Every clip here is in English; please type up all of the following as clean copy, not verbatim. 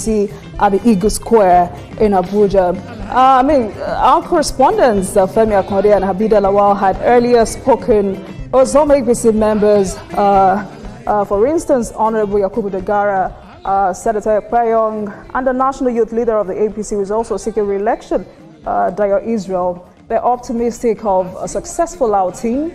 APC at the Eagle Square in Abuja. Our correspondents, Femi Akonde and Habida Lawal, had earlier spoken with some APC members. For instance, Honorable Yakubu Dagara, Senator Payong, and the national youth leader of the APC, who is also seeking re-election, Dayo Israel. They're optimistic of a successful outing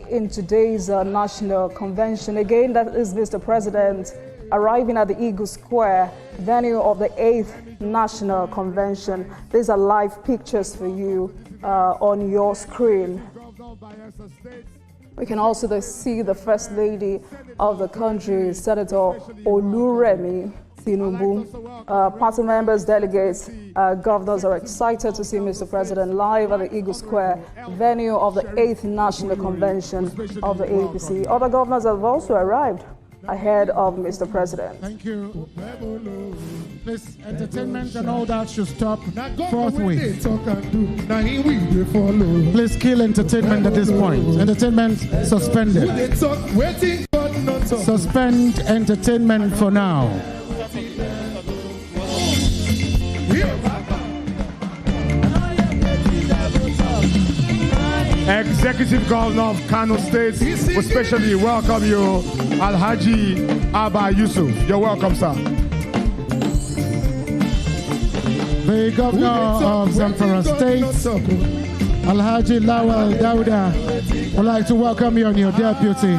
in today's national convention. Again, that is Mr. President arriving at the Eagle Square, venue of the 8th National Convention. These are live pictures for you on your screen. We can also see the First Lady of the country, Senator Oluremi Tinubu. Party members, delegates, governors are excited to see Mr. President live at the Eagle Square, venue of the 8th National Convention of the APC. Other governors have also arrived ahead of Mr. President. Thank you. This entertainment and all that should stop forthwith. Please kill entertainment at this point. Entertainment suspended. Suspend entertainment for now. Executive Governor of Kano State, we especially welcome you, Alhaji Abba Yusuf. You're welcome, sir. The Governor of Zamfara State, Alhaji Lawal Dauda, would like to welcome you and your deputy.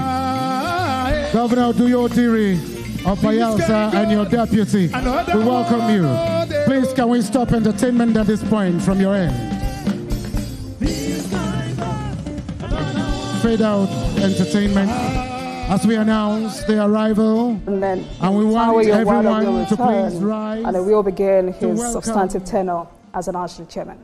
Governor Duyo Diri of Bayelsa and your deputy, we welcome you. Please, can we stop entertainment at this point from your end? Fade out entertainment as we announce the arrival, and we want everyone to please rise. And we will begin his substantive tenure as a national chairman.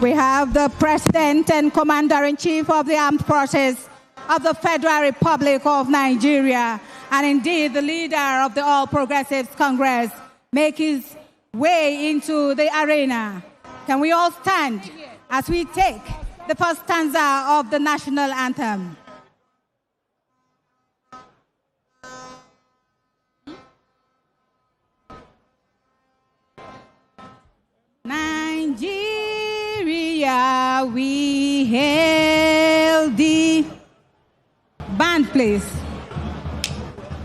We have the President and Commander-in-Chief of the Armed Forces of the Federal Republic of Nigeria, and indeed the leader of the All Progressives Congress, make his way into the arena. Can we all stand as we take the first stanza of the national anthem? Nigeria, we hail thee. Band, please.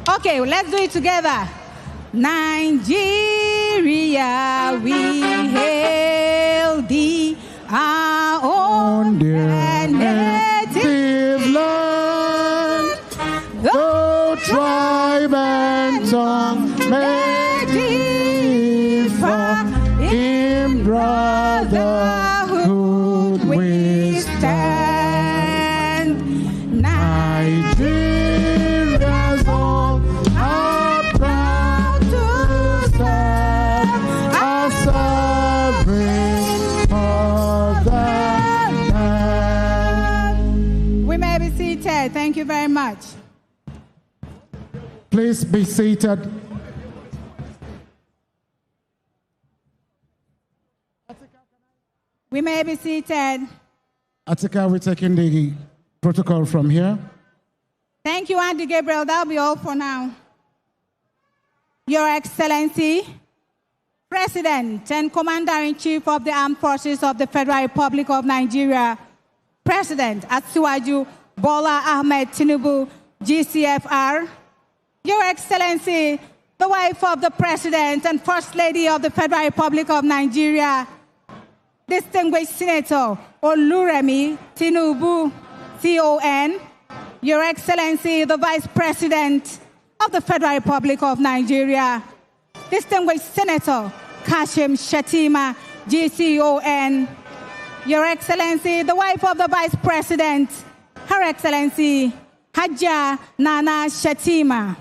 Okay, let's do it together. Nigeria, we hail thee, our own native land, though tribe and tongue may differ, in brotherhood we stand. Nigeria's all are proud to serve our sovereign motherland. We may be seated. Thank you very much. Please be seated. We may be seated. Atika, we're taking the protocol from here. Thank you, Andy Gabriel. That'll be all for now. Your Excellency, President and Commander-in-Chief of the Armed Forces of the Federal Republic of Nigeria, President Asiwaju Bola Ahmed Tinubu, GCFR. Your Excellency, the wife of the President and First Lady of the Federal Republic of Nigeria, distinguished Senator Oluremi Tinubu, CON. Your Excellency, the Vice President of the Federal Republic of Nigeria, distinguished Senator Kashim Shettima, GCON. Your Excellency, the wife of the Vice President, Her Excellency Hajja Nana Shettima.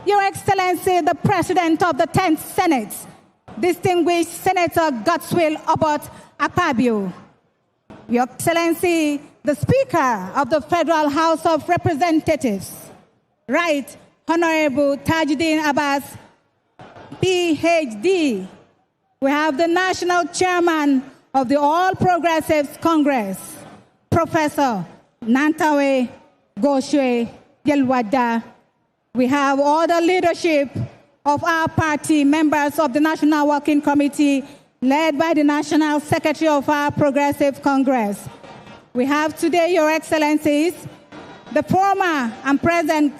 Your Excellency, the President of the 10th Senate, distinguished Senator Godswill Abbott Akpabio. Your Excellency, the Speaker of the Federal House of Representatives, Right Honorable Tajuddin Abbas, PhD. We have the National Chairman of the All Progressives Congress, Professor Nantawe Goshwe Yelwada. We have all the leadership of our party, members of the National Working Committee, led by the National Secretary of our Progressive Congress. We have today, Your Excellencies, the former and present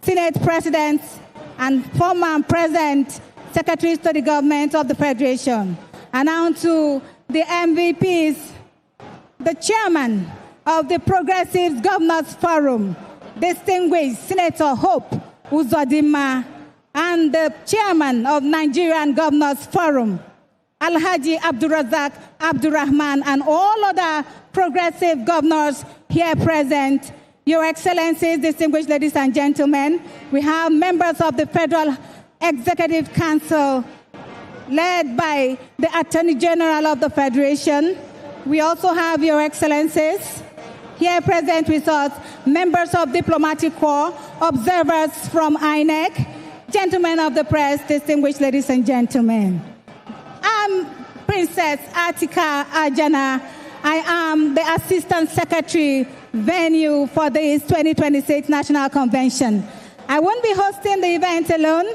Senate Presidents and former and present Secretaries to the Government of the Federation, and on to the MVPs, the Chairman of the Progressive Governors Forum, distinguished Senator Hope Uzodinma, and the Chairman of Nigerian Governors Forum, Alhaji Abdulrazak Abdurrahman, and all other progressive governors here present. Your Excellencies, distinguished ladies and gentlemen, we have members of the Federal Executive Council led by the Attorney General of the Federation. We also have, Your Excellencies, here present with us, members of Diplomatic Corps, observers from INEC, gentlemen of the press, distinguished ladies and gentlemen. I'm Princess Atika Ajana. I am the Assistant Secretary venue for this 2026 National Convention. I won't be hosting the event alone.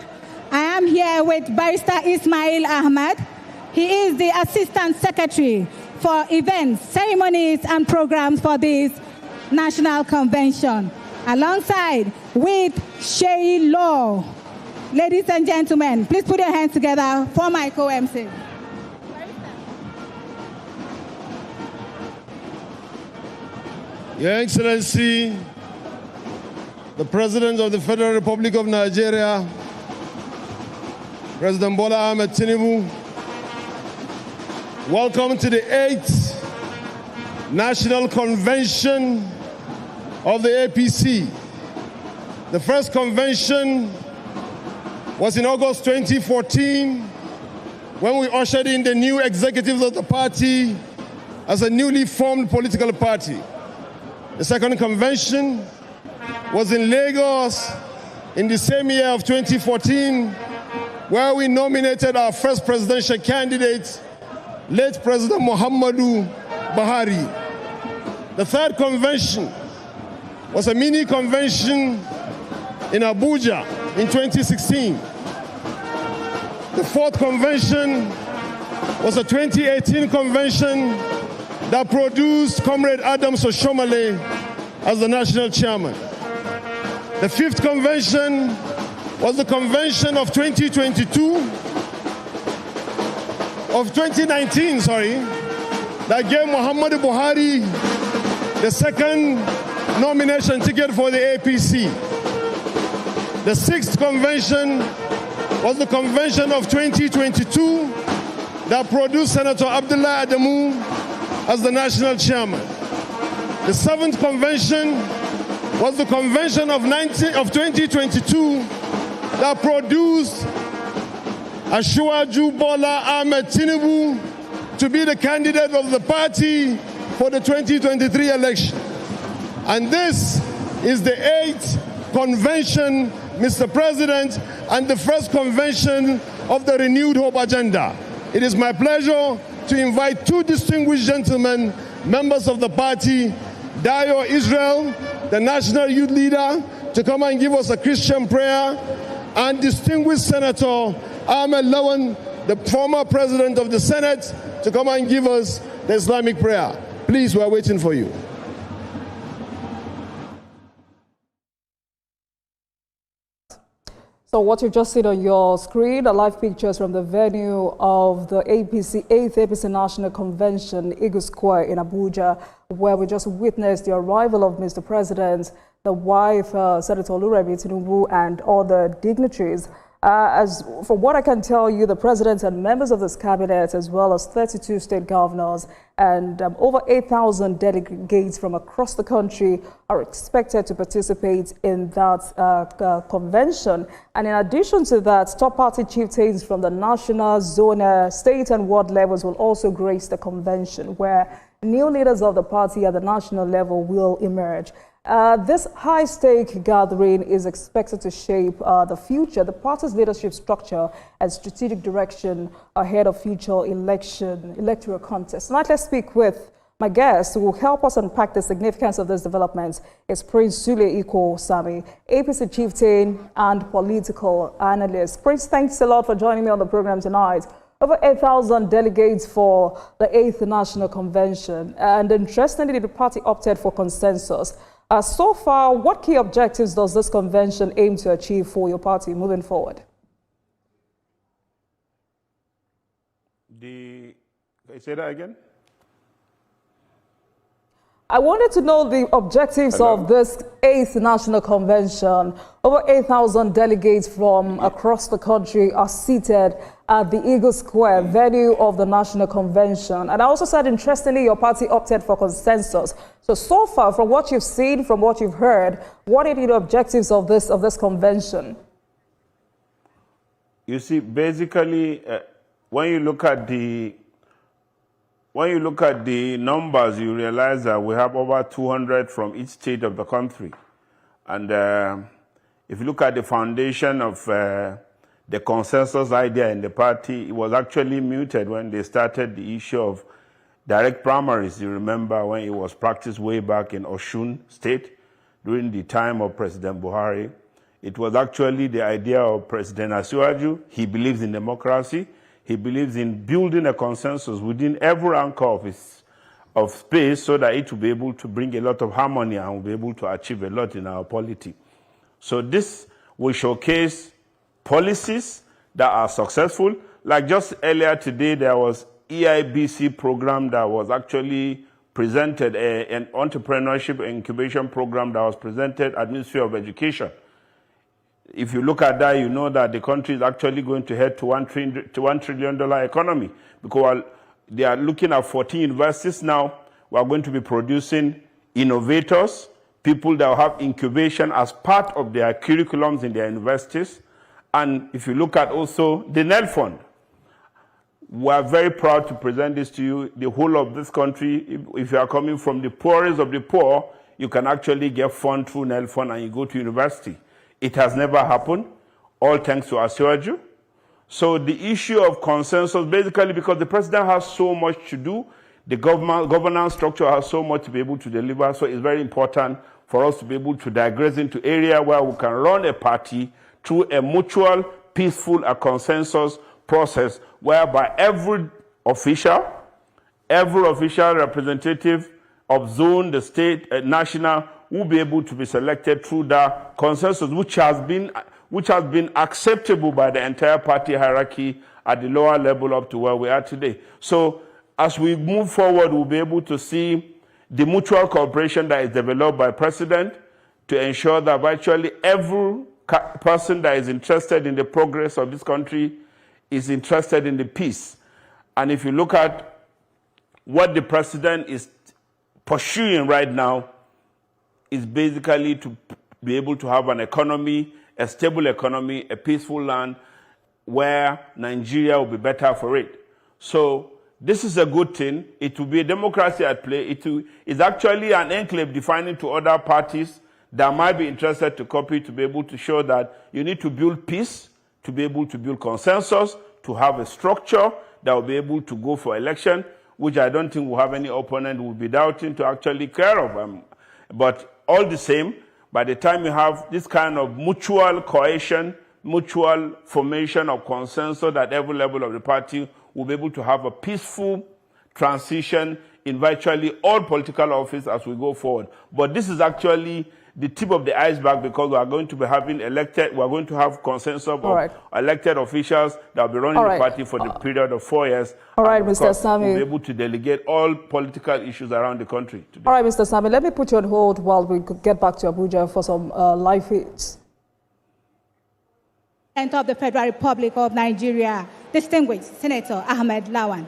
I am here with Barrister Ismail Ahmad. He is the Assistant Secretary for events, ceremonies, and programs for this National Convention, alongside with Shay Law. Ladies and gentlemen, please put your hands together for my co-MC. Your Excellency, the President of the Federal Republic of Nigeria, President Bola Ahmed Tinubu, welcome to the 8th National Convention of the APC. The first convention was in August 2014, when we ushered in the new executives of the party as a newly formed political party. The second convention was in Lagos in the same year of 2014, where we nominated our first presidential candidate, late President Muhammadu Buhari. The third convention was a mini convention in Abuja in 2016. The fourth convention was a 2018 convention that produced Comrade Adams Oshomale as the national chairman. The fifth convention was the convention of 2019, that gave Muhammadu Buhari the second nomination ticket for the APC. The sixth convention was the convention of 2022 that produced Senator Abdullah Adamu as the national chairman. The seventh convention was the convention of 2022 that produced Asiwaju Bola Ahmed Tinubu to be the candidate of the party for the 2023 election. And this is the 8th convention, Mr. President, and the first convention of the Renewed Hope Agenda. It is my pleasure to invite two distinguished gentlemen, members of the party, Dayo Israel, the National Youth Leader, to come and give us a Christian prayer, and distinguished Senator Ahmed Lawan, the former President of the Senate, to come and give us the Islamic prayer. Please, we're waiting for you. So what you just seen on your screen are live pictures from the venue of the 8th APC National Convention, Eagle Square in Abuja, where we just witnessed the arrival of Mr. President, the wife, Senator Oluremi Tinubu, and other dignitaries. As from what I can tell you, the president and members of this cabinet, as well as 32 state governors and over 8,000 delegates from across the country, are expected to participate in that convention. And in addition to that, top party chieftains from the national, zonal, state and ward levels will also grace the convention, where new leaders of the party at the national level will emerge. This high-stake gathering is expected to shape the future, the party's leadership structure and strategic direction ahead of future electoral contests. Tonight, let's speak with My guest who will help us unpack the significance of these developments is Prince Sule Iko Sami, APC chieftain and political analyst. Prince, thanks a lot for joining me on the program tonight. Over 8,000 delegates for the 8th National Convention, and interestingly, the party opted for consensus. So far, what key objectives does this convention aim to achieve for your party moving forward? Can you say that again? I wanted to know the objectives of this 8th National Convention. Over 8,000 delegates from across the country are seated at the Eagle Square venue of the National Convention. And I also said, interestingly, your party opted for consensus. So far, from what you've seen, from what you've heard, what are the objectives of this convention? You see, basically, when you look at the numbers, you realize that we have over 200 from each state of the country. And if you look at the foundation of the consensus idea in the party, it was actually muted when they started the issue of direct primaries. You remember when it was practiced way back in Osun State during the time of President Buhari. It was actually the idea of President Asiwaju. He believes in democracy. He believes in building a consensus within every anchor of space so that it will be able to bring a lot of harmony and will be able to achieve a lot in our polity. So this will showcase policies that are successful. Like just earlier today, there was EIBC program that was actually presented, an entrepreneurship incubation program that was presented at Ministry of Education. If you look at that, you know that the country is actually going to head to $1 trillion economy, because they are looking at 14 universities now. We are going to be producing innovators, people that will have incubation as part of their curriculums in their universities. And if you look at also the NEL Fund, we are very proud to present this to you. The whole of this country, if you are coming from the poorest of the poor, you can actually get fund through NEL Fund and you go to university. It has never happened, all thanks to Asiwaju. So the issue of consensus, basically because the president has so much to do, the governance structure has so much to be able to deliver, so it's very important for us to be able to digress into area where we can run a party through a mutual, peaceful, consensus process, whereby every official representative of zone, the state, national, will be able to be selected through that consensus, which has been acceptable by the entire party hierarchy at the lower level up to where we are today. So as we move forward, we'll be able to see the mutual cooperation that is developed by President to ensure that virtually every person that is interested in the progress of this country is interested in the peace. And if you look at what the President is pursuing right now, is basically to be able to have an economy, a stable economy, a peaceful land where Nigeria will be better for it. So this is a good thing. It will be a democracy at play. It's actually an enclave defining to other parties that might be interested to copy, to be able to show that you need to build peace, to be able to build consensus, to have a structure that will be able to go for election, which I don't think will have any opponent who will be doubting to actually care of. But all the same, by the time you have this kind of mutual cohesion, mutual formation of consensus at every level of the party, will be able to have a peaceful transition in virtually all political office as we go forward. But this is actually the tip of the iceberg, because we are going to be having consensus of elected officials that will be running the party for the period of 4 years. All right, Mr. Sami. We'll be able to delegate all political issues around the country today. All right, Mr. Sami, let me put you on hold while we get back to Abuja for some live feeds. Of the Federal Republic of Nigeria, distinguished Senator Ahmed Lawan,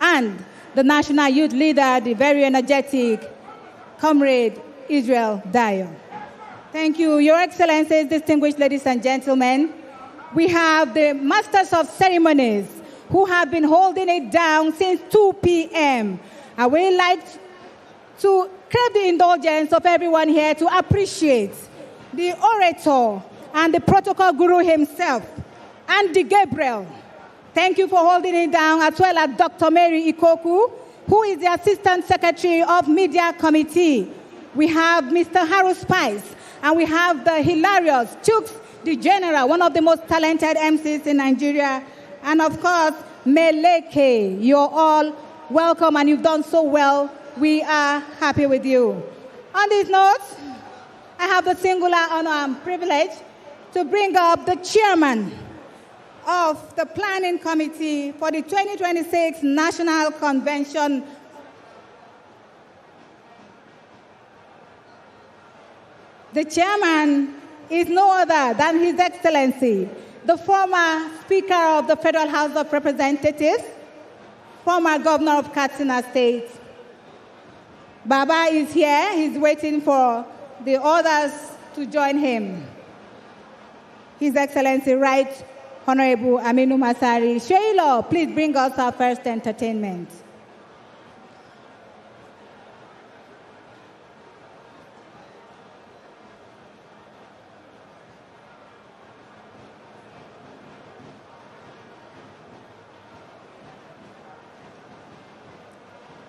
and the national youth leader, the very energetic Comrade Israel Dayo. Thank you, Your Excellencies, distinguished ladies and gentlemen. We have the Masters of Ceremonies who have been holding it down since 2 p.m. I would like to crave the indulgence of everyone here to appreciate the orator and the protocol guru himself, Andy Gabriel. Thank you for holding it down, as well as Dr. Mary Ikoku, who is the Assistant Secretary of Media Committee. We have Mr. Harold Spice, and we have the hilarious Chooks the General, one of the most talented MCs in Nigeria, and of course, Meleke. You're all welcome, and you've done so well. We are happy with you. On this note, I have the singular honor and privilege to bring up the chairman of the Planning Committee for the 2026 National Convention. The chairman is no other than His Excellency, the former Speaker of the Federal House of Representatives, former Governor of Katsina State. Baba is here. He's waiting for the others to join him. His Excellency, Right Honorable Aminu Masari. Sheilo, please bring us our first entertainment.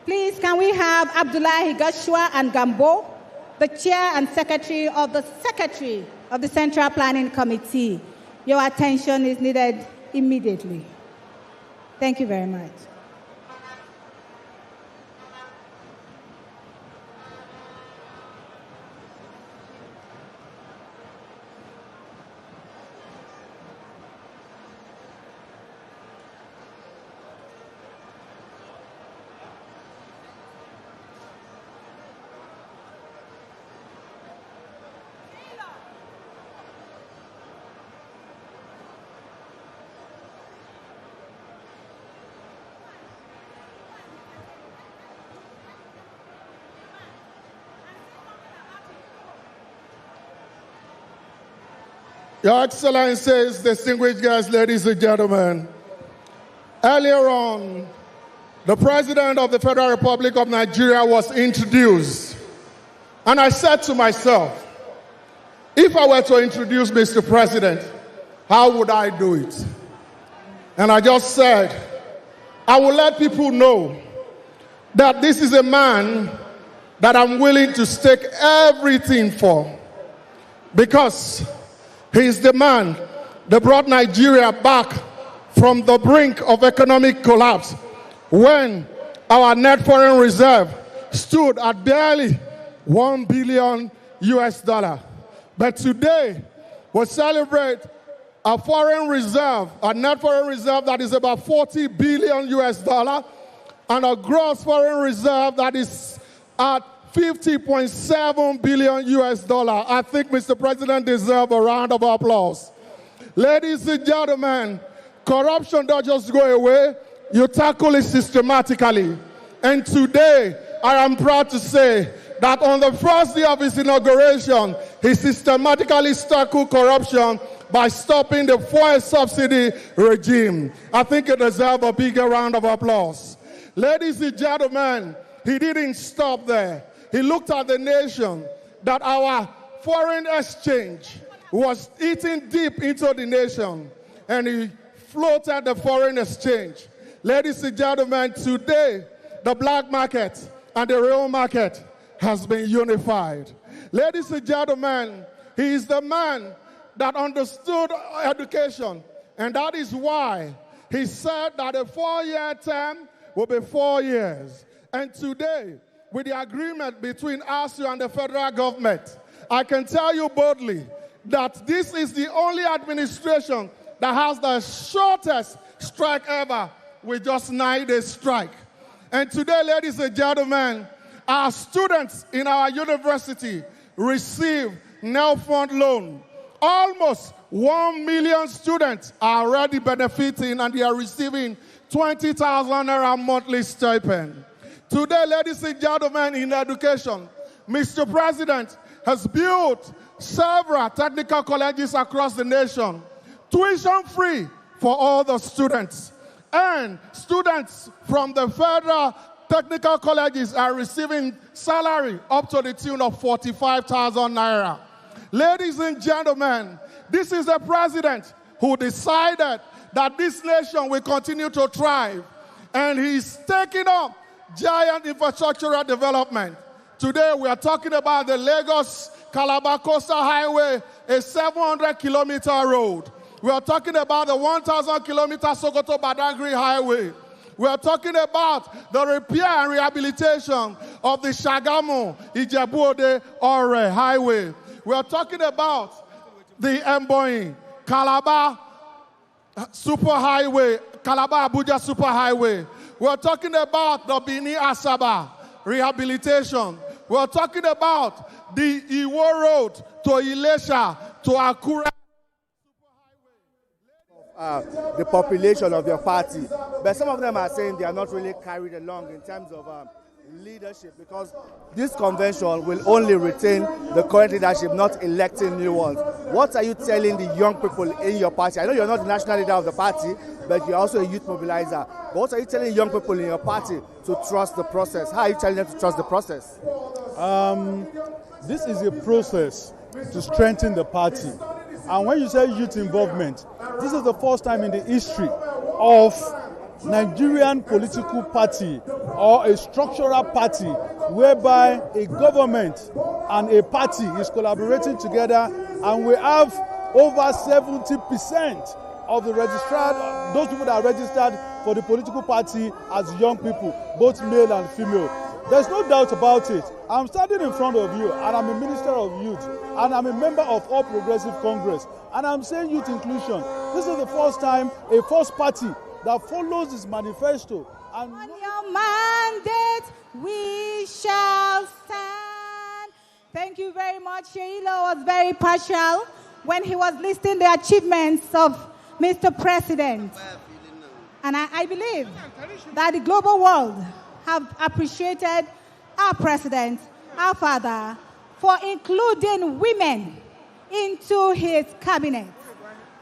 Please, can we have Abdullahi Gashua and Gambo, the Chair and Secretary of the Central Planning Committee. Your attention is needed immediately. Thank you very much. Your Excellencies, distinguished guests, ladies and gentlemen, earlier on, the President of the Federal Republic of Nigeria was introduced. And I said to myself, if I were to introduce Mr. President, how would I do it? And I just said, I will let people know that this is a man that I'm willing to stake everything for, because he's the man that brought Nigeria back from the brink of economic collapse when our net foreign reserve stood at barely $1 billion. But today, we celebrate a foreign reserve, a net foreign reserve that is about $40 billion, and a gross foreign reserve that is at $50.7 billion. I think Mr. President deserves a round of applause. Ladies and gentlemen, corruption doesn't just go away, you tackle it systematically. And today, I am proud to say that on the first day of his inauguration, he systematically tackled corruption by stopping the fuel subsidy regime. I think it deserves a bigger round of applause. Ladies and gentlemen, he didn't stop there. He looked at the nation, that our foreign exchange was eating deep into the nation, and he floated the foreign exchange. Ladies and gentlemen, today, the black market and the real market has been unified. Ladies and gentlemen, he is the man that understood education, and that is why he said that a 4-year term will be 4 years. And today, with the agreement between ASU and the federal government, I can tell you boldly that this is the only administration that has the shortest strike ever, with just 9-day strike. And today, ladies and gentlemen, our students in our university receive no-fund loan. Almost 1 million students are already benefiting, and they are receiving 20,000 naira monthly stipend. Today, ladies and gentlemen, in education, Mr. President has built several technical colleges across the nation, tuition-free for all the students. And students from the federal technical colleges are receiving salary up to the tune of 45,000 naira. Ladies and gentlemen, this is a president who decided that this nation will continue to thrive. And he's taking up giant infrastructural development. Today we are talking about the Lagos-Calabar Coastal Highway, a 700-kilometer road. We are talking about the 1,000-kilometer Sokoto-Badagry Highway. We are talking about the repair and rehabilitation of the Shagamu-Ijebu-Ode-Ore Highway. We are talking about the Mboin-Calabar Superhighway, Calabar-Abuja Superhighway. We are talking about the Bini-Asaba rehabilitation. We are talking about the Iwo Road to Ilesha to Akure. The population of your party, but some of them are saying they are not really carried along in terms of leadership, because this convention will only retain the current leadership, not electing new ones. What are you telling the young people in your party? I know you're not the national leader of the party, but you're also a youth mobilizer. But what are you telling young people in your party to trust the process? How are you telling them to trust the process? This is a process to strengthen the party. And when you say youth involvement, this is the first time in the history of Nigerian political party or a structural party whereby a government and a party is collaborating together, and we have over 70% of the registered, those people that are registered for the political party as young people, both male and female. There's no doubt about it. I'm standing in front of you, and I'm a minister of youth, and I'm a member of All Progressive Congress, and I'm saying youth inclusion. This is the first time a first party that follows this manifesto. And on your mandate, we shall stand. Thank you very much. Sheila was very partial when he was listing the achievements of Mr. President. And I believe that the global world have appreciated our president, our father, for including women into his cabinet,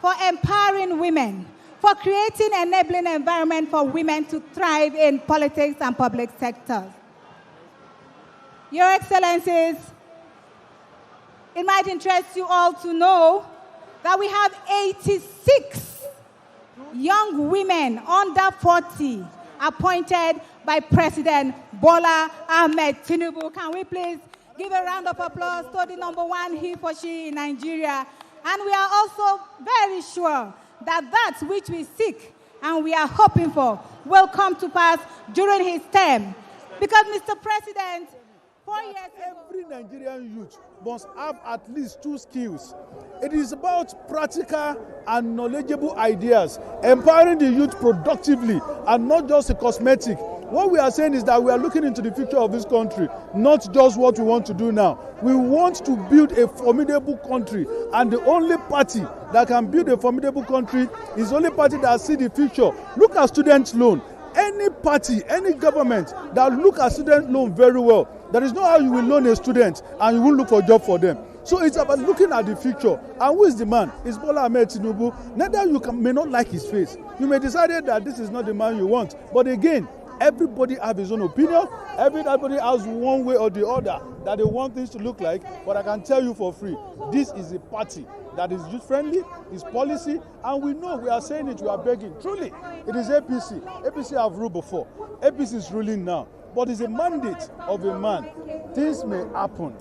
for empowering women, for creating an enabling environment for women to thrive in politics and public sectors. Your Excellencies, it might interest you all to know that we have 86 young women under 40 appointed by President Bola Ahmed Tinubu. Can we please give a round of applause to the #1 he for she in Nigeria? And we are also very sure that that which we seek and we are hoping for will come to pass during his term. Because, Mr. President, 4 years ago, every Nigerian youth must have at least 2 skills. It is about practical and knowledgeable ideas, empowering the youth productively and not just a cosmetic. What we are saying is that we are looking into the future of this country, not just what we want to do now. We want to build a formidable country, and the only party that can build a formidable country is the only party that sees the future. Look at student loan. Any party, any government that look at student loan very well, there is no how you will loan a student and you will look for a job for them. So it's about looking at the future. And who is the man? It's Bola Ahmed Tinubu. Neither you may not like his face. You may decide that this is not the man you want. But again, everybody has his own opinion. Everybody has one way or the other that they want things to look like. But I can tell you for free, this is a party that is youth-friendly, is policy, and we know, we are saying it, we are begging. Truly, it is APC. APC have ruled before. APC is ruling now. But it's a mandate of a man. Things may happen.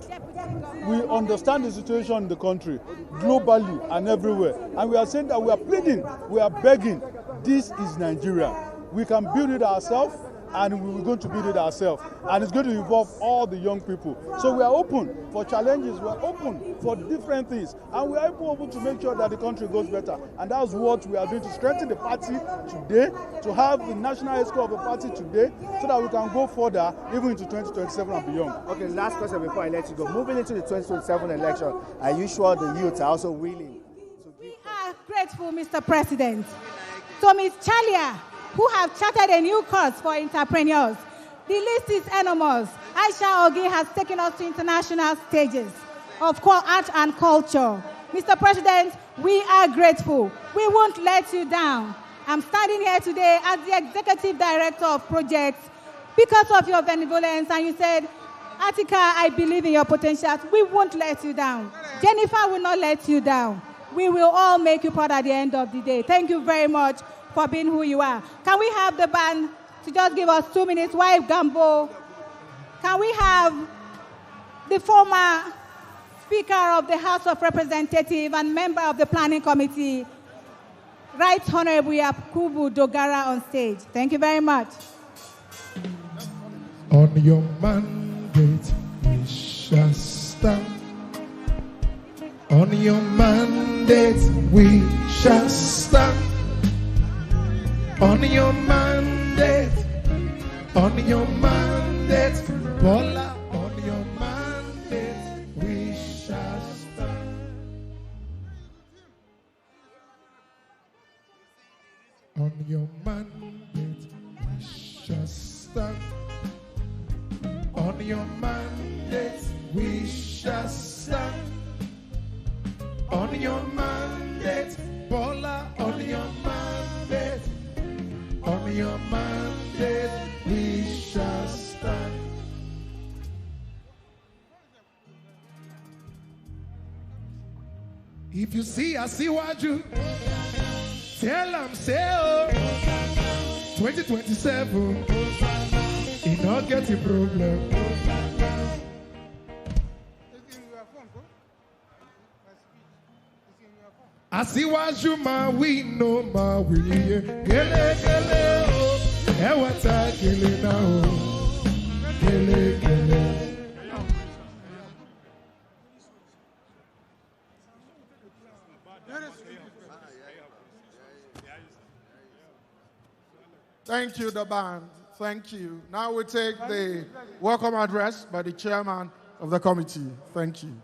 We understand the situation in the country, globally and everywhere. And we are saying that we are pleading, we are begging. This is Nigeria. We can build it ourselves, and we're going to build it ourselves. And it's going to involve all the young people. So we are open for challenges, we are open for different things, and we are open to make sure that the country goes better. And that's what we are doing to strengthen the party today, to have the national head of the party today, so that we can go further even into 2027 and beyond. Okay, last question before I let you go. Moving into the 2027 election, are you sure the youth are also willing to give? We are grateful, Mr. President. So Ms. Chalia, who have charted a new course for entrepreneurs. The list is enormous. Aisha Ogi has taken us to international stages of art and culture. Mr. President, we are grateful. We won't let you down. I'm standing here today as the Executive Director of Projects because of your benevolence, and you said, Attica, I believe in your potential. We won't let you down. Jennifer will not let you down. We will all make you proud at the end of the day. Thank you very much for being who you are. Can we have the band to to just give us 2 minutes. Wife Gambo, can we have the former Speaker of the House of Representatives and member of the Planning Committee, Right Honorable Yakubu Dogara, on stage? Thank you very much. On your mandate we shall stand. On your mandate we shall stand. On your mandate, Bola, on your mandate we shall stand. On your mandate we shall stand. On your mandate we shall stand. On your mandate, Bola, on your mandate. On your mandate we shall stand. If you see, I see what you tell them, say, oh, 2027, it not get a problem. I see what you my we know my we gele oh what I gele now gele. Thank you, the band. Thank you. Now we take the welcome address by the chairman of the committee. Thank you.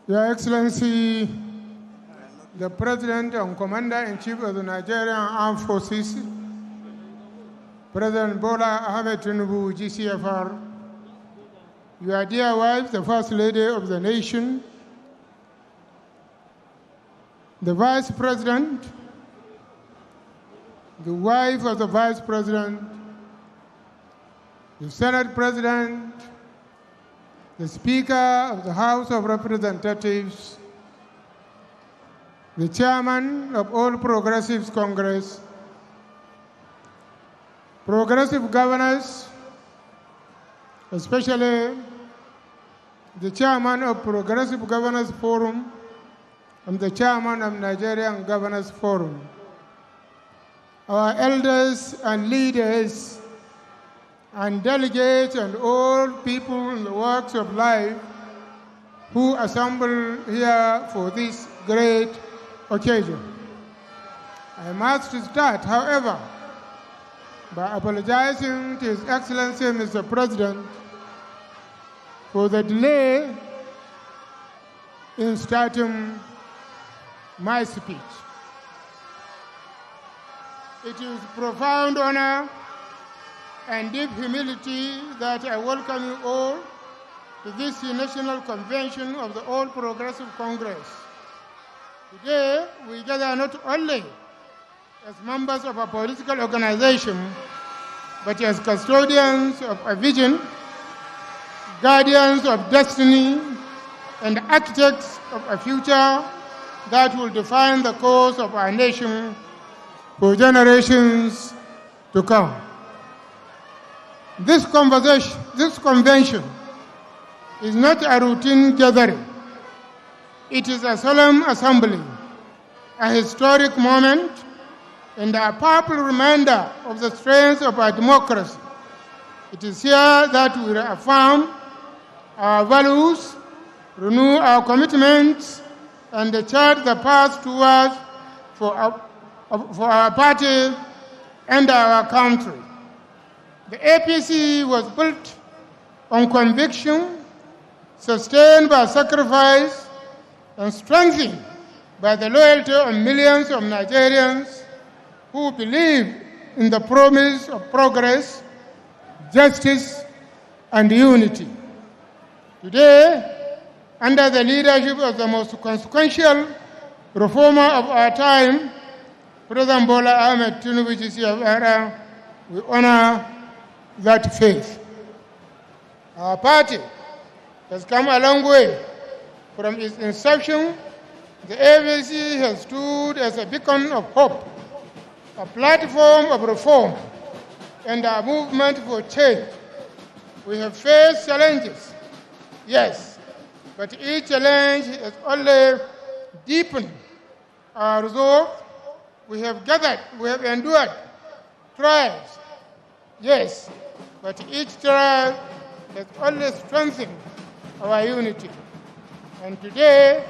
Your Excellency, the President and Commander-in-Chief of the Nigerian Armed Forces, President Bola Ahmed Tinubu, GCFR, your dear wife, the First Lady of the nation, the Vice President, the wife of the Vice President, the Senate President, the Speaker of the House of Representatives, the Chairman of All Progressives Congress, progressive governors, especially the Chairman of Progressive Governors Forum and the Chairman of Nigerian Governors Forum, our elders and leaders and delegates and all people in the walks of life who assemble here for this great occasion. I must start, however, by apologizing to His Excellency Mr. President for the delay in starting my speech. It is profound honor and deep humility that I welcome you all to this National Convention of the All Progressive Congress. Today, we gather not only as members of a political organization, but as custodians of a vision, guardians of destiny, and architects of a future that will define the course of our nation for generations to come. This convention is not a routine gathering. It is a solemn assembly, a historic moment, and a powerful reminder of the strength of our democracy. It is here that we reaffirm our values, renew our commitments, and chart the path towards for our party and our country. The APC was built on conviction, sustained by sacrifice, and strengthened by the loyalty of millions of Nigerians who believe in the promise of progress, justice, and unity. Today, under the leadership of the most consequential reformer of our time, President Bola Ahmed Tinubu GCFR, we honor that faith. Our party has come a long way. From its inception, the TVC has stood as a beacon of hope, a platform of reform, and a movement for change. We have faced challenges, yes, but each challenge has only deepened our resolve. We have endured trials, yes, but each trial has only strengthened our unity. And today,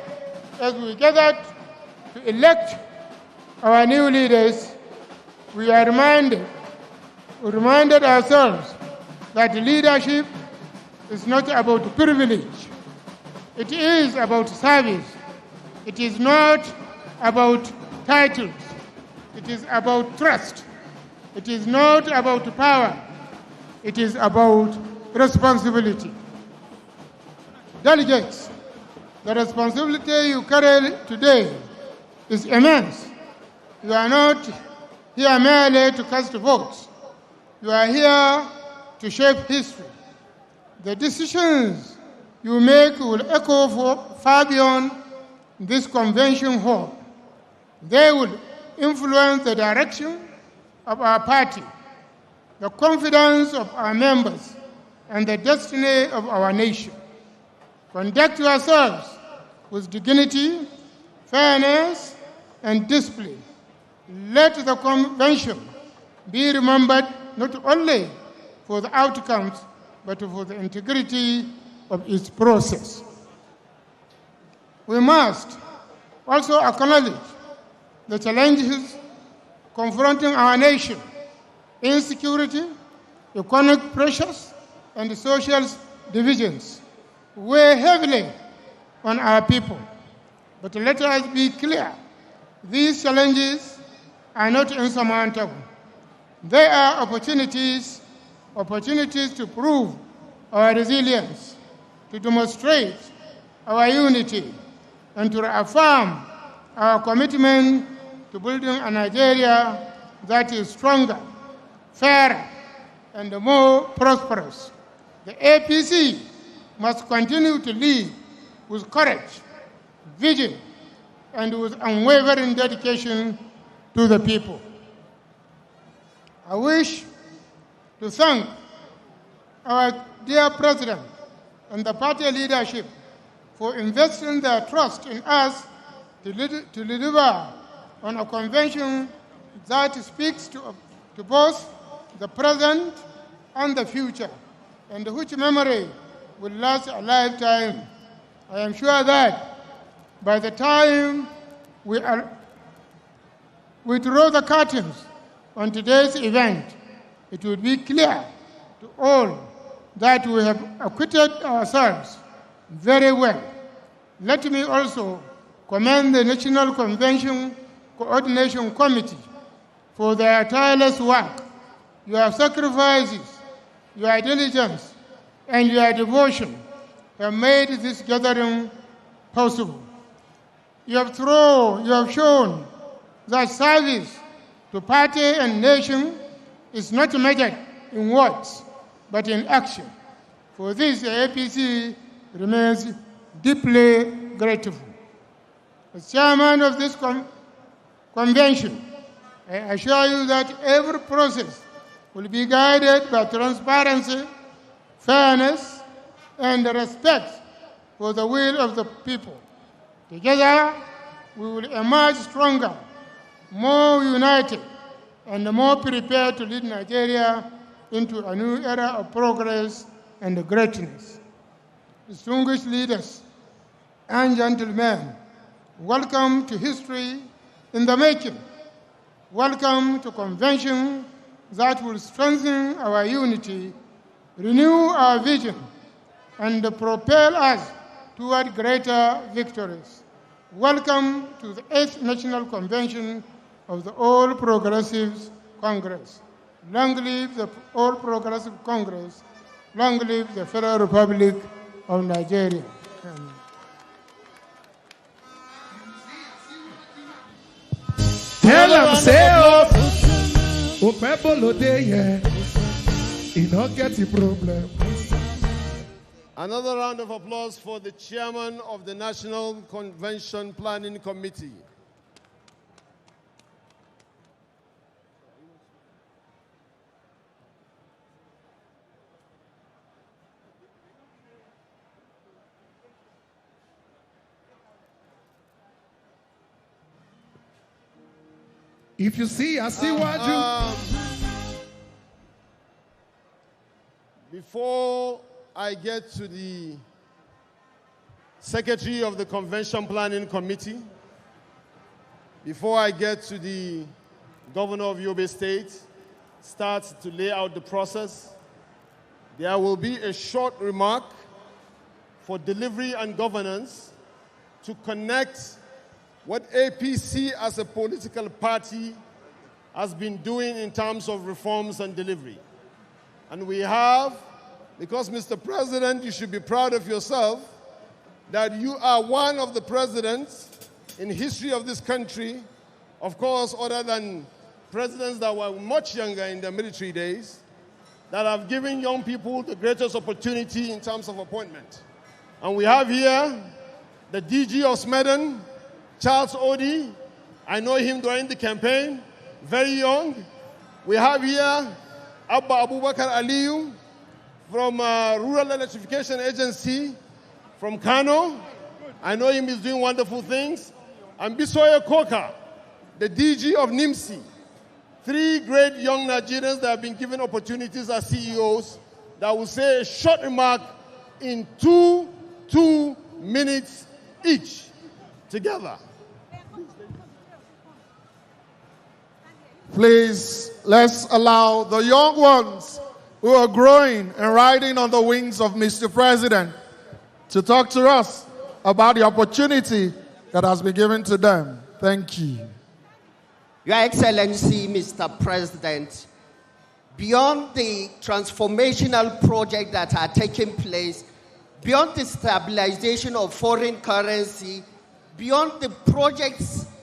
as we gathered to elect our new leaders, we reminded ourselves that leadership is not about privilege. It is about service. It is not about titles. It is about trust. It is not about power. It is about responsibility. Delegates, the responsibility you carry today is immense. You are not here merely to cast votes. You are here to shape history. The decisions you make will echo far beyond this convention hall. They will influence the direction of our party, the confidence of our members, and the destiny of our nation. Conduct yourselves with dignity, fairness, and discipline. Let the convention be remembered not only for the outcomes, but for the integrity of its process. We must also acknowledge the challenges confronting our nation: insecurity, economic pressures, and social divisions weigh heavily on our people. But let us be clear, these challenges are not insurmountable. They are opportunities to prove our resilience, to demonstrate our unity, and to reaffirm our commitment to building a Nigeria that is stronger, fairer, and more prosperous. The APC must continue to lead with courage, vision, and with unwavering dedication to the people. I wish to thank our dear President and the party leadership for investing their trust in us to deliver on a convention that speaks to both the present and the future, and which memory will last a lifetime. I am sure that by the time we draw the curtains on today's event, it will be clear to all that we have acquitted ourselves very well. Let me also commend the National Convention Coordination Committee for their tireless work. Your sacrifices, your diligence, and your devotion have made this gathering possible. You have shown that service to party and nation is not measured in words, but in action. For this, the APC remains deeply grateful. As chairman of this convention, I assure you that every process will be guided by transparency, fairness, and respect for the will of the people. Together, we will emerge stronger, more united, and more prepared to lead Nigeria into a new era of progress and greatness. Distinguished leaders and gentlemen, welcome to history in the making. Welcome to convention that will strengthen our unity, renew our vision, and propel us toward greater victories. Welcome to the 8th National Convention of the All Progressives Congress. Long live the All Progressive Congress. Long live the Federal Republic of Nigeria. Tell them, say up. Opebolo dey here. He don't get the problem. Another round of applause for the chairman of the National Convention Planning Committee. If you see, I see what you... Before I get to the Secretary of the Convention Planning Committee, before I get to the Governor of Yobe State, start to lay out the process, there will be a short remark for delivery and governance to connect what APC as a political party has been doing in terms of reforms and delivery. And we have, because Mr. President, you should be proud of yourself, that you are one of the presidents in history of this country, of course, other than presidents that were much younger in their military days, that have given young people the greatest opportunity in terms of appointment. And we have here the DG of Smeden, Charles Odi. I know him during the campaign, very young. We have here Abba Abubakar Aliyu from Rural Electrification Agency from Kano. I know him, he's doing wonderful things. And Bisoye Koka, the DG of NIMSI. 3 great young Nigerians that have been given opportunities as CEOs that will say a short remark in 2 minutes each together. Please, let's allow the young ones who are growing and riding on the wings of Mr. President to talk to us about the opportunity that has been given to them. Thank you. Your Excellency, Mr. President, beyond the transformational projects that are taking place, beyond the stabilization of foreign currency, beyond the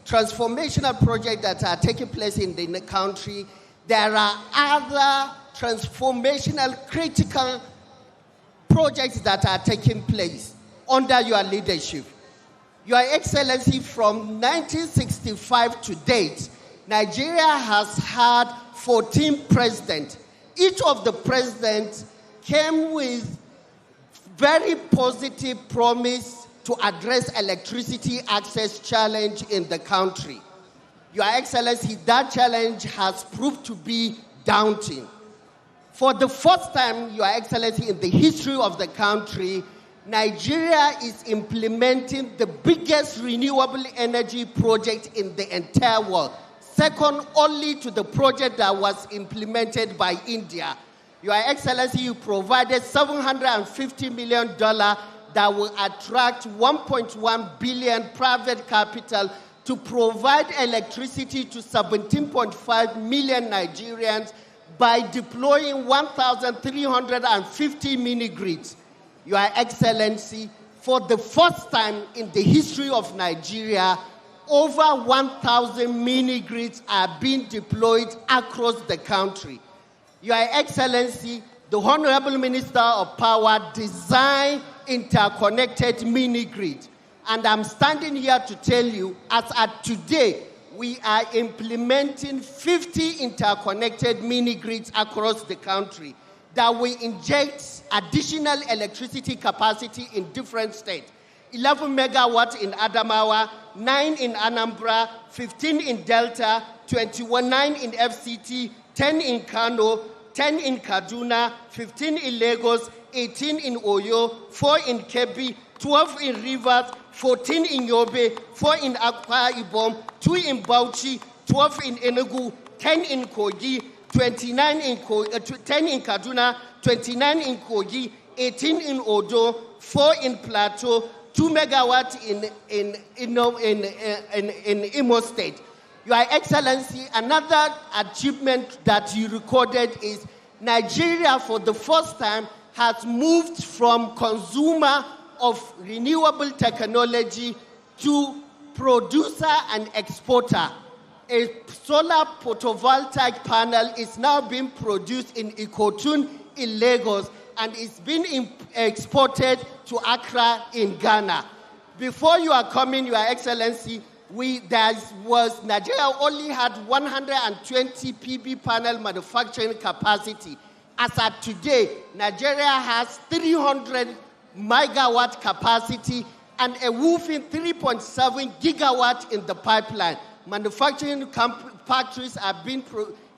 transformational projects that are taking place in the country, there are other transformational critical projects that are taking place under your leadership. Your Excellency, from 1965 to date, Nigeria has had 14 presidents. Each of the presidents came with very positive promise to address electricity access challenge in the country. Your Excellency, that challenge has proved to be daunting. For the first time, Your Excellency, in the history of the country, Nigeria is implementing the biggest renewable energy project in the entire world, second only to the project that was implemented by India. Your Excellency, you provided $750 million that will attract 1.1 billion private capital to provide electricity to 17.5 million Nigerians by deploying 1,350 mini-grids. Your Excellency, for the first time in the history of Nigeria, over 1,000 mini-grids are being deployed across the country. Your Excellency, the Honorable Minister of Power designed interconnected mini-grid. And I'm standing here to tell you, as at today, we are implementing 50 interconnected mini-grids across the country that will inject additional electricity capacity in different states. 11 megawatts in Adamawa, 9 in Anambra, 15 in Delta, 9 in FCT, 10 in Kano, 10 in Kaduna, 15 in Lagos, 18 in Oyo, 4 in Kebbi, 12 in Rivers, 14 in Yobe, 4 in Akwa Ibom, 2 in Bauchi, 12 in Enugu, 10 in Kogi, 10 in Kaduna, 29 in Kogi, 18 in Odo, 4 in Plateau, 2 megawatts in Imo State. Your Excellency, another achievement that you recorded is Nigeria, for the first time, has moved from consumer of renewable technology to producer and exporter. A solar photovoltaic panel is now being produced in Ikotun in Lagos, and it's been exported to Accra in Ghana. Before you are coming, Your Excellency, Nigeria only had 120 PB panel manufacturing capacity. As at today, Nigeria has 300 megawatt capacity and a whopping 3.7 gigawatt in the pipeline. Manufacturing factories are being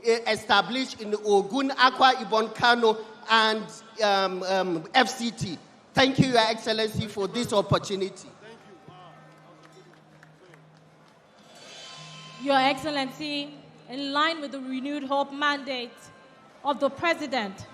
established in Ogun, Akwa Ibom, Kano, and FCT. Thank you, Your Excellency, for this opportunity. Your Excellency, in line with the renewed hope mandate of the President,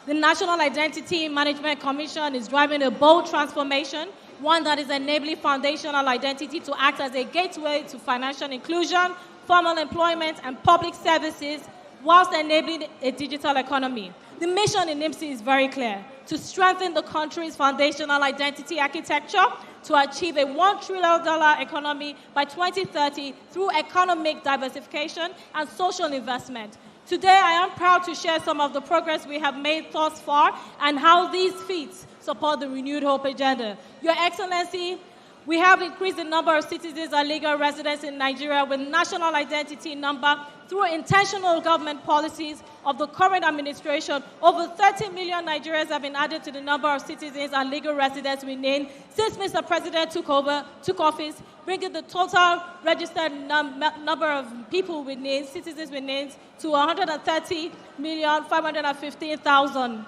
the National Identity Management Commission is driving a bold transformation, one that is enabling foundational identity to act as a gateway to financial inclusion, formal employment, and public services, whilst enabling a digital economy. The mission in NIMC is very clear: to strengthen the country's foundational identity architecture, to achieve a $1 trillion economy by 2030 through economic diversification and social investment. Today, I am proud to share some of the progress we have made thus far and how these feats support the renewed hope agenda. Your Excellency, we have increased the number of citizens and legal residents in Nigeria with national identity number through intentional government policies of the current administration. Over 30 million Nigerians have been added to the number of citizens and legal residents we name since Mr. President took office, bringing the total registered number of people with names, citizens with names, to 130,515,000.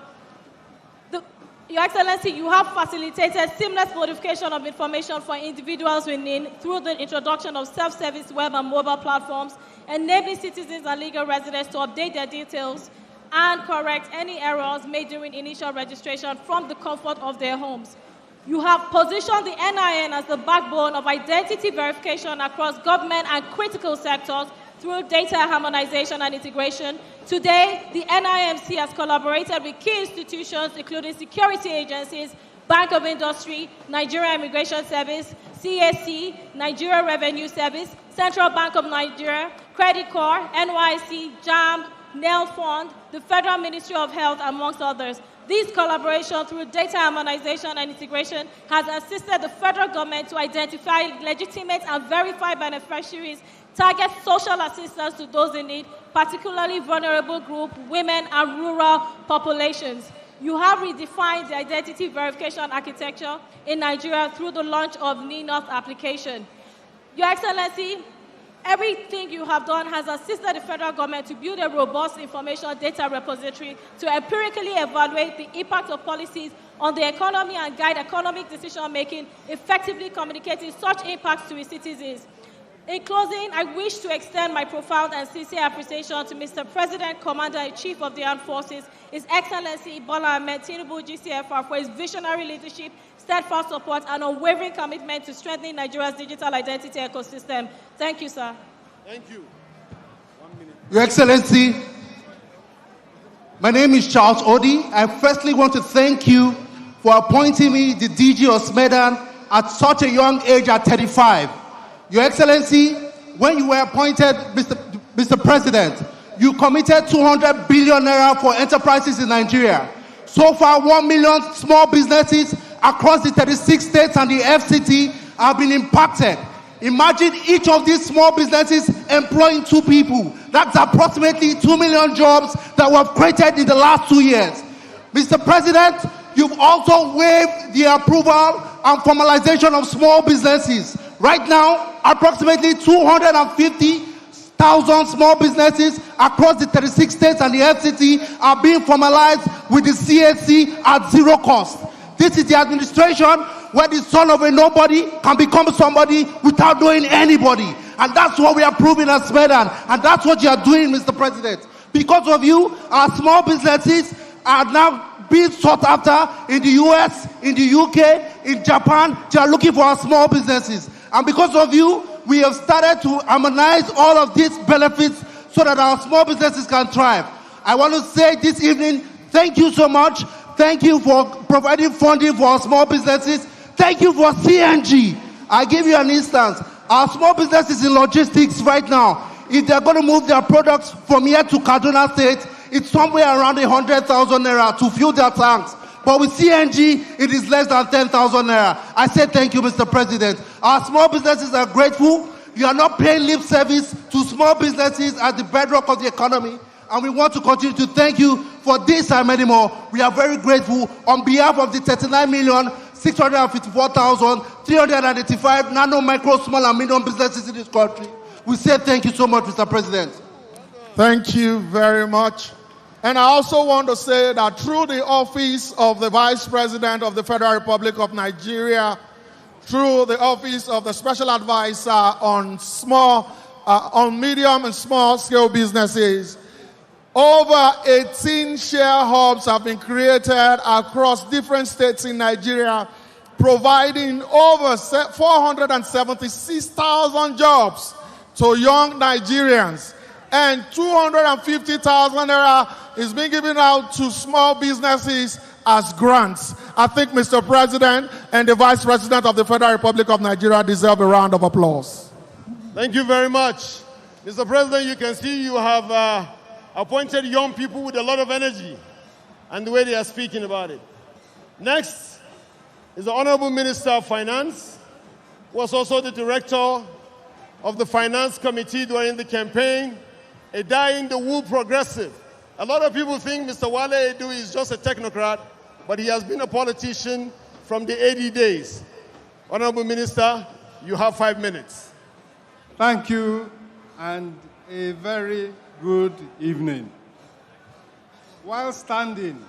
Your Excellency, you have facilitated seamless modification of information for individuals with NIN through the introduction of self-service web and mobile platforms, enabling citizens and legal residents to update their details and correct any errors made during initial registration from the comfort of their homes. You have positioned the NIN as the backbone of identity verification across government and critical sectors through data harmonization and integration. Today, the NIMC has collaborated with key institutions, including security agencies, Bank of Industry, Nigeria Immigration Service, CAC, Nigeria Revenue Service, Central Bank of Nigeria, Credit Corps, NYC, JAMB, NEL Fund, the Federal Ministry of Health, amongst others. This collaboration through data harmonization and integration has assisted the federal government to identify legitimate and verified beneficiaries, target social assistance to those in need, particularly vulnerable groups, women, and rural populations. You have redefined the identity verification architecture in Nigeria through the launch of NINOS application. Your Excellency, everything you have done has assisted the federal government to build a robust information data repository to empirically evaluate the impact of policies on the economy and guide economic decision-making, effectively communicating such impacts to its citizens. In closing, I wish to extend my profound and sincere appreciation to Mr. President, Commander-in-Chief of the Armed Forces, His Excellency Bola Ahmed Tinubu, GCFR, for his visionary leadership, steadfast support, and unwavering commitment to strengthening Nigeria's digital identity ecosystem. Thank you, sir. Thank you. 1 minute. Your Excellency, my name is Charles Odi. I firstly want to thank you for appointing me the DG of Smedan at such a young age at 35. Your Excellency, when you were appointed, Mr. President, you committed 200 billion naira for enterprises in Nigeria. So far, 1 million small businesses across the 36 states and the FCT have been impacted. Imagine each of these small businesses employing 2 people. That's approximately 2 million jobs that were created in the last 2 years. Mr. President, you've also waived the approval and formalization of small businesses. Right now, approximately 250,000 small businesses across the 36 states and the FCT are being formalized with the CAC at 0 cost. This is the administration where the son of a nobody can become somebody without knowing anybody. And that's what we are proving at Smedan. And that's what you are doing, Mr. President. Because of you, our small businesses are now being sought after in the US, in the UK, in Japan. They are looking for our small businesses. And because of you, we have started to harmonize all of these benefits so that our small businesses can thrive. I want to say this evening, thank you so much. Thank you for providing funding for our small businesses. Thank you for CNG. I give you an instance. Our small businesses in logistics right now, if they're going to move their products from here to Kaduna State, it's somewhere around 100,000 naira to fill their tanks. But with CNG, it is less than 10,000 naira. I say thank you, Mr. President. Our small businesses are grateful. You are not paying lip service to small businesses as the bedrock of the economy. And we want to continue to thank you for this and many more. We are very grateful on behalf of the 39,654,385 nano, micro, small, and medium businesses in this country. We say thank you so much, Mr. President. Thank you very much. And I also want to say that through the office of the Vice President of the Federal Republic of Nigeria, through the office of the Special Advisor on medium and small scale businesses, over 18 share hubs have been created across different states in Nigeria, providing over 476,000 jobs to young Nigerians. And 250,000 naira is being given out to small businesses as grants. I think Mr. President and the Vice President of the Federal Republic of Nigeria deserve a round of applause. Thank you very much. Mr. President, you can see you have appointed young people with a lot of energy and the way they are speaking about it. Next is the Honorable Minister of Finance, who was also the Director of the Finance Committee during the campaign, a dying-the-wool progressive. A lot of people think Mr. Wale Edu is just a technocrat, but he has been a politician from the 80 days. Honorable Minister, you have 5 minutes. Thank you, and a very good evening. While standing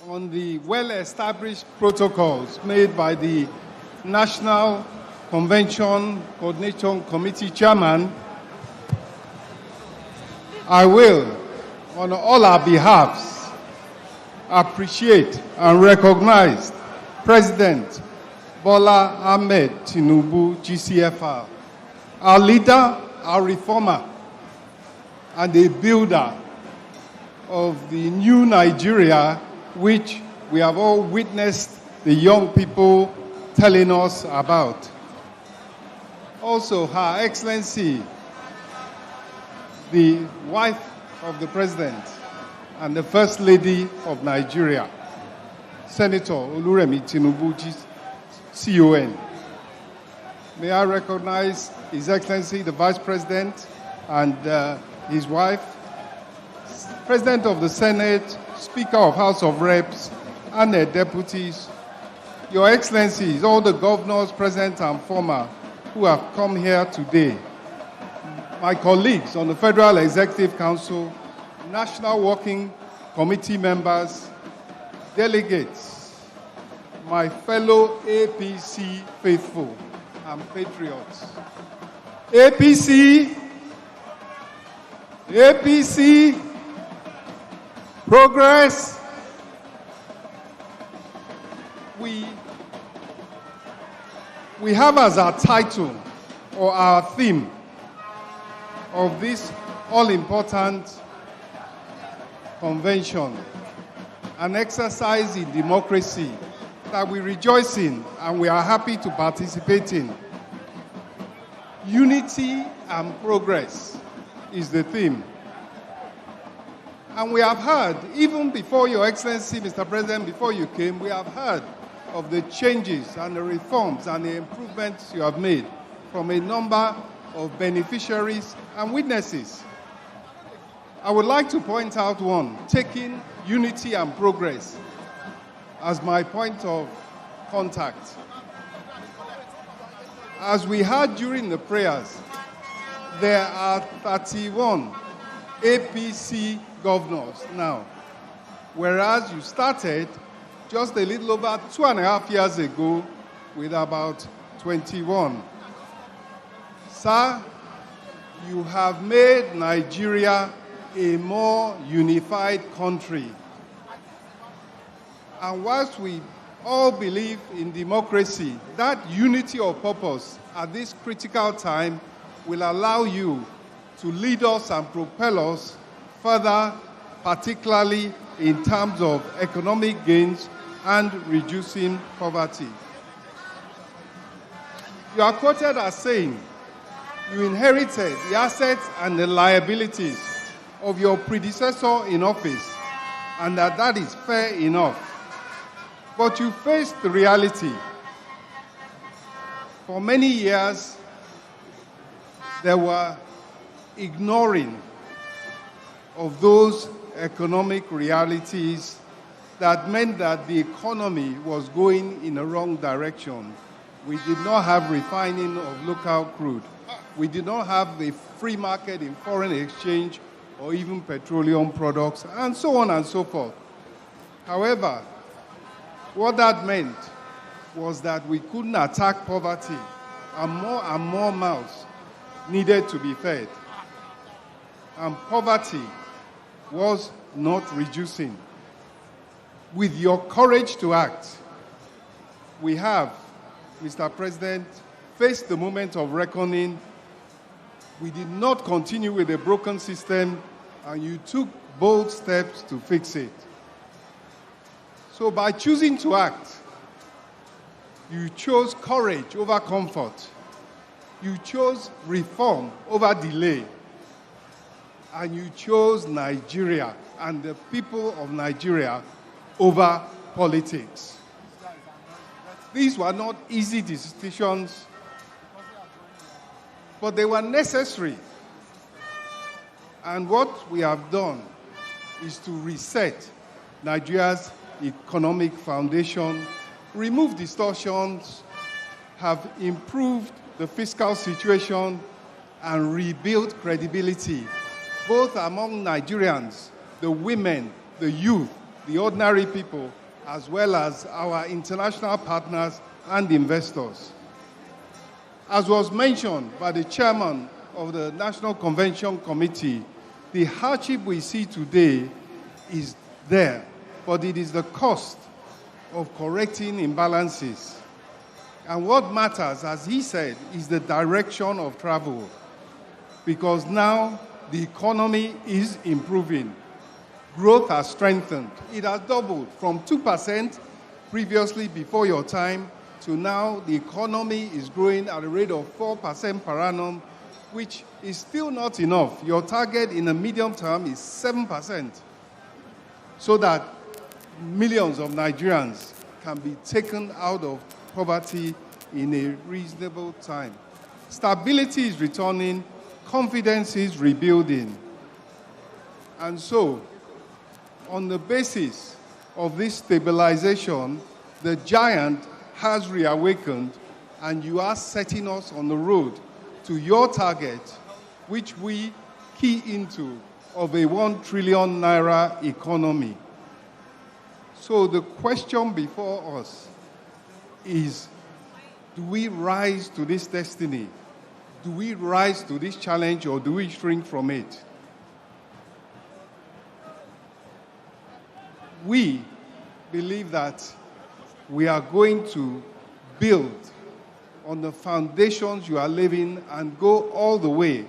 on the well-established protocols made by the National Convention Coordination Committee Chairman, I will, on all our behalves, appreciate and recognize President Bola Ahmed Tinubu, GCFR, our leader, our reformer, and a builder of the new Nigeria, which we have all witnessed the young people telling us about. Also, Her Excellency, the wife of the President and the First Lady of Nigeria, Senator Oluremi Tinubu, CON. May I recognize His Excellency, the Vice President, and his wife, President of the Senate, Speaker of House of Reps, and their deputies, Your Excellencies, all the governors present and former who have come here today, my colleagues on the Federal Executive Council, National Working Committee members, delegates, my fellow APC faithful and patriots. APC, progress. We have as our title or our theme of this all-important convention, an exercise in democracy that we rejoice in and we are happy to participate in. Unity and progress is the theme. And we have heard, even before Your Excellency, Mr. President, before you came, we have heard of the changes and the reforms and the improvements you have made from a number of beneficiaries and witnesses. I would like to point out one, taking unity and progress as my point of contact. As we heard during the prayers, there are 31 APC governors now, whereas you started just a little over 2.5 years ago with about 21. Sir, you have made Nigeria a more unified country. And whilst we all believe in democracy, that unity of purpose at this critical time will allow you to lead us and propel us further, particularly in terms of economic gains and reducing poverty. You are quoted as saying, you inherited the assets and the liabilities of your predecessor in office, and that is fair enough. But you faced the reality. For many years, there were ignoring of those economic realities that meant that the economy was going in the wrong direction. We did not have refining of local crude. We did not have the free market in foreign exchange or even petroleum products, and so on and so forth. However, what that meant was that we couldn't attack poverty, and more mouths needed to be fed. And poverty was not reducing. With your courage to act, we have, Mr. President, faced the moment of reckoning. We did not continue with a broken system, and you took bold steps to fix it. So by choosing to act, you chose courage over comfort. You chose reform over delay. And you chose Nigeria and the people of Nigeria over politics. These were not easy decisions, but they were necessary. And what we have done is to reset Nigeria's economic foundation, remove distortions, have improved the fiscal situation, and rebuild credibility, both among Nigerians, the women, the youth, the ordinary people, as well as our international partners and investors. As was mentioned by the chairman of the National Convention Committee, the hardship we see today is there, but it is the cost of correcting imbalances. And what matters, as he said, is the direction of travel, because now the economy is improving. Growth has strengthened. It has doubled from 2% previously before your time to now the economy is growing at a rate of 4% per annum, which is still not enough. Your target in the medium term is 7%, so that millions of Nigerians can be taken out of poverty in a reasonable time. Stability is returning, confidence is rebuilding. And so, on the basis of this stabilization, the giant has reawakened, and you are setting us on the road to your target, which we key into, of a 1 trillion naira economy. So the question before us is, do we rise to this destiny? Do we rise to this challenge, or do we shrink from it? We believe that we are going to build on the foundations you are living and go all the way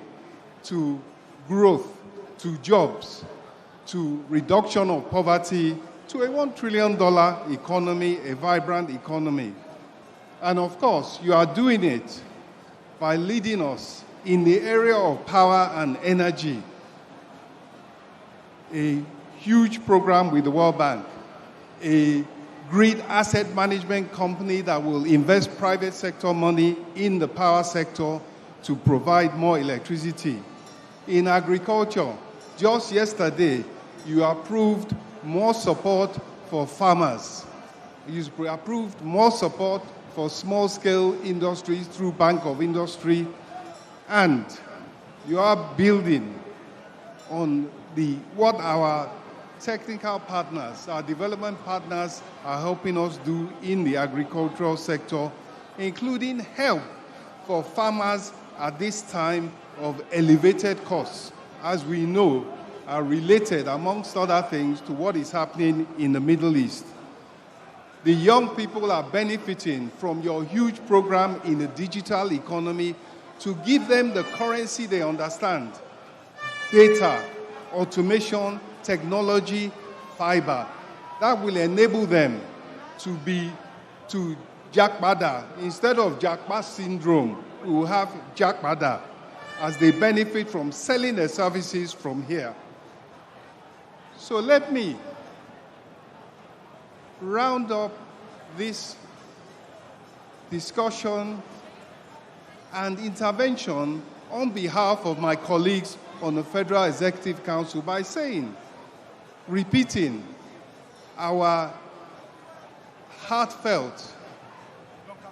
to growth, to jobs, to reduction of poverty, to a $1 trillion economy, a vibrant economy. And of course, you are doing it by leading us in the area of power and energy. A huge program with the World Bank, a grid asset management company that will invest private sector money in the power sector to provide more electricity. In agriculture, just yesterday, you approved more support for farmers. You approved more support for small-scale industries through Bank of Industry, and you are building on what our technical partners, our development partners are helping us do in the agricultural sector, including help for farmers at this time of elevated costs, as we know are related, amongst other things, to what is happening in the Middle East. The young people are benefiting from your huge program in the digital economy to give them the currency they understand: data, automation, technology, fiber. That will enable them to Jakbada. Instead of Jakba syndrome, we will have Jakbada as they benefit from selling their services from here. So let me round up this discussion and intervention on behalf of my colleagues on the Federal Executive Council by repeating our heartfelt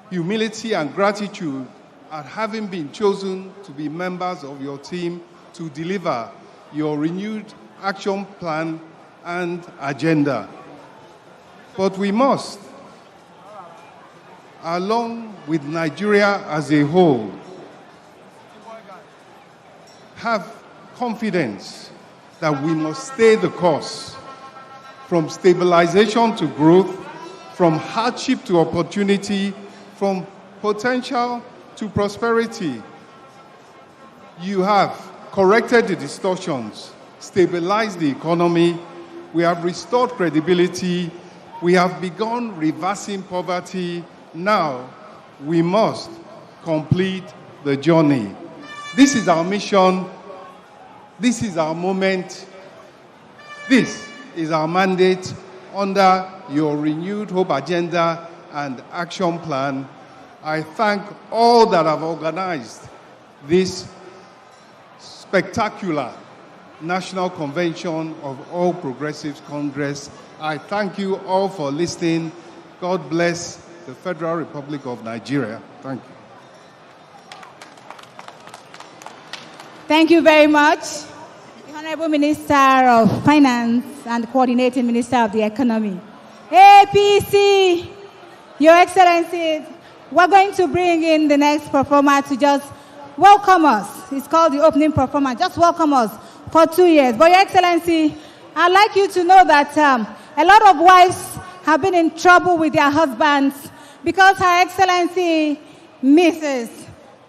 humility and gratitude at having been chosen to be members of your team to deliver your renewed action plan and agenda. But we must, along with Nigeria as a whole, have confidence that we must stay the course from stabilization to growth, from hardship to opportunity, from potential to prosperity. You have corrected the distortions, stabilized the economy, we have restored credibility, we have begun reversing poverty. Now, we must complete the journey. This is our mission. This is our moment. This is our mandate under your renewed hope agenda and action plan. I thank all that have organized this spectacular National Convention of All Progressives Congress. I thank you all for listening. God bless the Federal Republic of Nigeria. Thank you. Thank you very much, the Honorable Minister of Finance and Coordinating Minister of the Economy. APC, Your Excellency, we're going to bring in the next performer to just welcome us. It's called the opening performer. Just welcome us for 2 years. But Your Excellency, I'd like you to know that a lot of wives have been in trouble with their husbands because Her Excellency, Mrs.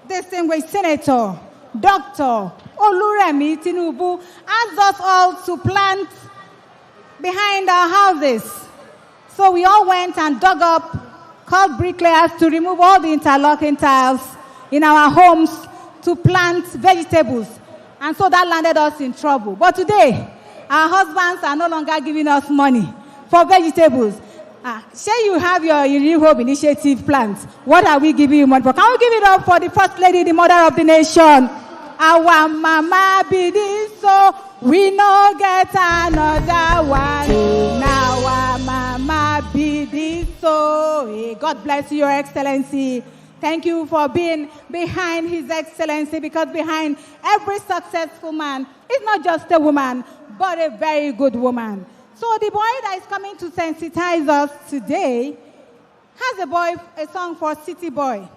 Distinguished Senator, Dr. Oluremi Tinubu, asked us all to plant behind our houses. So we all went and dug up, called bricklayers to remove all the interlocking tiles in our homes to plant vegetables. And so that landed us in trouble. But today, our husbands are no longer giving us money for vegetables. Say you have your New Hope Initiative plans. What are we giving you money for? Can we give it up for the First Lady, the Mother of the Nation? Our mama be this, so we no get another one. Now our mama be this, so God bless you, Your Excellency. Thank you for being behind His Excellency, because behind every successful man is not just a woman, but a very good woman. So the boy that is coming to sensitize us today has a song for City Boy.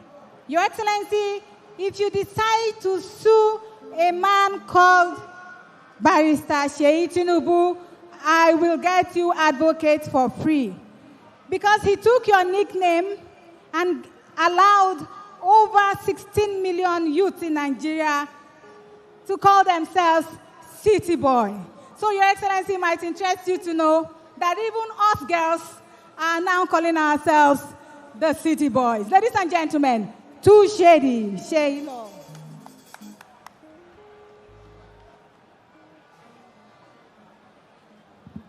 Your Excellency, if you decide to sue a man called Barrister Sheyi Tinubu, I will get you advocates for free. Because he took your nickname and allowed over 16 million youths in Nigeria to call themselves City Boy. So Your Excellency, might interest you to know that even us girls are now calling ourselves the City Boys. Ladies and gentlemen, too shady, shady.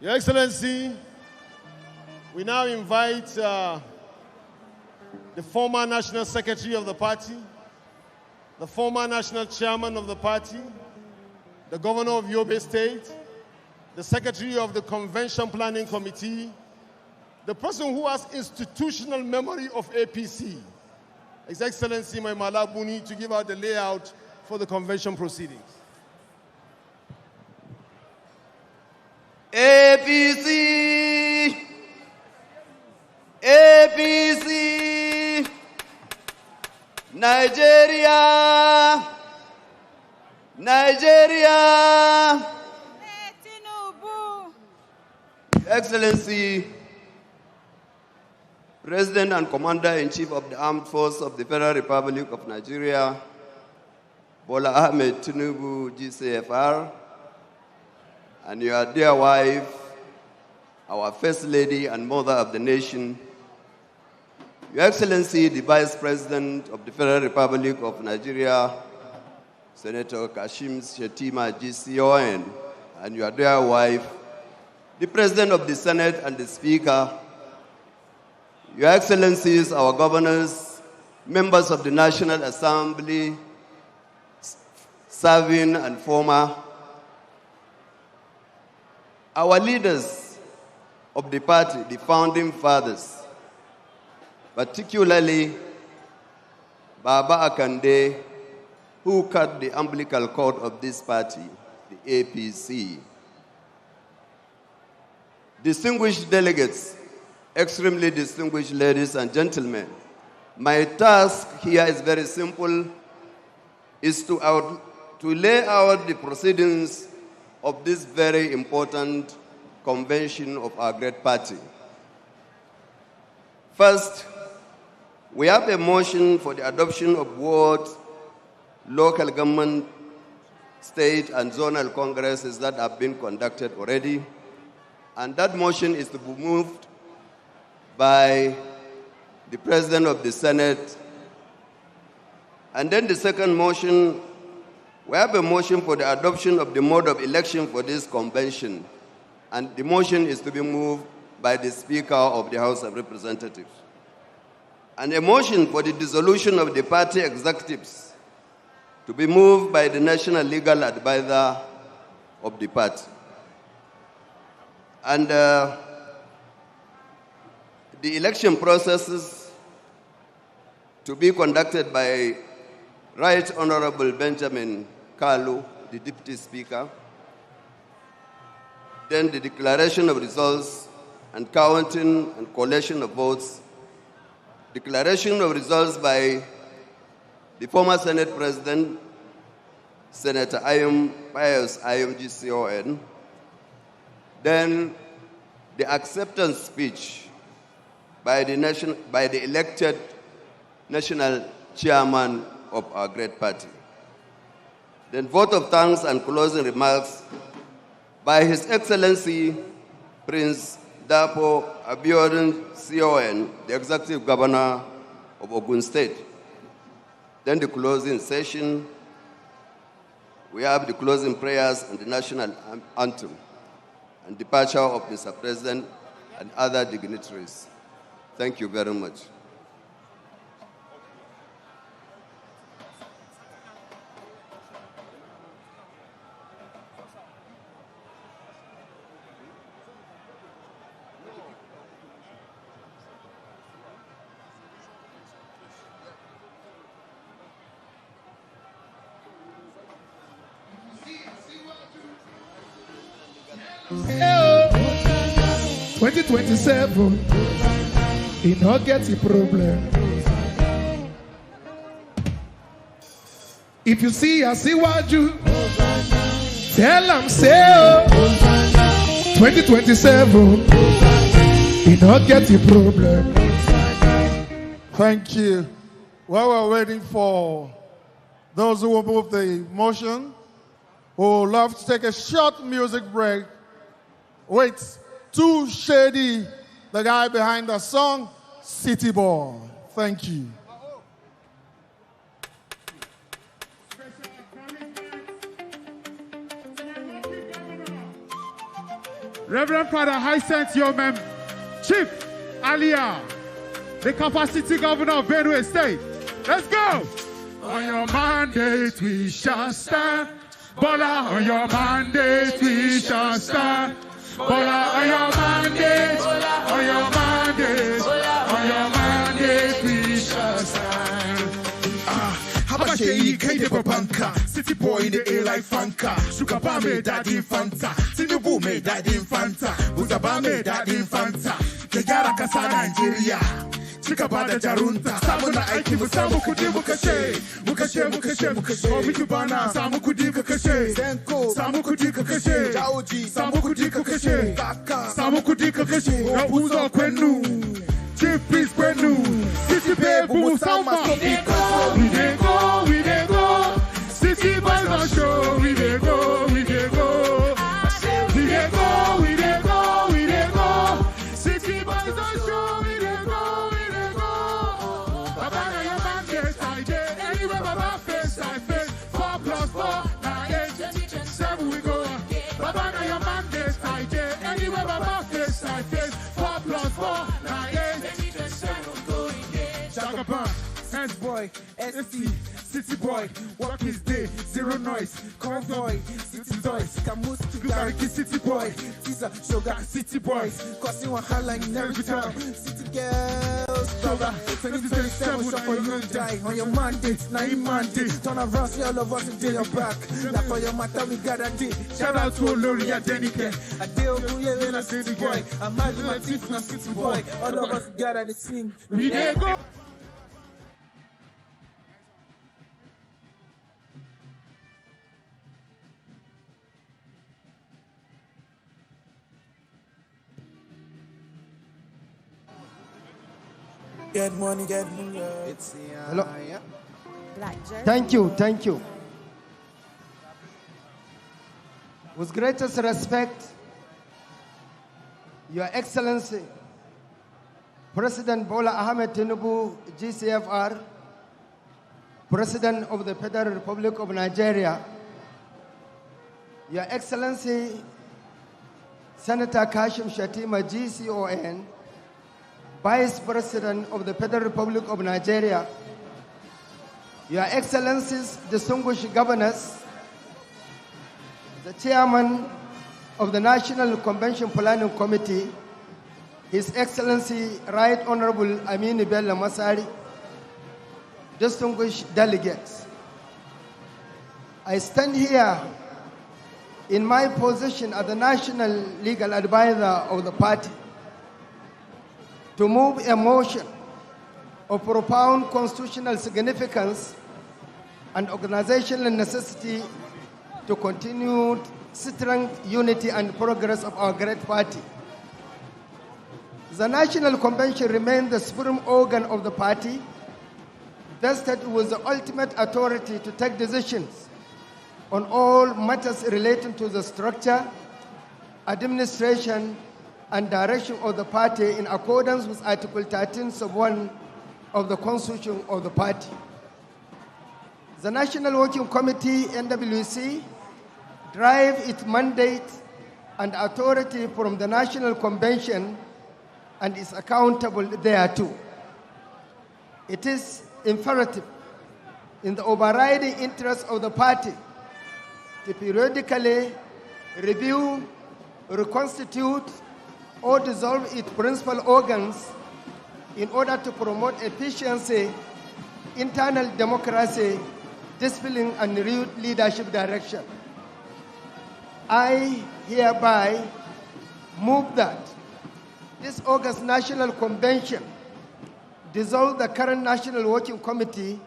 Your Excellency, we now invite the former National Secretary of the party, the former National Chairman of the party, the Governor of Yobe State, the Secretary of the Convention Planning Committee, the person who has institutional memory of APC, His Excellency Maimala Buni, to give out the layout for the convention proceedings. APC, APC, Nigeria, Nigeria. Excellency, President and Commander-in-Chief of the Armed Forces of the Federal Republic of Nigeria, Bola Ahmed Tinubu, GCFR, and your dear wife, our First Lady and Mother of the Nation, Your Excellency, the Vice President of the Federal Republic of Nigeria, Senator Kashim Shettima, GCON, and your dear wife, the President of the Senate and the Speaker, Your Excellencies, our governors, members of the National Assembly, serving and former, our leaders of the party, the founding fathers, particularly Baba Akande, who cut the umbilical cord of this party, the APC. Distinguished delegates, extremely distinguished ladies and gentlemen, my task here is very simple, is to lay out the proceedings of this very important convention of our great party. First, we have a motion for the adoption of what local government, state, and zonal congresses that have been conducted already. And that motion is to be moved by the President of the Senate. And then the second motion, we have a motion for the adoption of the mode of election for this convention. And the motion is to be moved by the Speaker of the House of Representatives. And a motion for the dissolution of the party executives to be moved by the National Legal Advisor of the party. And the election processes to be conducted by Right Honorable Benjamin Kalu, the Deputy Speaker. Then the declaration of results and counting and collation of votes. Declaration of results by the former Senate President, Senator Pius IMGCON. Then the acceptance speech by the elected national chairman of our great party. Then vote of thanks and closing remarks by His Excellency Prince Dapo Abiodun CON, the Executive Governor of Ogun State. Then the closing session, we have the closing prayers and the national anthem, and departure of Mr. President and other dignitaries. Thank you very much. Hey, 2027, he not get a problem. If you see what you tell him, say, 2027, he not get a problem. Thank you. While we're waiting for those who will move the motion, who would love to take a short music break. Wait, Too Shady, the guy behind the song, City Boy. Thank you. Reverend Father Hyacinth Yomem, Chief Alia, the capacity governor of Benue State. Let's go! On your mandate we shall stand. Bola, on your mandate we shall stand. Bola, on your mandate, on your mandate, on your mandate we shall stand. Habashe K de Babanka, City Boy in the air like Fanka, Sukaba made that infanta, Tinubu made that infanta, Uzaba made that infanta, Kegara Kasa Nigeria. Chika bada jarunta, samu na aiki mu samu kudi mu kashe, mu kashe, mu kashe, mu kashe. Ko miki bana, samu kudi ka kashe, Zenko, samu kudi ka kashe, Jaoji, samu kudi ka kashe, Kaka, samu kudi ka kashe. Rapuzo kwenu, Chief Priest kwenu, City Baby Samba. We dey go, we dey go. City boys on show, we dey go, we dey go. We dey go, we dey go, we dey go. City boys on show, we dey go. Anywhere Baba face, I face. 4 + 4, now 8. 7 we go. Baba na your mandate, I did. Anywhere AC, city boy, work his day, zero noise, convoy, city toys, Camus, Gariki, city boy, Tisa, Sugar, city boys, causing wahala in every town, city girls, Baba, 2027, shop for you die, on your mandate, now you mandate, turn around, see all of us in your back, now for your matter, we got a day, shout out to Olori Adenike, a day of Kuye, a city boy, I'm mad with my teeth, now city boy, all of us got at the scene, we there go. Get money, it's hello. Thank you. With greatest respect, Your Excellency, President Bola Ahmed Tinubu, GCFR, President of the Federal Republic of Nigeria, Your Excellency, Senator Kashim Shettima, GCON, Vice President of the Federal Republic of Nigeria, Your Excellencies, distinguished governors, the Chairman of the National Convention Planning Committee, His Excellency Right Honorable Aminu Bello Masari, distinguished delegates. I stand here in my position as the National Legal Advisor of the party to move a motion of profound constitutional significance and organizational necessity to continue strength, unity, and progress of our great party. The National Convention remains the supreme organ of the party, vested with the ultimate authority to take decisions on all matters relating to the structure, administration, and direction of the party in accordance with Article 13, Sub-1 of the Constitution of the party. The National Working Committee, NWC, drives its mandate and authority from the National Convention and is accountable thereto. It is imperative in the overriding interest of the party to periodically review, reconstitute, or dissolve its principal organs in order to promote efficiency, internal democracy, discipline, and renewed leadership direction. I hereby move that this August National Convention dissolve the current National Working Committee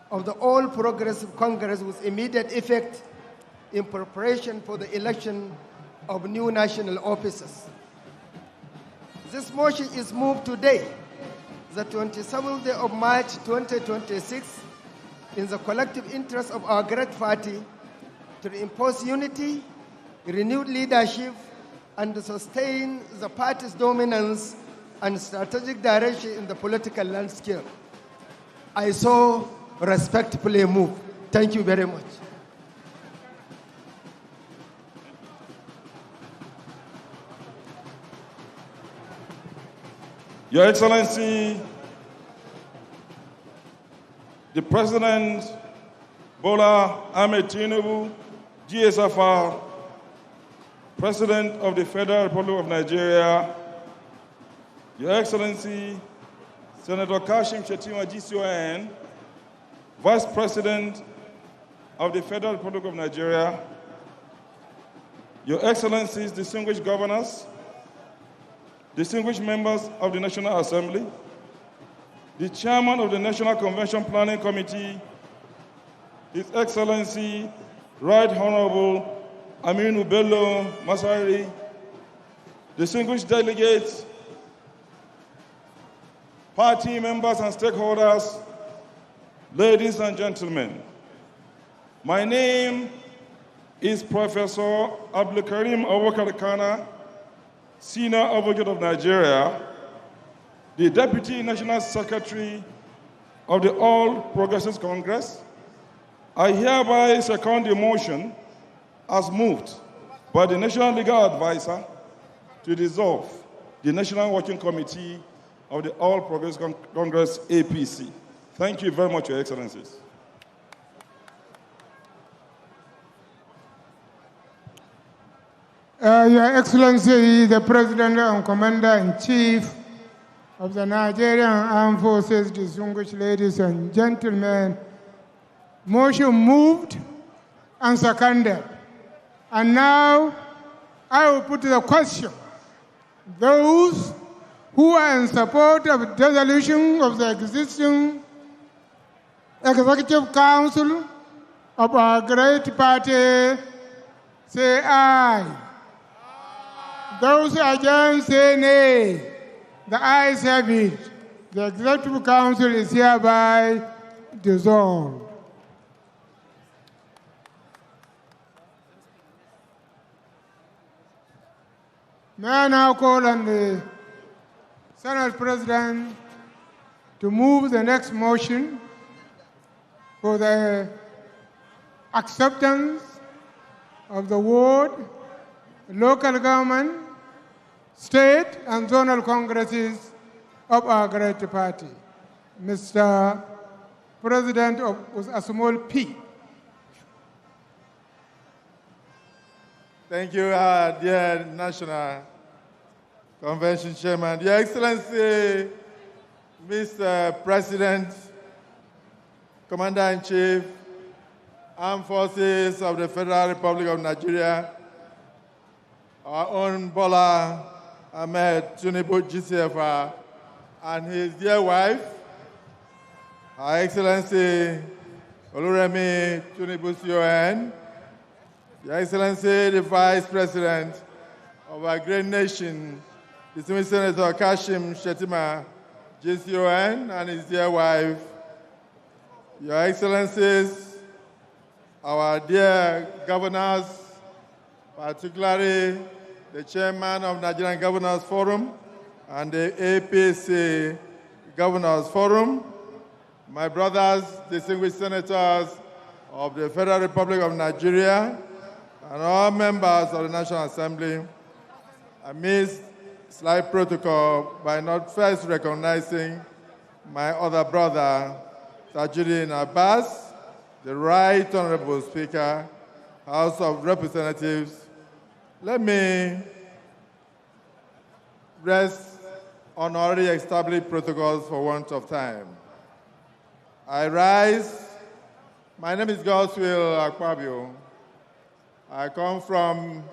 of the All Progressive Congress with immediate effect in preparation for the election of new national officers. This motion is moved today, the 27th day of March 2026, in the collective interest of our great party to impose unity, renewed leadership, and to sustain the party's dominance and strategic direction in the political landscape. I so respectfully move. Thank you very much. Your Excellency, the President Bola Ahmed Tinubu, GSFR, President of the Federal Republic of Nigeria, Your Excellency, Senator Kashim Shettima, GCON, Vice President of the Federal Republic of Nigeria, Your Excellencies, distinguished governors, distinguished members of the National Assembly, the Chairman of the National Convention Planning Committee, His Excellency, Right Honorable Aminu Bello Masari, distinguished delegates, party members and stakeholders, ladies and gentlemen. My name is Professor Abdulkarim Abubakar Kana, Senior Advocate of Nigeria, the Deputy National Secretary of the All Progressives Congress. I hereby second the motion as moved by the National Legal Advisor to dissolve the National Working Committee of the All Progressives Congress, APC. Thank you very much, Your Excellencies. Your Excellency, the President and Commander-in-Chief of the Nigerian Armed Forces, distinguished ladies and gentlemen, motion moved and seconded. And now I will put the question. Those who are in support of dissolution of the existing Executive Council of our great party, say aye. Those against say nay. The ayes have it. The Executive Council is hereby dissolved. May I now call on the Senate President to move the next motion for the acceptance of the ward, local government, state and zonal congresses of our great party. Mr. President of a small P. Thank you, dear National Convention Chairman. Your Excellency, Mr. President, Commander-in-Chief, Armed Forces of the Federal Republic of Nigeria, our own Bola Ahmed Tinubu GCFR, and his dear wife, Her Excellency Oluremi Tinubu CON, Your Excellency, the Vice President of our great nation, distinguished Senator Kashim Shettima, GCON, and his dear wife, Your Excellencies, our dear governors, particularly the Chairman of Nigerian Governors Forum and the APC Governors Forum, my brothers, distinguished senators of the Federal Republic of Nigeria, and all members of the National Assembly, amidst slight protocol by not first recognizing my other brother, Tajuddin Abbas, the Right Honorable Speaker, House of Representatives. Let me rest on already established protocols for want of time. I rise. My name is Goswill Akpabio. I come from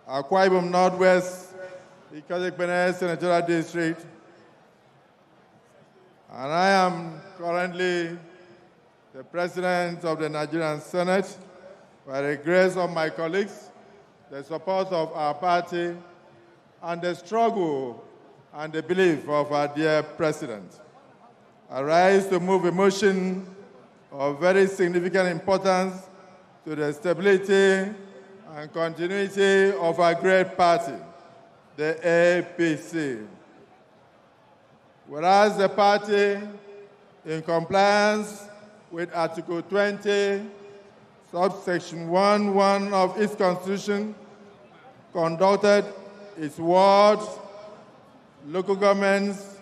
Akwa Ibom Northwest, Ikazekpene Senatorial District, and I am currently the President of the Nigerian Senate. By the grace of my colleagues, the support of our party, and the struggle and the belief of our dear President, I rise to move a motion of very significant importance to the stability and continuity of our great party, the APC. Whereas the party, in compliance with Article 20, subsection 1(1) of its Constitution, conducted its wards, local governments,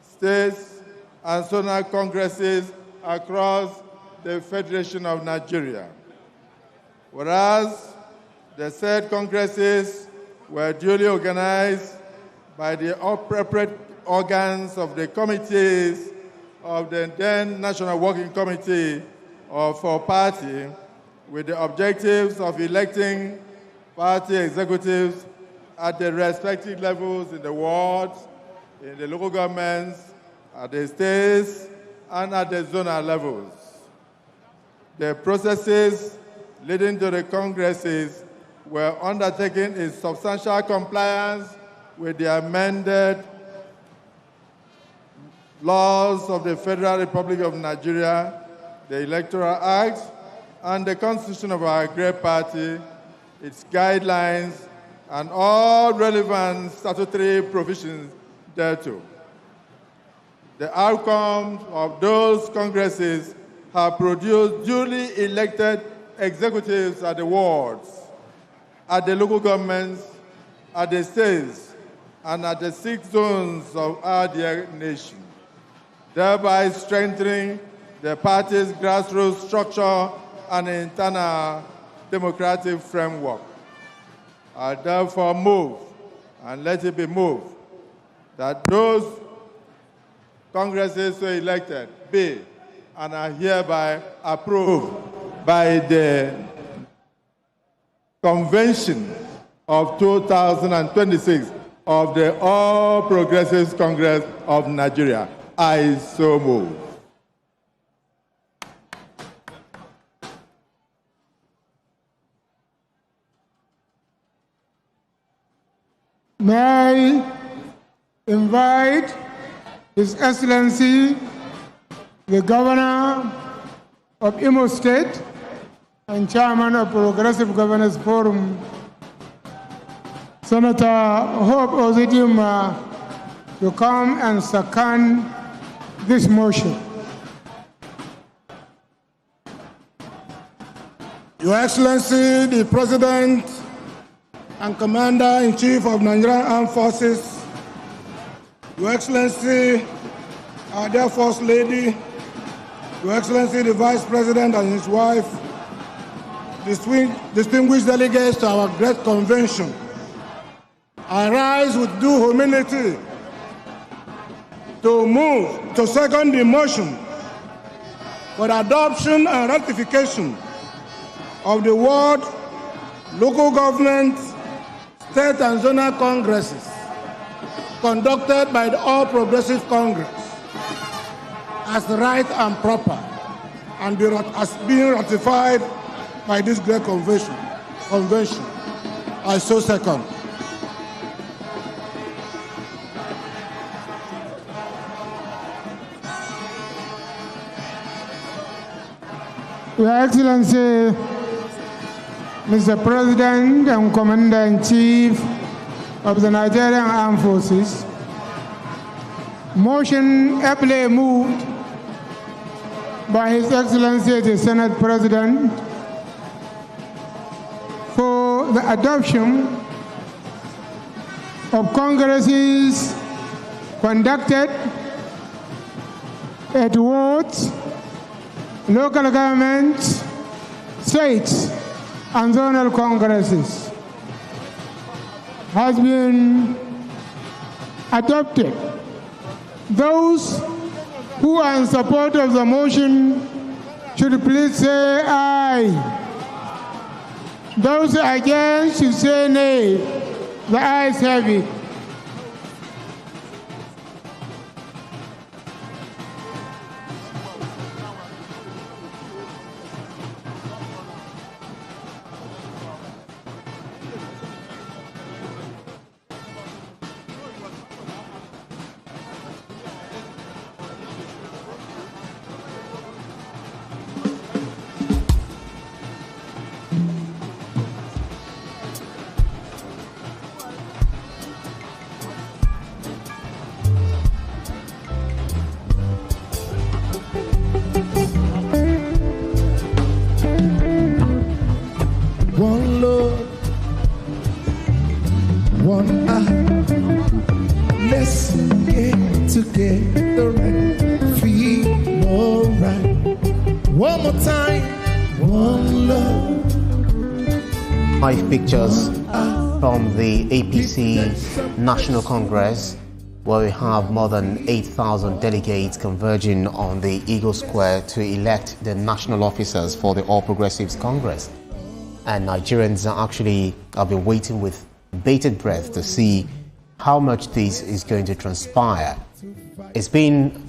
states, and zonal congresses across the Federation of Nigeria. Whereas the said congresses were duly organized by the appropriate organs of the committees of the then National Working Committee of our party, with the objectives of electing party executives at the respective levels in the wards, in the local governments, at the states, and at the zonal levels. The processes leading to the congresses were undertaken in substantial compliance with the amended laws of the Federal Republic of Nigeria, the Electoral Act, and the Constitution of our great party, its guidelines, and all relevant statutory provisions thereto. The outcomes of those congresses have produced duly elected executives at the wards, at the local governments, at the states, and at the 6 zones of our dear nation. thereby strengthening the party's grassroots structure and internal democratic framework. I therefore move, and let it be moved, that those congresses so elected be and are hereby approved by the Convention of 2026 of the All Progressives Congress of Nigeria. I so move. May I invite His Excellency, the Governor of Imo State and Chairman of Progressive Governors Forum, Senator Hope Ozodimma, to come and second this motion. Your Excellency, the President and Commander-in-Chief of Nigerian Armed Forces, Your Excellency, our dear First Lady, Your Excellency, the Vice President and his wife, distinguished delegates to our great convention, I rise with due humility to second the motion for the adoption and ratification of the World Local Government, State and Zonal Congresses conducted by the All Progressive Congress as right and proper and as being ratified by this great convention. I so second. Your Excellency, Mr. President and Commander-in-Chief of the Nigerian Armed Forces, motion aptly moved by His Excellency the Senate President for the adoption of congresses conducted at wards, local governments, states, and zonal congresses has been adopted. Those who are in support of the motion should please say aye. Those against should say nay. The ayes have it. One Lord, one eye. Let's get together and feel alright. One more time, one love. 5 pictures from the APC National Congress, where we have more than 8,000 delegates converging on the Eagle Square to elect the national officers for the All Progressives Congress. And Nigerians have been waiting with bated breath to see how much this is going to transpire. It's been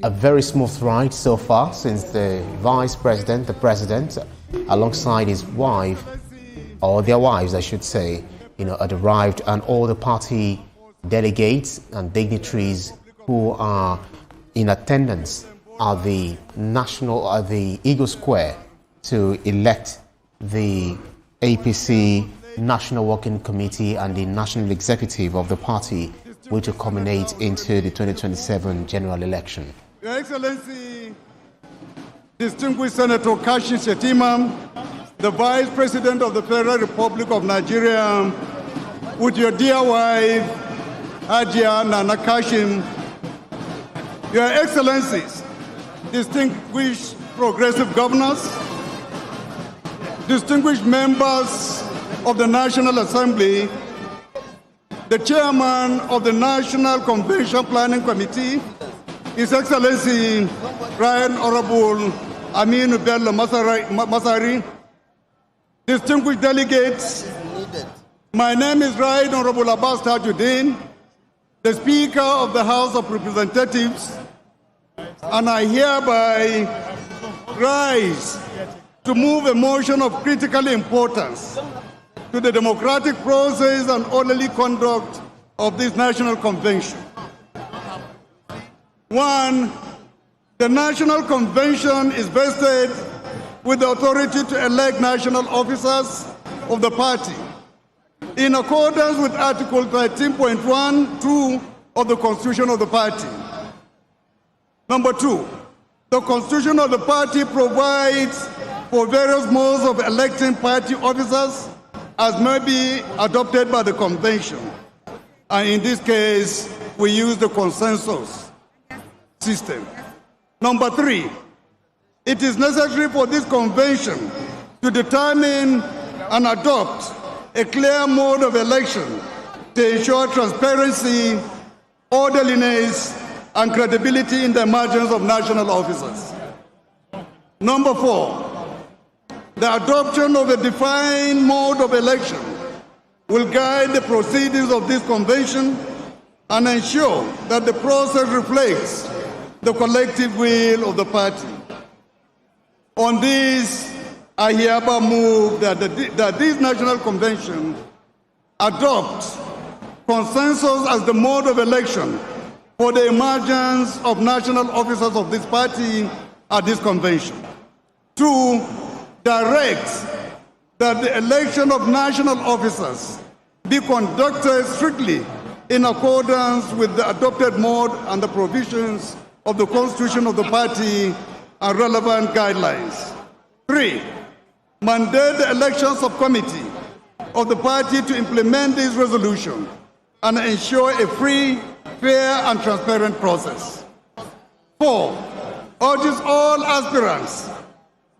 a very smooth ride so far since the Vice President, the President, alongside his wife, or their wives I should say, had arrived, and all the party delegates and dignitaries who are in attendance at the Eagle Square to elect the APC National Working Committee and the National Executive of the party, which will culminate into the 2027 general election. Your Excellency, distinguished Senator Kashim Shettima, the Vice President of the Federal Republic of Nigeria, with your dear wife, Hajia Nana Kashim, Your Excellencies, distinguished progressive governors, distinguished members of the National Assembly, the chairman of the National Convention Planning Committee, His Excellency Right Honorable Aminu Bello Masari, distinguished delegates, my name is Right Honorable Abbas Tajuddin, the Speaker of the House of Representatives, and I hereby rise to move a motion of critical importance to the democratic process and orderly conduct of this National Convention. 1, the National Convention is vested with the authority to elect national officers of the party in accordance with Article 13.1(2) of the Constitution of the party. Number 2, the Constitution of the party provides for various modes of electing party officers as may be adopted by the convention. And in this case, we use the consensus system. Number 3, it is necessary for this convention to determine and adopt a clear mode of election to ensure transparency, orderliness, and credibility in the emergence of national officers. Number 4, the adoption of a defined mode of election will guide the proceedings of this convention and ensure that the process reflects the collective will of the party. On this, I hereby move that this National Convention adopt consensus as the mode of election for the emergence of national officers of this party at this convention. 2, directs that the election of national officers be conducted strictly in accordance with the adopted mode and the provisions of the Constitution of the party and relevant guidelines. 3, mandate the election subcommittee of the party to implement this resolution and ensure a free, fair, and transparent process. 4, urges all aspirants,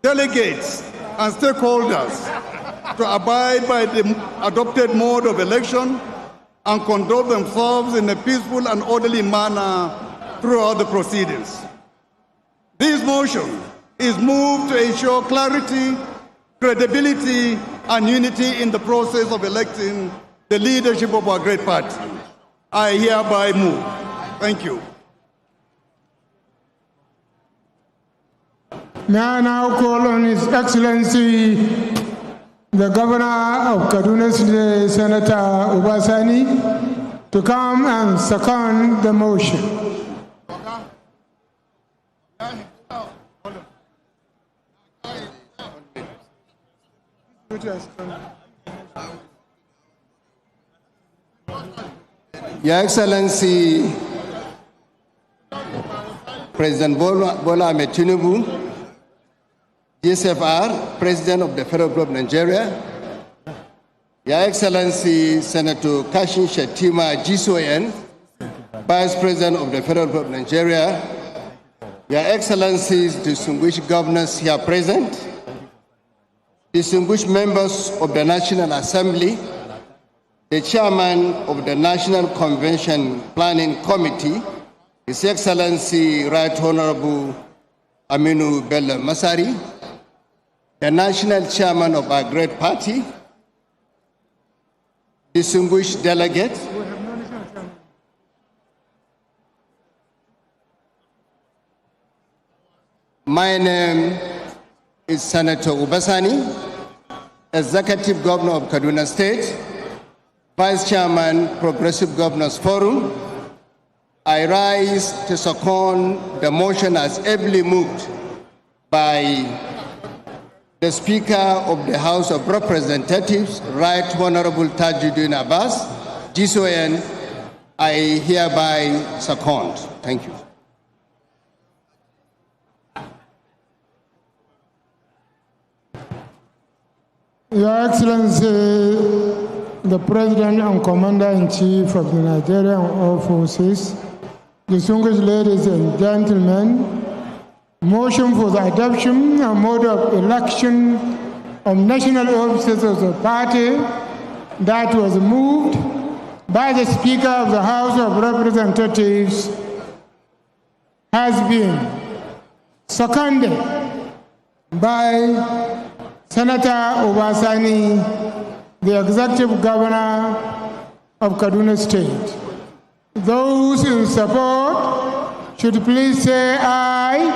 delegates, and stakeholders to abide by the adopted mode of election and conduct themselves in a peaceful and orderly manner throughout the proceedings. This motion is moved to ensure clarity, credibility, and unity in the process of electing the leadership of our great party. I hereby move. Thank you. May I now call on His Excellency, the Governor of Kaduna State, Senator Obasani, to come and second the motion. Your Excellency, President Bola Ahmed Tinubu, DSFR, President of the Federal Republic of Nigeria, Your Excellency, Senator Kashin Shettima, GSON, Vice President of the Federal Republic of Nigeria, Your Excellencies, distinguished governors here present, distinguished members of the National Assembly, the Chairman of the National Convention Planning Committee, His Excellency Right Honorable Aminu Bello Masari, the National Chairman of our great party, distinguished delegates, my name is Senator Obasani, Executive Governor of Kaduna State, Vice Chairman, Progressive Governors Forum. I rise to second the motion as ably moved by the Speaker of the House of Representatives, Right Honorable Tajuddin Abbas, GSON. I hereby second. Thank you. Your Excellency, the President and Commander-in-Chief of the Nigerian Armed Forces, distinguished ladies and gentlemen, motion for the adoption and mode of election of national officers of the party that was moved by the Speaker of the House of Representatives has been seconded by Senator Obasani, the Executive Governor of Kaduna State. Those in support should please say aye.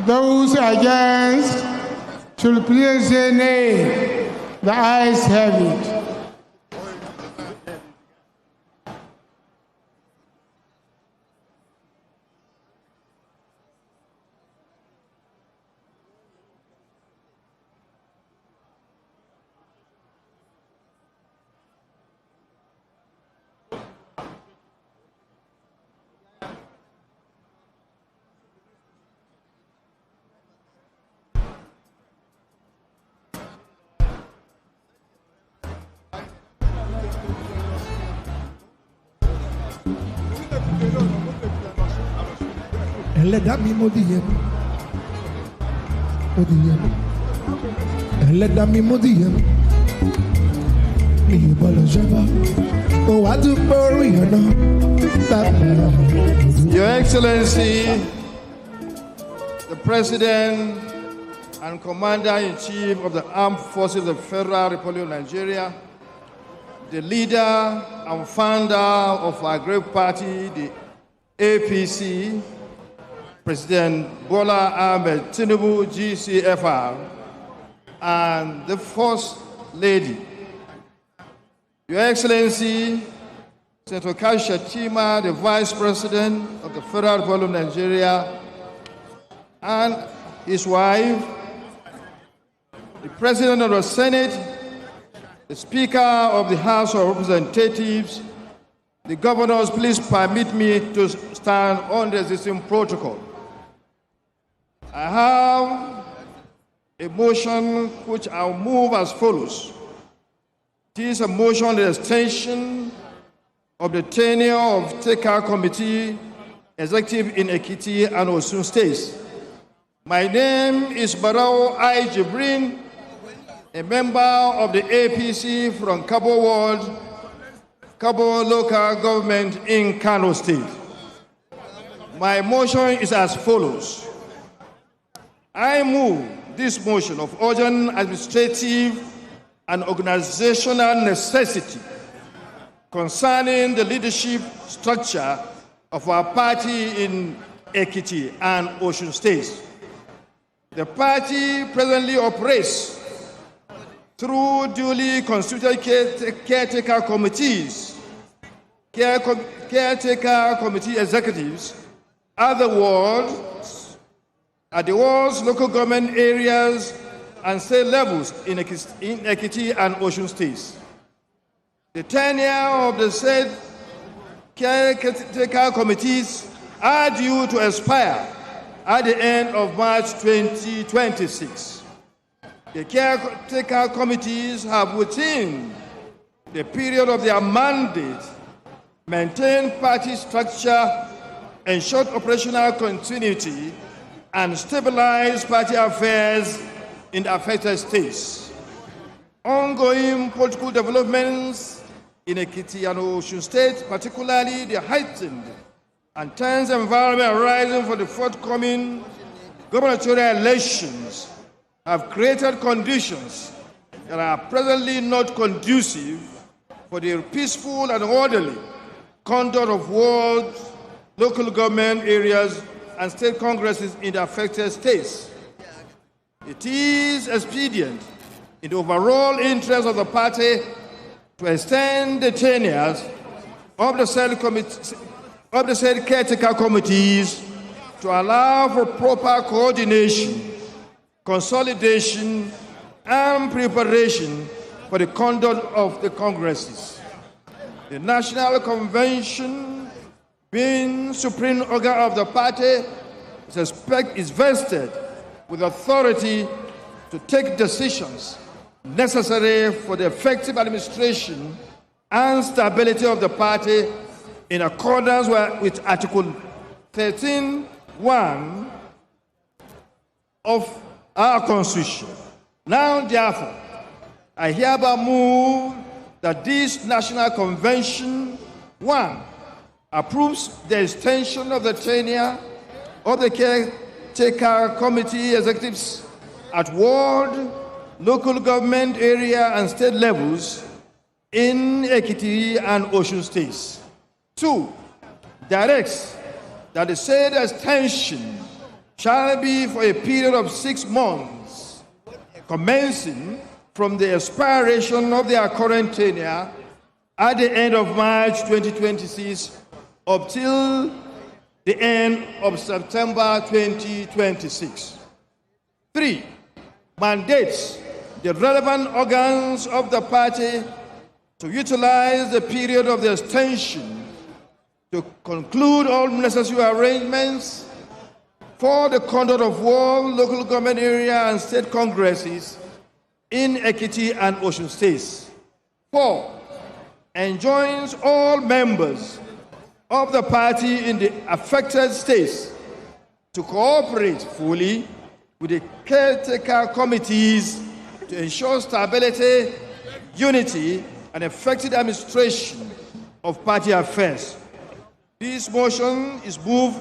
Those against should please say nay. The ayes have it. Ẹlẹ́dàá mi mo dìyẹ mi, mo dìyẹ mi. Ẹlẹ́dàá mi mo dìyẹ mi, mi ò bọ̀ lọ ṣẹ́fà. Ó wá dúpẹ́ orí ọ̀nà bàbá. Your Excellency, the President and Commander-in-Chief of the Armed Forces of the Federal Republic of Nigeria, the leader and founder of our great party, the APC, President Bola Ahmed Tinubu, GCFR, and the First Lady, Your Excellency, Senator Kashi Shettima, the Vice President of the Federal Republic of Nigeria, and his wife, the President of the Senate, the Speaker of the House of Representatives, the governors, please permit me to stand on the existing protocol. I have a motion which I'll move as follows. It is a motion on the extension of the tenure of Take-Care Committee Executive in Ekiti and Osun States. My name is Barao I. Jibrin, a member of the APC from Kabo Ward, Kabo Local Government in Kano State. My motion is as follows. I move this motion of urgent administrative and organizational necessity concerning the leadership structure of our party in Ekiti and Osun States. The party presently operates through duly constituted caretaker committees, caretaker committee executives at the wards, local government areas, and state levels in Ekiti and Osun States. The tenure of the said caretaker committees are due to expire at the end of March 2026. The caretaker committees have, within the period of their mandate, maintained party structure, ensured operational continuity, and stabilized party affairs in the affected states. Ongoing political developments in Ekiti and Osun State, particularly the heightened and tense environment arising from the forthcoming gubernatorial elections, have created conditions that are presently not conducive for the peaceful and orderly conduct of wards, local government areas, and state congresses in the affected states. It is expedient in the overall interest of the party to extend the tenures of the said caretaker committees to allow for proper coordination, consolidation, and preparation for the conduct of the congresses. The National Convention, being supreme organ of the party, is vested with authority to take decisions necessary for the effective administration and stability of the party in accordance with Article 13(1) of our Constitution. Now, therefore, I hereby move that this National Convention, 1, approves the extension of the tenure of the caretaker committee executives at ward, local government area, and state levels in Ekiti and Osun states. 2, directs that the said extension shall be for a period of 6 months, commencing from the expiration of their current tenure at the end of March 2026 up till the end of September 2026. 3, mandates the relevant organs of the party to utilize the period of the extension to conclude all necessary arrangements for the conduct of ward, local government area, and state congresses in Ekiti and Osun states. 4, enjoins all members of the party in the affected states to cooperate fully with the caretaker committees to ensure stability, unity, and effective administration of party affairs. This motion is moved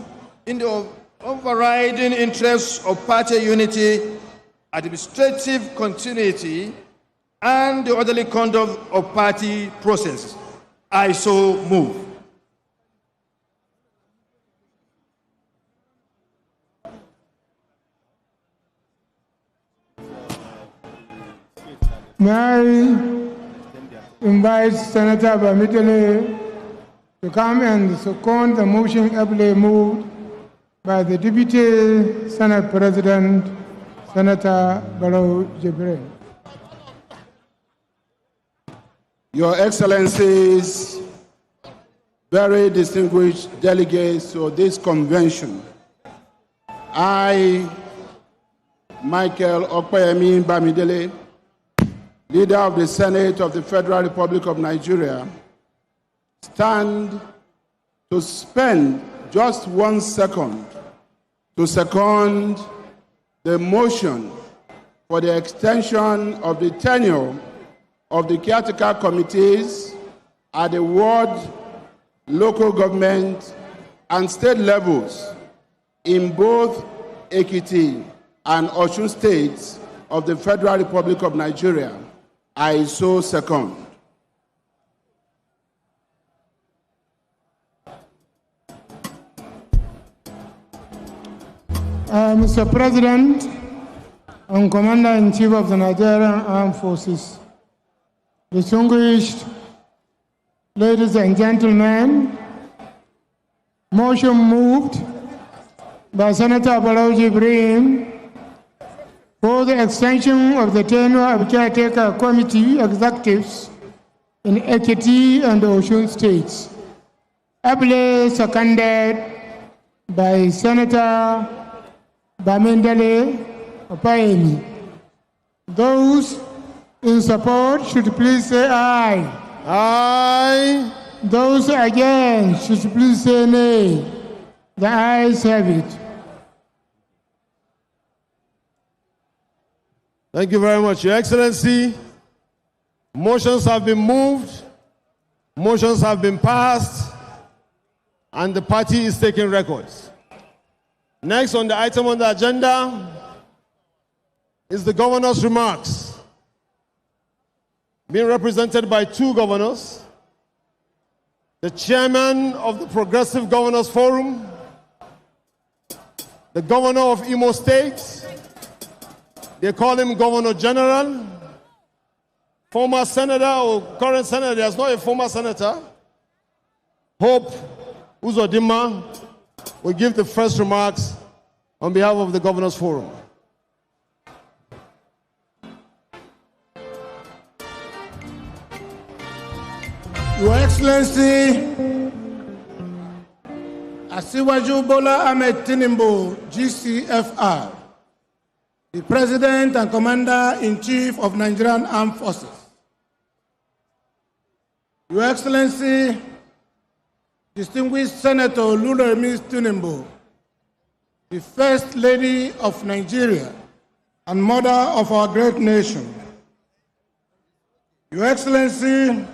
in the overriding interests of party unity, administrative continuity, and the orderly conduct of party processes. I so move. May I invite Senator Bamidele to come and second the motion ably moved by the Deputy Senate President, Senator Barrow Jibril. Your Excellencies, very distinguished delegates to this convention, I, Michael Okpeyemi Bamidele, Leader of the Senate of the Federal Republic of Nigeria, stand to spend just 1 second to second the motion for the extension of the tenure of the caretaker committees at the ward, local government, and state levels in both Ekiti and Osun states of the Federal Republic of Nigeria. I so second. Mr. President and Commander-in-Chief of the Nigerian Armed Forces, distinguished ladies and gentlemen, motion moved by Senator Barrow Jibril for the extension of the tenure of caretaker committee executives in Ekiti and Osun states, ably seconded by Senator Bamidele Okpeyemi. Those in support should please say aye. Aye. Those against should please say nay. The ayes have it. Thank you very much, Your Excellency. Motions have been moved, motions have been passed, and the party is taking records. Next on the item on the agenda is the governor's remarks, being represented by 2 governors, the chairman of the Progressive Governors Forum, the governor of Imo State. They call him Governor General, former senator or current senator. There's not a former senator. Hope Uzodinma will give the first remarks on behalf of the Governors Forum. Your Excellency, Asiwaju Bola Ahmed Tinubu, GCFR, the President and Commander-in-Chief of Nigerian Armed Forces. Your Excellency, Distinguished Senator Oluremi Tinubu, the First Lady of Nigeria and Mother of our great nation. Your Excellency,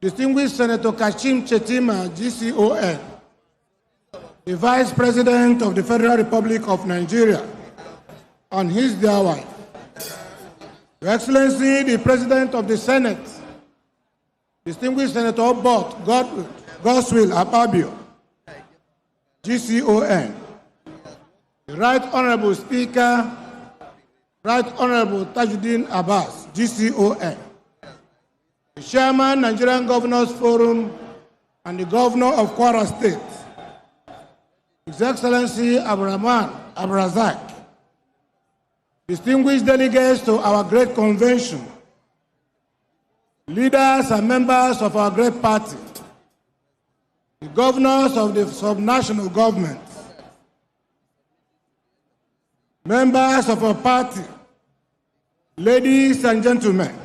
Distinguished Senator Kashim Chetima, GCON, the Vice President of the Federal Republic of Nigeria, and his dear wife. Your Excellency, the President of the Senate, Distinguished Senator Obot Goswill Akpabio, GCON, the Right Honorable Speaker, Right Honorable Tajuddin Abbas, GCON, the Chairman, Nigerian Governors Forum, and the Governor of Kwara State, His Excellency Abdurrahman Abrazak, distinguished delegates to our great convention, leaders and members of our great party, the governors of the subnational governments, members of our party, ladies and gentlemen,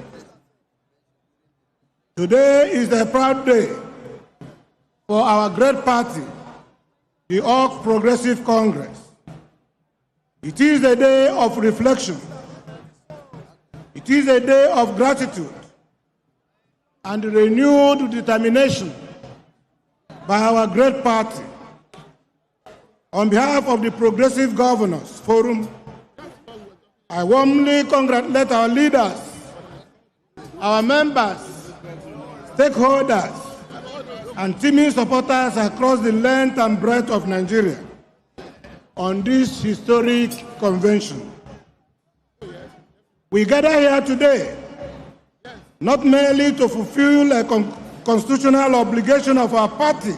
today is a proud day for our great party, the All Progressive Congress. It is a day of reflection. It is a day of gratitude and renewed determination by our great party. On behalf of the Progressive Governors Forum, I warmly congratulate our leaders, our members, stakeholders, and teaming supporters across the length and breadth of Nigeria on this historic convention. We gather here today not merely to fulfill a constitutional obligation of our party,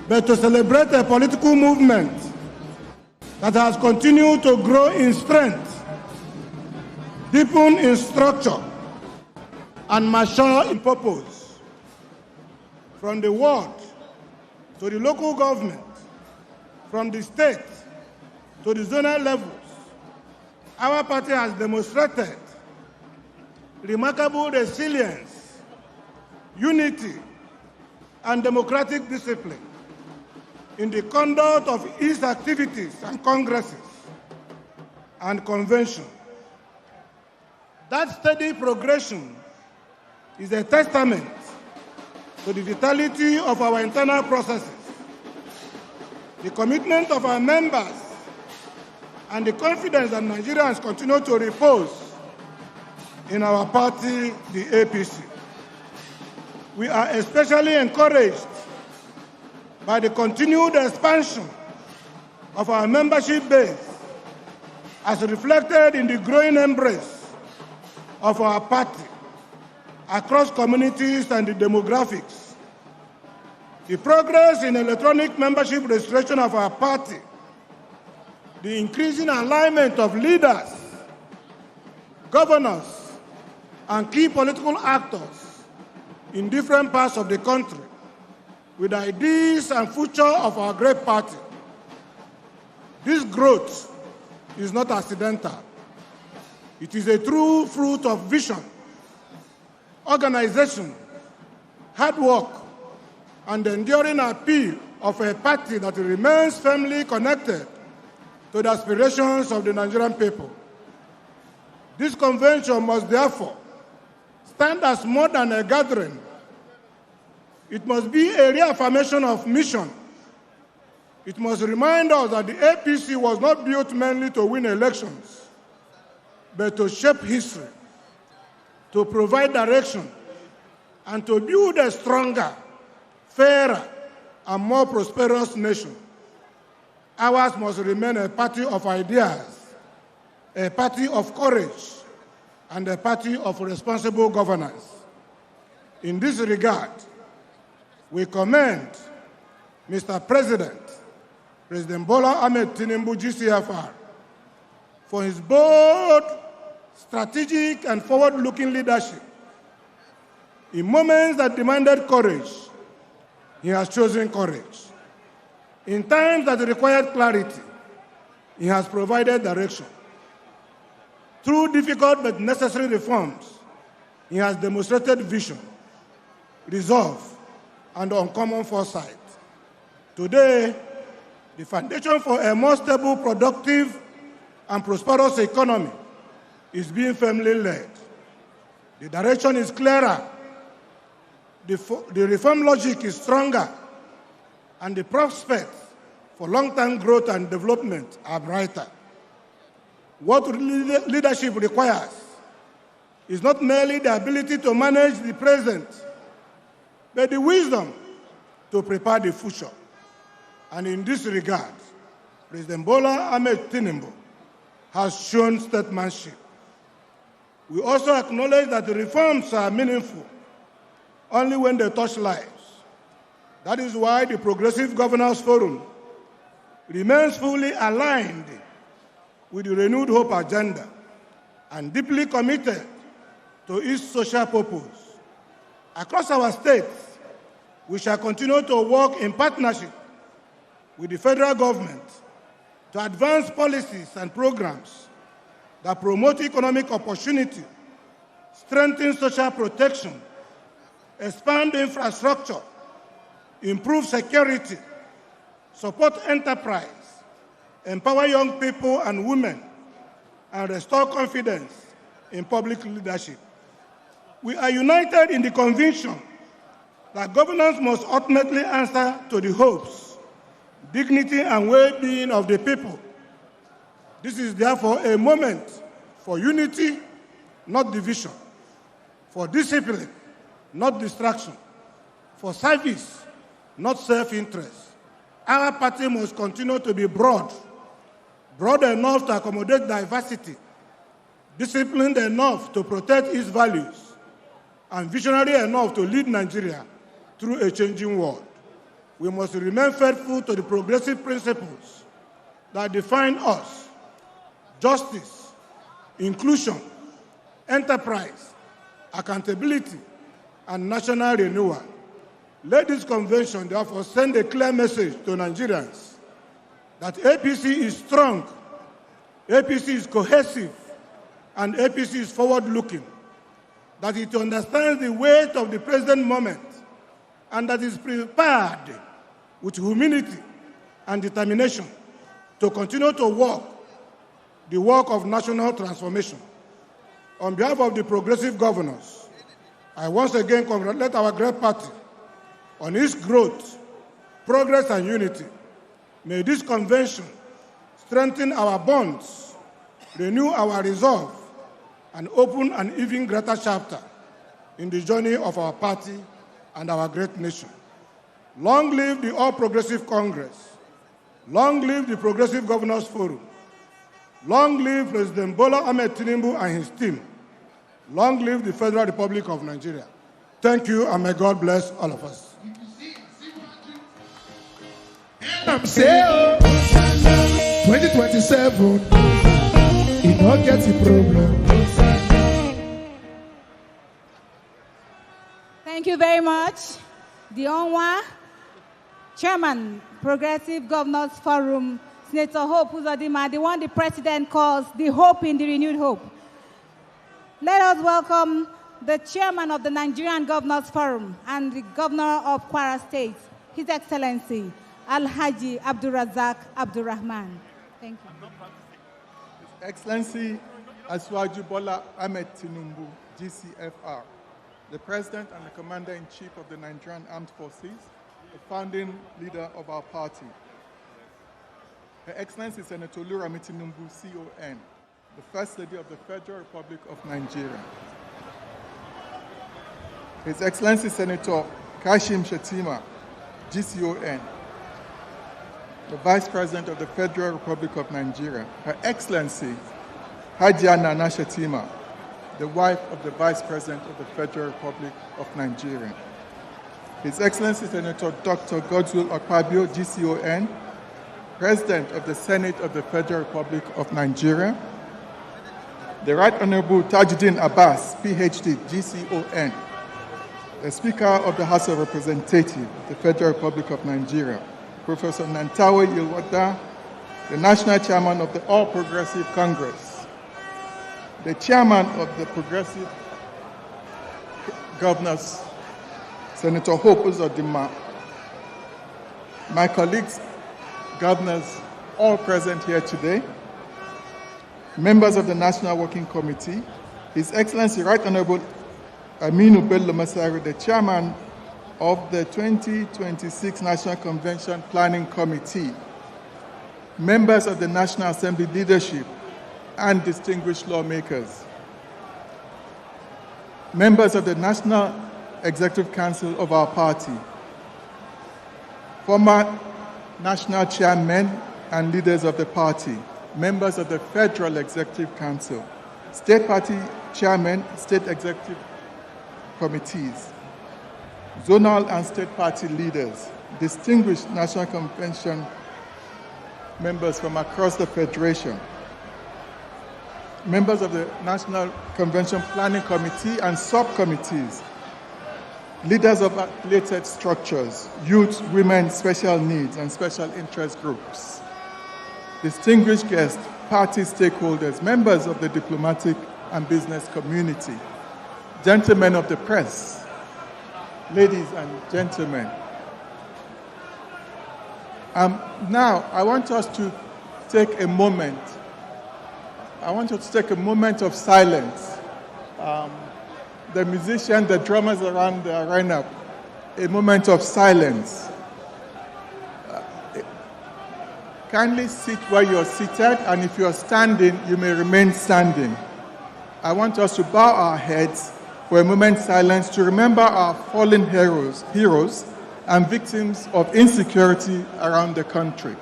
but to celebrate a political movement that has continued to grow in strength, deepen in structure, and mature in purpose. From the ward to the local government, from the state to the zonal levels, our party has demonstrated remarkable resilience, unity, and democratic discipline in the conduct of its activities and congresses and conventions. That steady progression is a testament to the vitality of our internal processes, the commitment of our members, and the confidence that Nigerians continue to repose in our party, the APC. We are especially encouraged by the continued expansion of our membership base as reflected in the growing embrace of our party across communities and the demographics. The progress in electronic membership registration of our party, the increasing alignment of leaders, governors, and key political actors in different parts of the country with ideas and future of our great party. This growth is not accidental. It is a true fruit of vision, organization, hard work, and the enduring appeal of a party that remains firmly connected to the aspirations of the Nigerian people. This convention must therefore stand as more than a gathering. It must be a reaffirmation of mission. It must remind us that the APC was not built mainly to win elections, but to shape history, to provide direction, and to build a stronger, fairer, and more prosperous nation. Ours must remain a party of ideas, a party of courage, and a party of responsible governance. In this regard, we commend Mr. President Bola Ahmed Tinubu, GCFR, for his bold, strategic, and forward-looking leadership. In moments that demanded courage, he has chosen courage. In times that required clarity, he has provided direction. Through difficult but necessary reforms, he has demonstrated vision, resolve, and uncommon foresight. Today, the foundation for a more stable, productive, and prosperous economy is being firmly laid. The direction is clearer, the reform logic is stronger, and the prospects for long-term growth and development are brighter. What leadership requires is not merely the ability to manage the present, but the wisdom to prepare the future. And in this regard, President Bola Ahmed Tinubu has shown statesmanship. We also acknowledge that the reforms are meaningful only when they touch lives. That is why the Progressive Governance Forum remains fully aligned with the renewed hope agenda and deeply committed to its social purpose. Across our states, we shall continue to work in partnership with the federal government to advance policies and programs that promote economic opportunity, strengthen social protection, expand infrastructure, improve security, support enterprise, empower young people and women, and restore confidence in public leadership. We are united in the conviction that governance must ultimately answer to the hopes, dignity, and well-being of the people. This is therefore a moment for unity, not division, for discipline, not distraction, for service, not self-interest. Our party must continue to be broad enough to accommodate diversity, disciplined enough to protect its values, and visionary enough to lead Nigeria through a changing world. We must remain faithful to the progressive principles that define us: justice, inclusion, enterprise, accountability, and national renewal. Let this convention therefore send a clear message to Nigerians that APC is strong, APC is cohesive, and APC is forward-looking, that it understands the weight of the present moment, and that is prepared with humility and determination to continue to work the work of national transformation. On behalf of the progressive governors, I once again congratulate our great party on its growth, progress, and unity. May this convention strengthen our bonds, renew our resolve, and open an even greater chapter in the journey of our party and our great nation. Long live the All Progressive Congress. Long live the Progressive Governors Forum. Long live President Bola Ahmed Tinubu and his team. Long live the Federal Republic of Nigeria. Thank you, and may God bless all of us. I'm saying 2027, it don't get a problem. Thank you very much. The Onwa Chairman, Progressive Governors Forum, Senator Hope Uzodimma, the one the President calls the hope in the renewed hope. Let us welcome the Chairman of the Nigerian Governors Forum and the Governor of Kwara State, His Excellency, Alhaji Abdulrazak Abdurrahman. Thank you. His Excellency Asiwaju Bola Ahmed Tinubu, GCFR, the President and the Commander-in-Chief of the Nigerian Armed Forces, the founding leader of our party. Her Excellency Senator Oluremi Tinubu, CON, the First Lady of the Federal Republic of Nigeria. His Excellency Senator Kashim Shettima, GCON, the Vice President of the Federal Republic of Nigeria. Her Excellency Hajia Nana Shettima, the wife of the Vice President of the Federal Republic of Nigeria. His Excellency Senator Dr. Godswill Akpabio, GCON, President of the Senate of the Federal Republic of Nigeria. The Right Honorable Tajuddin Abbas, PhD, GCON, the Speaker of the House of Representatives of the Federal Republic of Nigeria. Professor Nantawe Yilwada, the National Chairman of the All Progressive Congress, the Chairman of the Progressive Governors Senator Hope Uzodinma, my colleagues, governors, all present here today, members of the National Working Committee, His Excellency Right Honorable Aminu Bello Masaru, the chairman of the 2026 National Convention Planning Committee, members of the National Assembly leadership, and distinguished lawmakers, members of the National Executive Council of our party, former national chairmen and leaders of the party, members of the Federal Executive Council, state party chairmen, state executive committees, zonal and state party leaders, distinguished National Convention members from across the Federation, members of the National Convention Planning Committee and subcommittees, leaders of affiliated structures, youth, women, special needs, and special interest groups, distinguished guests, party stakeholders, members of the diplomatic and business community, gentlemen of the press, ladies and gentlemen. Now, I want us to take a moment. I want us to take a moment of silence. The musicians, the drummers around the arena, a moment of silence. Kindly sit where you're seated, and if you're standing, you may remain standing. I want us to bow our heads for a moment's silence to remember our fallen heroes and victims of insecurity around the country.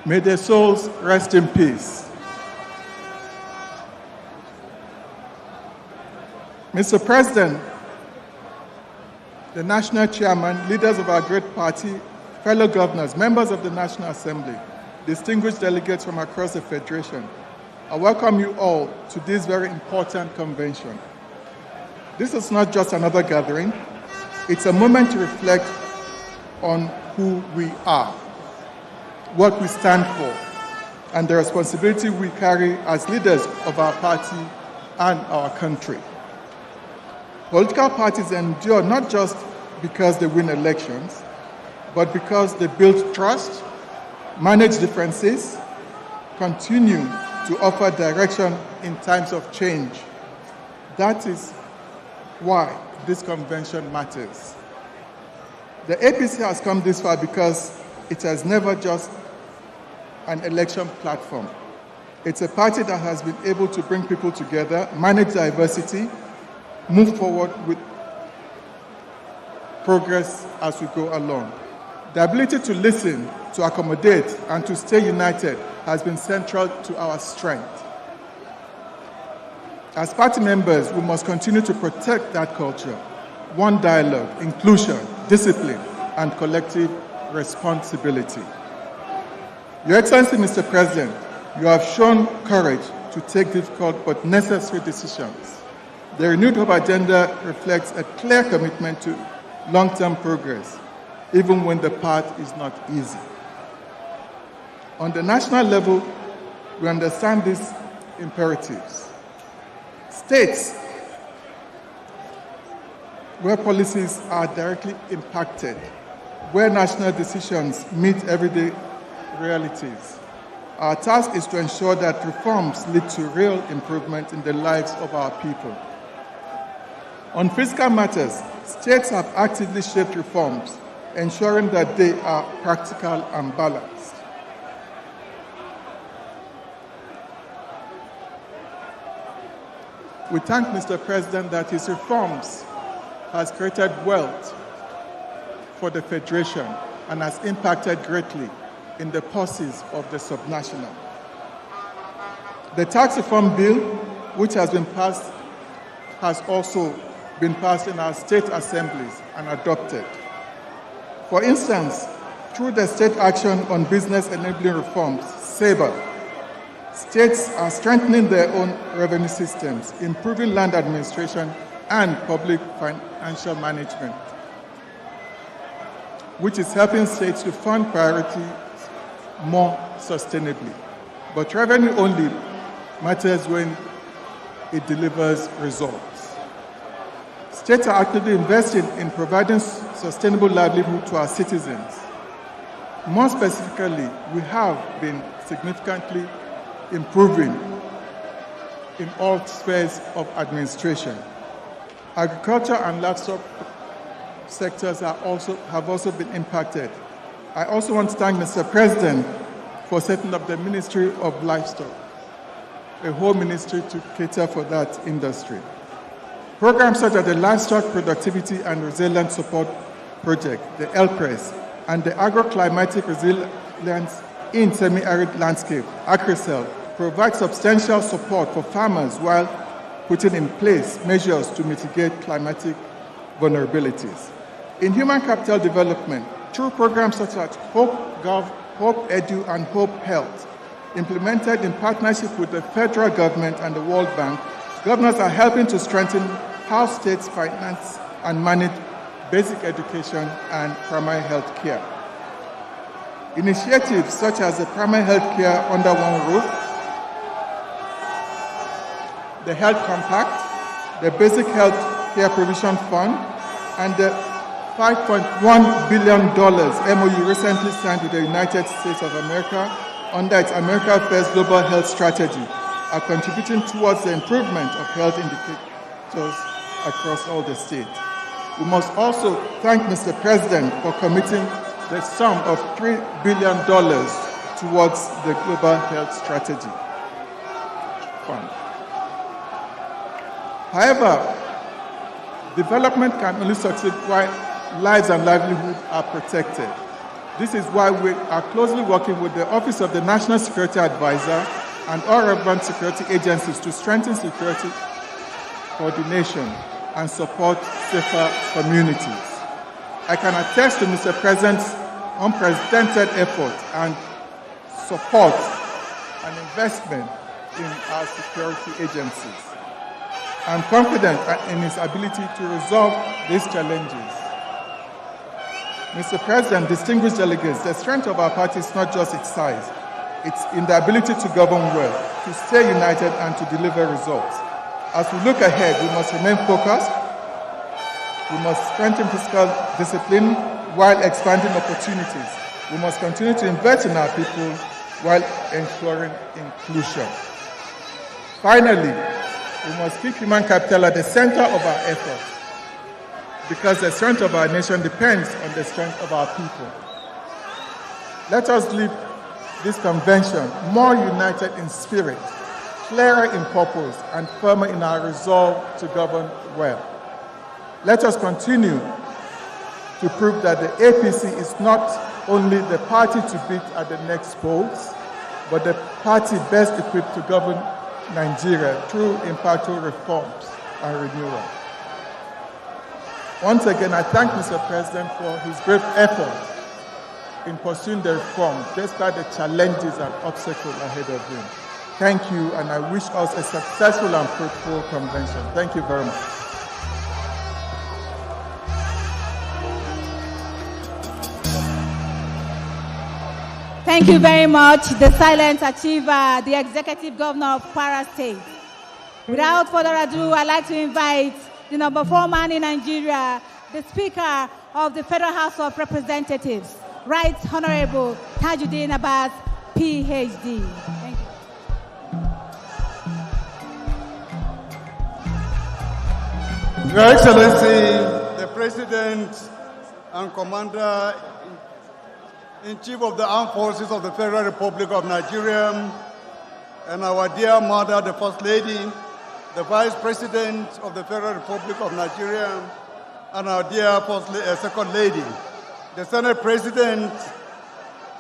May their souls rest in peace. Mr. President, the national chairman, leaders of our great party, fellow governors, members of the National Assembly, distinguished delegates from across the Federation, I welcome you all to this very important convention. This is not just another gathering, it's a moment to reflect on who we are, what we stand for, and the responsibility we carry as leaders of our party and our country. Political parties endure not just because they win elections, but because they build trust, manage differences, continue to offer direction in times of change. That is why this convention matters. The APC has come this far because it has never just an election platform. It's a party that has been able to bring people together, manage diversity, move forward with progress as we go along. The ability to listen, to accommodate, and to stay united has been central to our strength. As party members, we must continue to protect that culture. One dialogue, inclusion, discipline, and collective responsibility. Your Excellency, Mr. President, you have shown courage to take difficult but necessary decisions. The Renewed Hope agenda reflects a clear commitment to long-term progress, even when the path is not easy. On the national level, we understand these imperatives. States where policies are directly impacted, where national decisions meet everyday realities. Our task is to ensure that reforms lead to real improvement in the lives of our people. On fiscal matters, states have actively shaped reforms, ensuring that they are practical and balanced. We thank Mr. President that his reforms has created wealth for the Federation and has impacted greatly in the purses of the subnational. The tax reform bill, which has been passed, has also been passed in our state assemblies and adopted. For instance, through the State Action on Business Enabling Reforms, SABRE, states are strengthening their own revenue systems, improving land administration, and public financial management, which is helping states to fund priorities more sustainably. But revenue only matters when it delivers results. States are actively investing in providing sustainable livelihood to our citizens. More specifically, we have been significantly improving in all spheres of administration. Agriculture and livestock sectors have also been impacted. I also want to thank Mr. President for setting up the Ministry of Livestock, a whole ministry to cater for that industry. Programs such as the Livestock Productivity and Resilience Support Project, the LPRES, and the Agroclimatic Resilience in Semi-Arid Landscape, AgriCell, provide substantial support for farmers while putting in place measures to mitigate climatic vulnerabilities. In human capital development, through programs such as Hope Gov, Hope Edu, and Hope Health, implemented in partnership with the federal government and the World Bank, governors are helping to strengthen how states finance and manage basic education and primary health care. Initiatives such as the primary health care under one roof, the Health Compact, the Basic Health Care Provision Fund, and the $5.1 billion MOU recently signed with the United States of America under its America First Global Health Strategy are contributing towards the improvement of health indicators across all the states. We must also thank Mr. President for committing the sum of $3 billion towards the Global Health Strategy Fund. However, development can only succeed while lives and livelihood are protected. This is why we are closely working with the Office of the National Security Advisor and all relevant security agencies to strengthen security coordination and support safer communities. I can attest to Mr. President's unprecedented effort and support and investment in our security agencies. I'm confident in his ability to resolve these challenges. Mr. President, distinguished delegates, the strength of our party is not just its size, it's in the ability to govern well, to stay united, and to deliver results. As we look ahead, we must remain focused, we must strengthen fiscal discipline while expanding opportunities. We must continue to invest in our people while ensuring inclusion. Finally, we must keep human capital at the center of our efforts, because the strength of our nation depends on the strength of our people. Let us leave this convention more united in spirit, clearer in purpose, and firmer in our resolve to govern well. Let us continue to prove that the APC is not only the party to beat at the next polls, but the party best equipped to govern Nigeria through impactful reforms and renewal. Once again, I thank Mr. President for his great effort in pursuing the reform despite the challenges and obstacles ahead of him. Thank you, and I wish us a successful and fruitful convention. Thank you very much. Thank you very much, the silent achiever, the Executive Governor of Kwara State. Without further ado, I'd like to invite the number 4 man in Nigeria, the Speaker of the Federal House of Representatives, Right Honorable Tajuddin Abbas, PhD. Thank you. Your Excellency, the President and Commander-in-Chief of the Armed Forces of the Federal Republic of Nigeria, and our dear mother, the First Lady, the Vice President of the Federal Republic of Nigeria, and our dear Second Lady, the Senate President,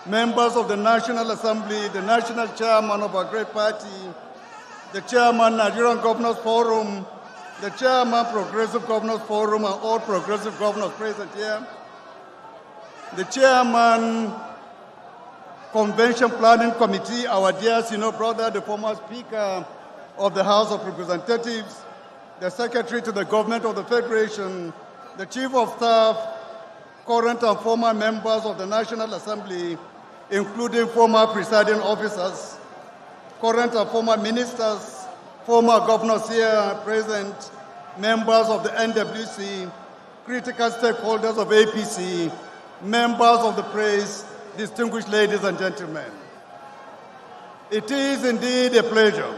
members of the National Assembly, the National Chairman of our great party, the Chairman, Nigerian Governors Forum, the Chairman, Progressive Governors Forum, and all Progressive Governors present here, the Chairman, Convention Planning Committee, our dear senior brother, the former Speaker of the House of Representatives, the Secretary to the Government of the Federation, the Chief of Staff, current and former members of the National Assembly, including former presiding officers, current and former ministers, former governors here present, members of the NWC, critical stakeholders of APC, members of the press, distinguished ladies and gentlemen. It is indeed a pleasure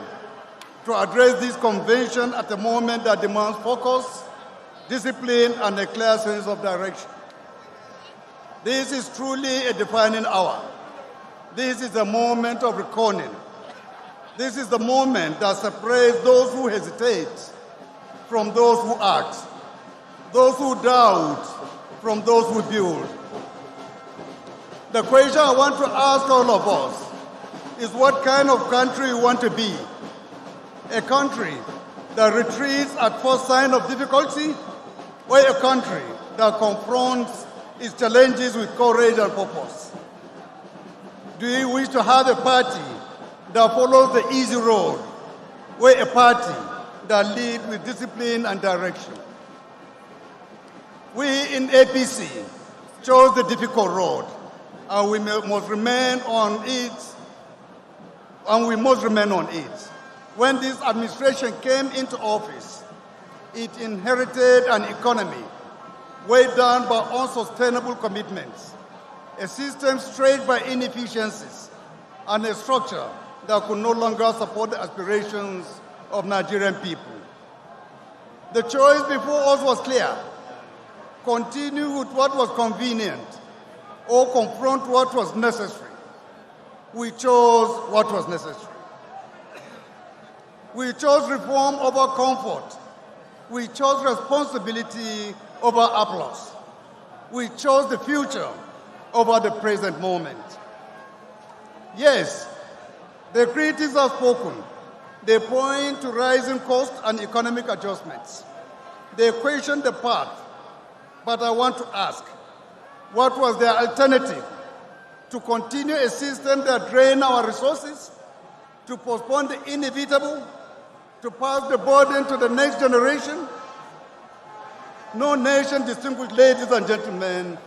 to address this convention at a moment that demands focus, discipline, and a clear sense of direction. This is truly a defining hour. This is a moment of reckoning. This is the moment that separates those who hesitate from those who act, those who doubt from those who build. The question I want to ask all of us is what kind of country we want to be. A country that retreats at first sign of difficulty, or a country that confronts its challenges with courage and purpose? Do you wish to have a party that follows the easy road, or a party that leads with discipline and direction? We in APC chose the difficult road, and we must remain on it. When this administration came into office, it inherited an economy weighed down by unsustainable commitments, a system strained by inefficiencies, and a structure that could no longer support the aspirations of Nigerian people. The choice before us was clear: continue with what was convenient or confront what was necessary. We chose what was necessary. We chose reform over comfort. We chose responsibility over applause. We chose the future over the present moment. Yes, the critics have spoken. They point to rising costs and economic adjustments. They question the path. But I want to ask, what was their alternative? To continue a system that drains our resources? To postpone the inevitable? To pass the burden to the next generation? No nation, distinguished ladies and gentlemen,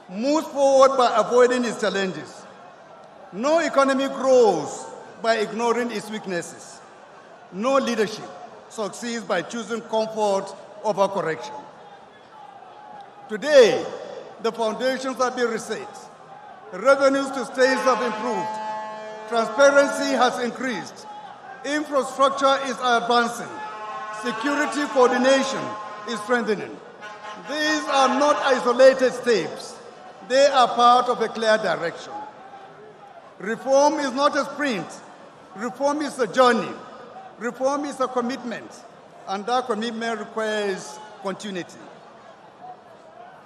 moves forward by avoiding its challenges. No economy grows by ignoring its weaknesses. No leadership succeeds by choosing comfort over correction. Today, the foundations have been reset. Revenues to states have improved. Transparency has increased. Infrastructure is advancing. Security coordination is strengthening. These are not isolated steps. They are part of a clear direction. Reform is not a sprint. Reform is a journey. Reform is a commitment, and that commitment requires continuity.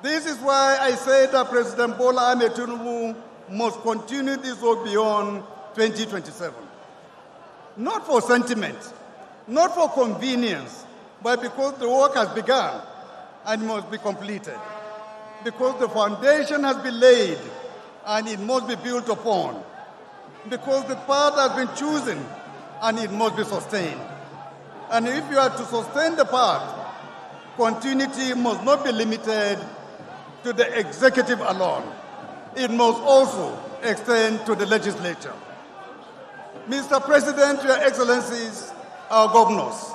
This is why I say that President Bola Ahmed Tinubu must continue this work beyond 2027. Not for sentiment, not for convenience, but because the work has begun and must be completed. Because the foundation has been laid and it must be built upon. Because the path has been chosen and it must be sustained. And if you are to sustain the path, continuity must not be limited to the executive alone. It must also extend to the legislature. Mr. President, Your Excellencies, our governors,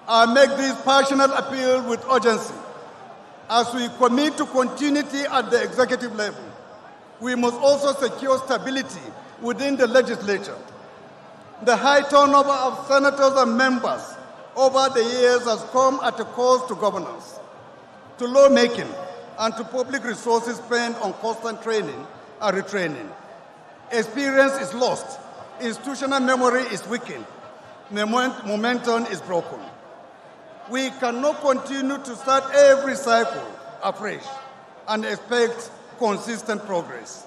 I make this passionate appeal with urgency. As we commit to continuity at the executive level, we must also secure stability within the legislature. The high turnover of senators and members over the years has come at a cost to governance, to lawmaking, and to public resources spent on constant training and retraining. Experience is lost. Institutional memory is weakened. Momentum is broken. We cannot continue to start every cycle afresh and expect consistent progress.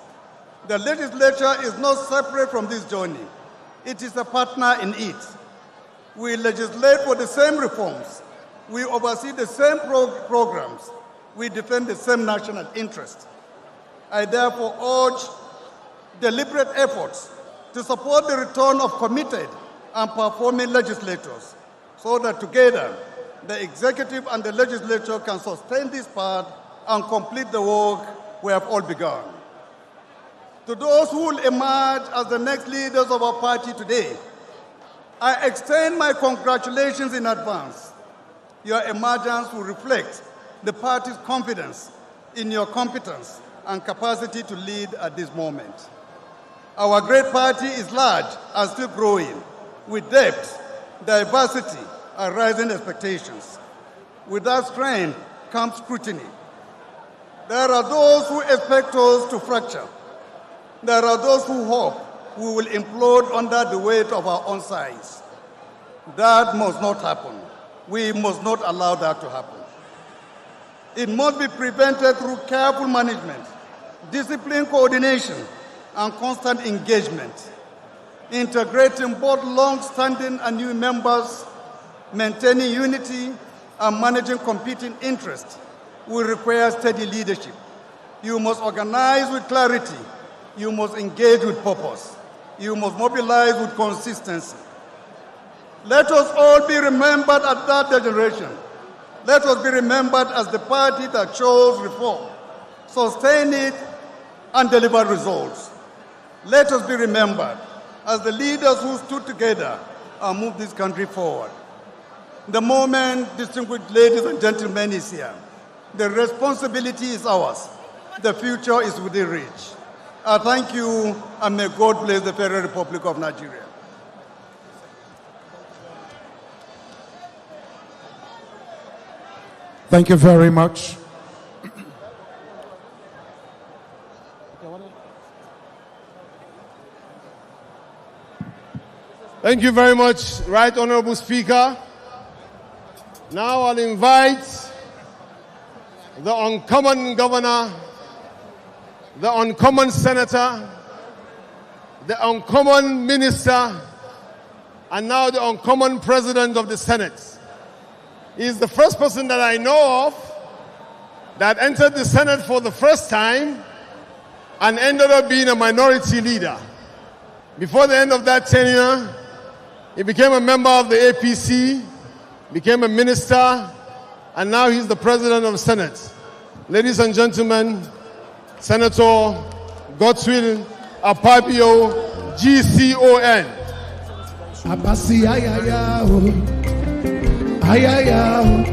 The legislature is not separate from this journey. It is a partner in it. We legislate for the same reforms. We oversee the same programs. We defend the same national interest. I therefore urge deliberate efforts to support the return of committed and performing legislators so that together the executive and the legislature can sustain this part and complete the work we have all begun. To those who will emerge as the next leaders of our party today, I extend my congratulations in advance. Your emergence will reflect the party's confidence in your competence and capacity to lead at this moment. Our great party is large and still growing, with depth, diversity, and rising expectations. With that strength comes scrutiny. There are those who expect us to fracture. There are those who hope we will implode under the weight of our own size. That must not happen. We must not allow that to happen. It must be prevented through careful management, disciplined coordination, and constant engagement. Integrating both long-standing and new members, maintaining unity, and managing competing interests will require steady leadership. You must organize with clarity. You must engage with purpose. You must mobilize with consistency. Let us all be remembered at that generation. Let us be remembered as the party that chose reform, sustained it, and delivered results. Let us be remembered as the leaders who stood together and moved this country forward. The moment, distinguished ladies and gentlemen, is here. The responsibility is ours. The future is within reach. I thank you, and may God bless the Federal Republic of Nigeria. Thank you very much. Thank you very much, Right Honorable Speaker. Now I'll invite the uncommon governor, the uncommon senator, the uncommon minister, and now the uncommon president of the Senate. He is the first person that I know of that entered the Senate for the first time and ended up being a minority leader. Before the end of that tenure, he became a member of the APC, became a minister, and now he's the president of the Senate. Ladies and gentlemen, Senator Godswill Akpabio, GCON. Abasi ayaya o, ayaya o,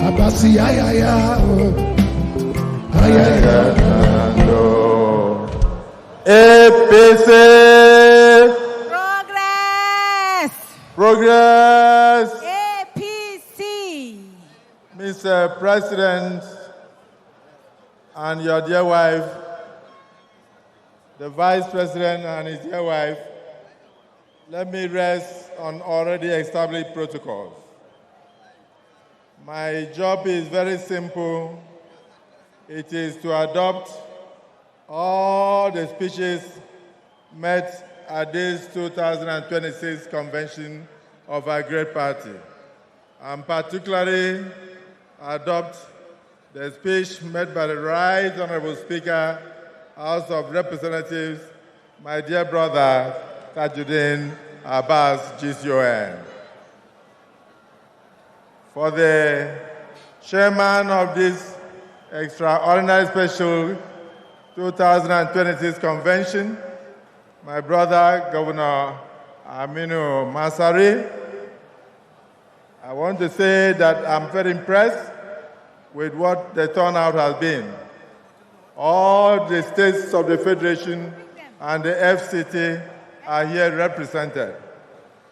Abasi ayaya o, ayaya o. APC. Progress. APC. Mr. President and your dear wife, the Vice President and his dear wife, let me rest on already established protocols. My job is very simple. It is to adopt all the speeches met at this 2026 convention of our great party, and particularly adopt the speech made by the Right Honorable Speaker, House of Representatives, my dear brother, Tajuddin Abbas, GCON. For the chairman of this extraordinary special 2026 convention, my brother, Governor Aminu Masari, I want to say that I'm very impressed with what the turnout has been. All the states of the Federation and the FCT are here represented.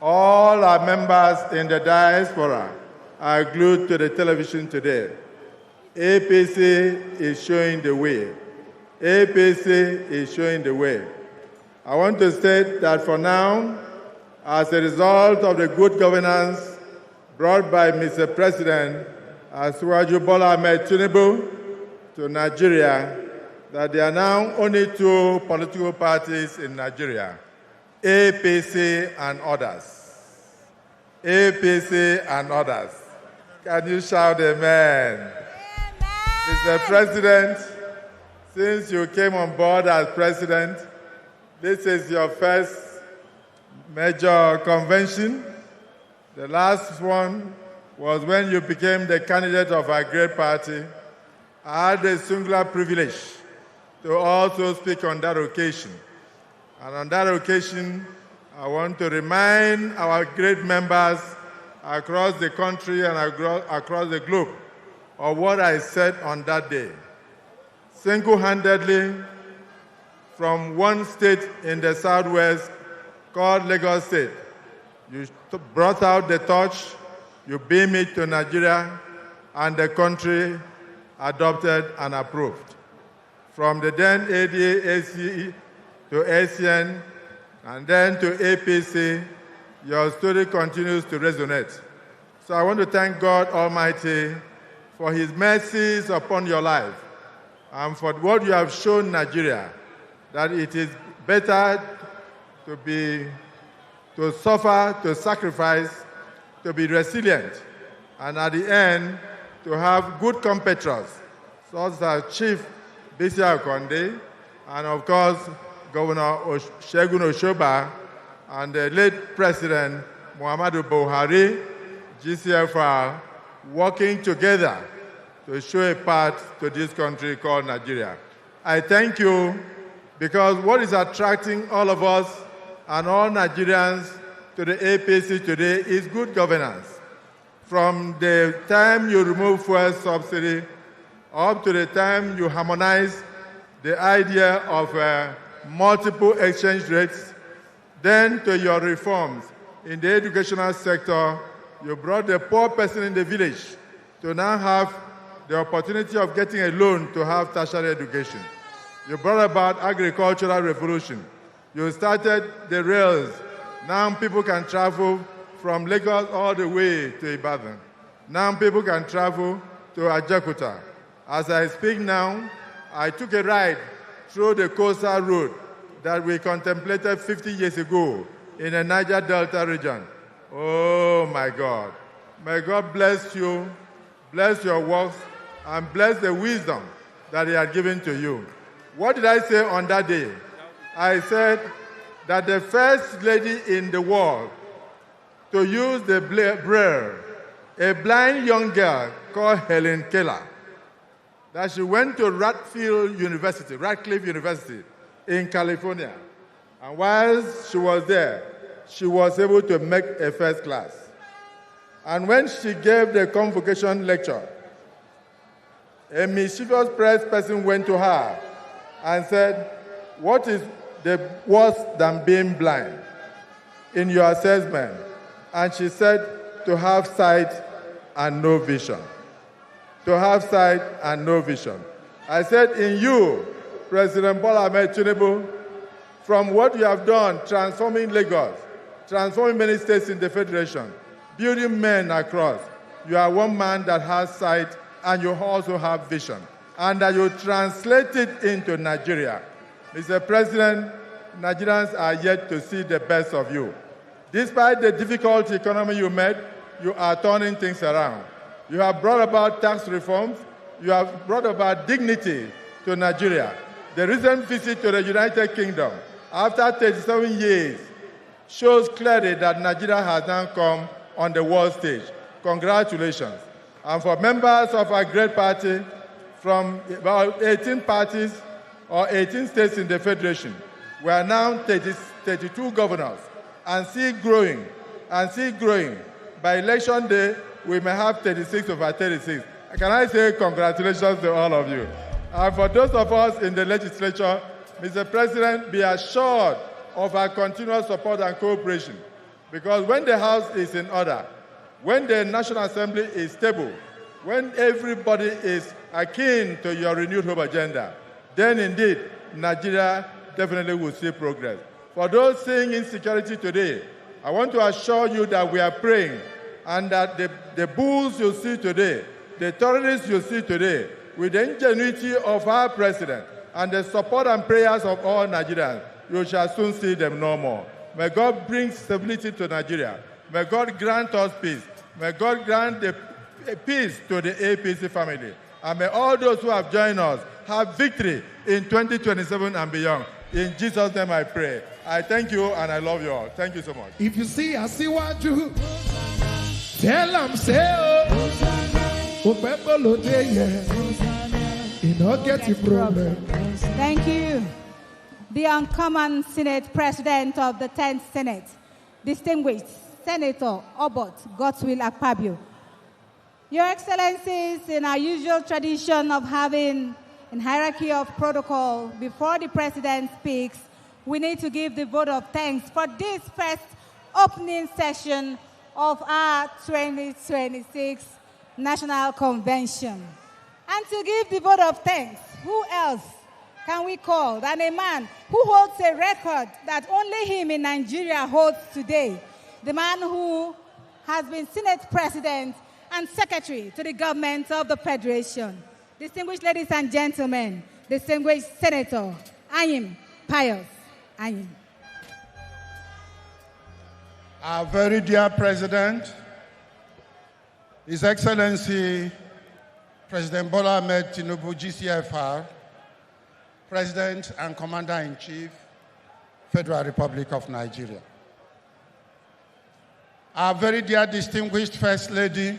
All our members in the diaspora are glued to the television today. APC is showing the way. APC is showing the way. I want to state that for now, as a result of the good governance brought by Mr. President Asiwaju Bola Ahmed Tinubu to Nigeria, that there are now only two political parties in Nigeria, APC and others. APC and others. Can you shout amen? Amen. Mr. President, since you came on board as president, this is your first major convention. The last one was when you became the candidate of our great party. I had the singular privilege to also speak on that occasion. And on that occasion, I want to remind our great members across the country and across the globe of what I said on that day. Single-handedly, from one state in the southwest called Lagos State, you brought out the torch, you beamed it to Nigeria, and the country adopted and approved. From the then ADA-ACE to ACN, and then to APC, your story continues to resonate. So I want to thank God Almighty for His mercies upon your life and for what you have shown Nigeria, that it is better to suffer, to sacrifice, to be resilient, and at the end, to have good compatriots, such as Chief Bisi Akonde, and of course, Governor Shegun Oshoba, and the late President Muhammadu Buhari, GCFR, working together to show a path to this country called Nigeria. I thank you because what is attracting all of us and all Nigerians to the APC today is good governance. From the time you remove fuel subsidy up to the time you harmonize the idea of multiple exchange rates, then to your reforms in the educational sector, you brought the poor person in the village to now have the opportunity of getting a loan to have tertiary education. You brought about agricultural revolution. You started the rails. Now people can travel from Lagos all the way to Ibadan. Now people can travel to Ajakuta. As I speak now, I took a ride through the coastal road that we contemplated 50 years ago in the Niger Delta region. Oh my God. May God bless you, bless your works, and bless the wisdom that He had given to you. What did I say on that day? I said that the first lady in the world to use the braille, a blind young girl called Helen Keller, that she went to Radcliffe University in California. And while she was there, she was able to make a first class. And when she gave the convocation lecture, a mischievous press person went to her and said, "What is the worse than being blind in your assessment?" And she said, "To have sight and no vision." To have sight and no vision. I said, in you, President Bola Ahmed Tinubu, from what you have done, transforming Lagos, transforming many states in the Federation, building men across, you are one man that has sight and you also have vision, and that you translate it into Nigeria. Mr. President, Nigerians are yet to see the best of you. Despite the difficult economy you met, you are turning things around. You have brought about tax reforms. You have brought about dignity to Nigeria. The recent visit to the United Kingdom, after 37 years, shows clearly that Nigeria has now come on the world stage. Congratulations. And for members of our great party, from about 18 parties or 18 states in the Federation, we are now 32 governors, and see growing, and see growing. By election day, we may have 36 over 36. Can I say congratulations to all of you? And for those of us in the legislature, Mr. President, be assured of our continuous support and cooperation. Because when the House is in order, when the National Assembly is stable, when everybody is akin to your renewed hope agenda, then indeed, Nigeria definitely will see progress. For those seeing insecurity today, I want to assure you that we are praying, and that the bulls you see today, the terrorists you see today, with the ingenuity of our president and the support and prayers of all Nigerians, you shall soon see them no more. May God bring stability to Nigeria. May God grant us peace. May God grant the peace to the APC family. And may all those who have joined us have victory in 2027 and beyond. In Jesus' name I pray. I thank you and I love you all. Thank you so much. If you see, I see what you. Tell them, say, oh, you don't get the problem. Thank you. The uncommon Senate President of the 10th Senate, distinguished Senator Obot Godswill Akpabio. Your Excellencies, in our usual tradition of having a hierarchy of protocol, before the President speaks, we need to give the vote of thanks for this first opening session of our 2026 National Convention. And to give the vote of thanks, who else can we call than a man who holds a record that only him in Nigeria holds today? The man who has been Senate President and Secretary to the government of the Federation. Distinguished ladies and gentlemen, distinguished Senator Anyim Pius Anyim. Our very dear President, His Excellency President Bola Ahmed Tinubu, GCFR, President and Commander-in-Chief, Federal Republic of Nigeria. Our very dear distinguished First Lady,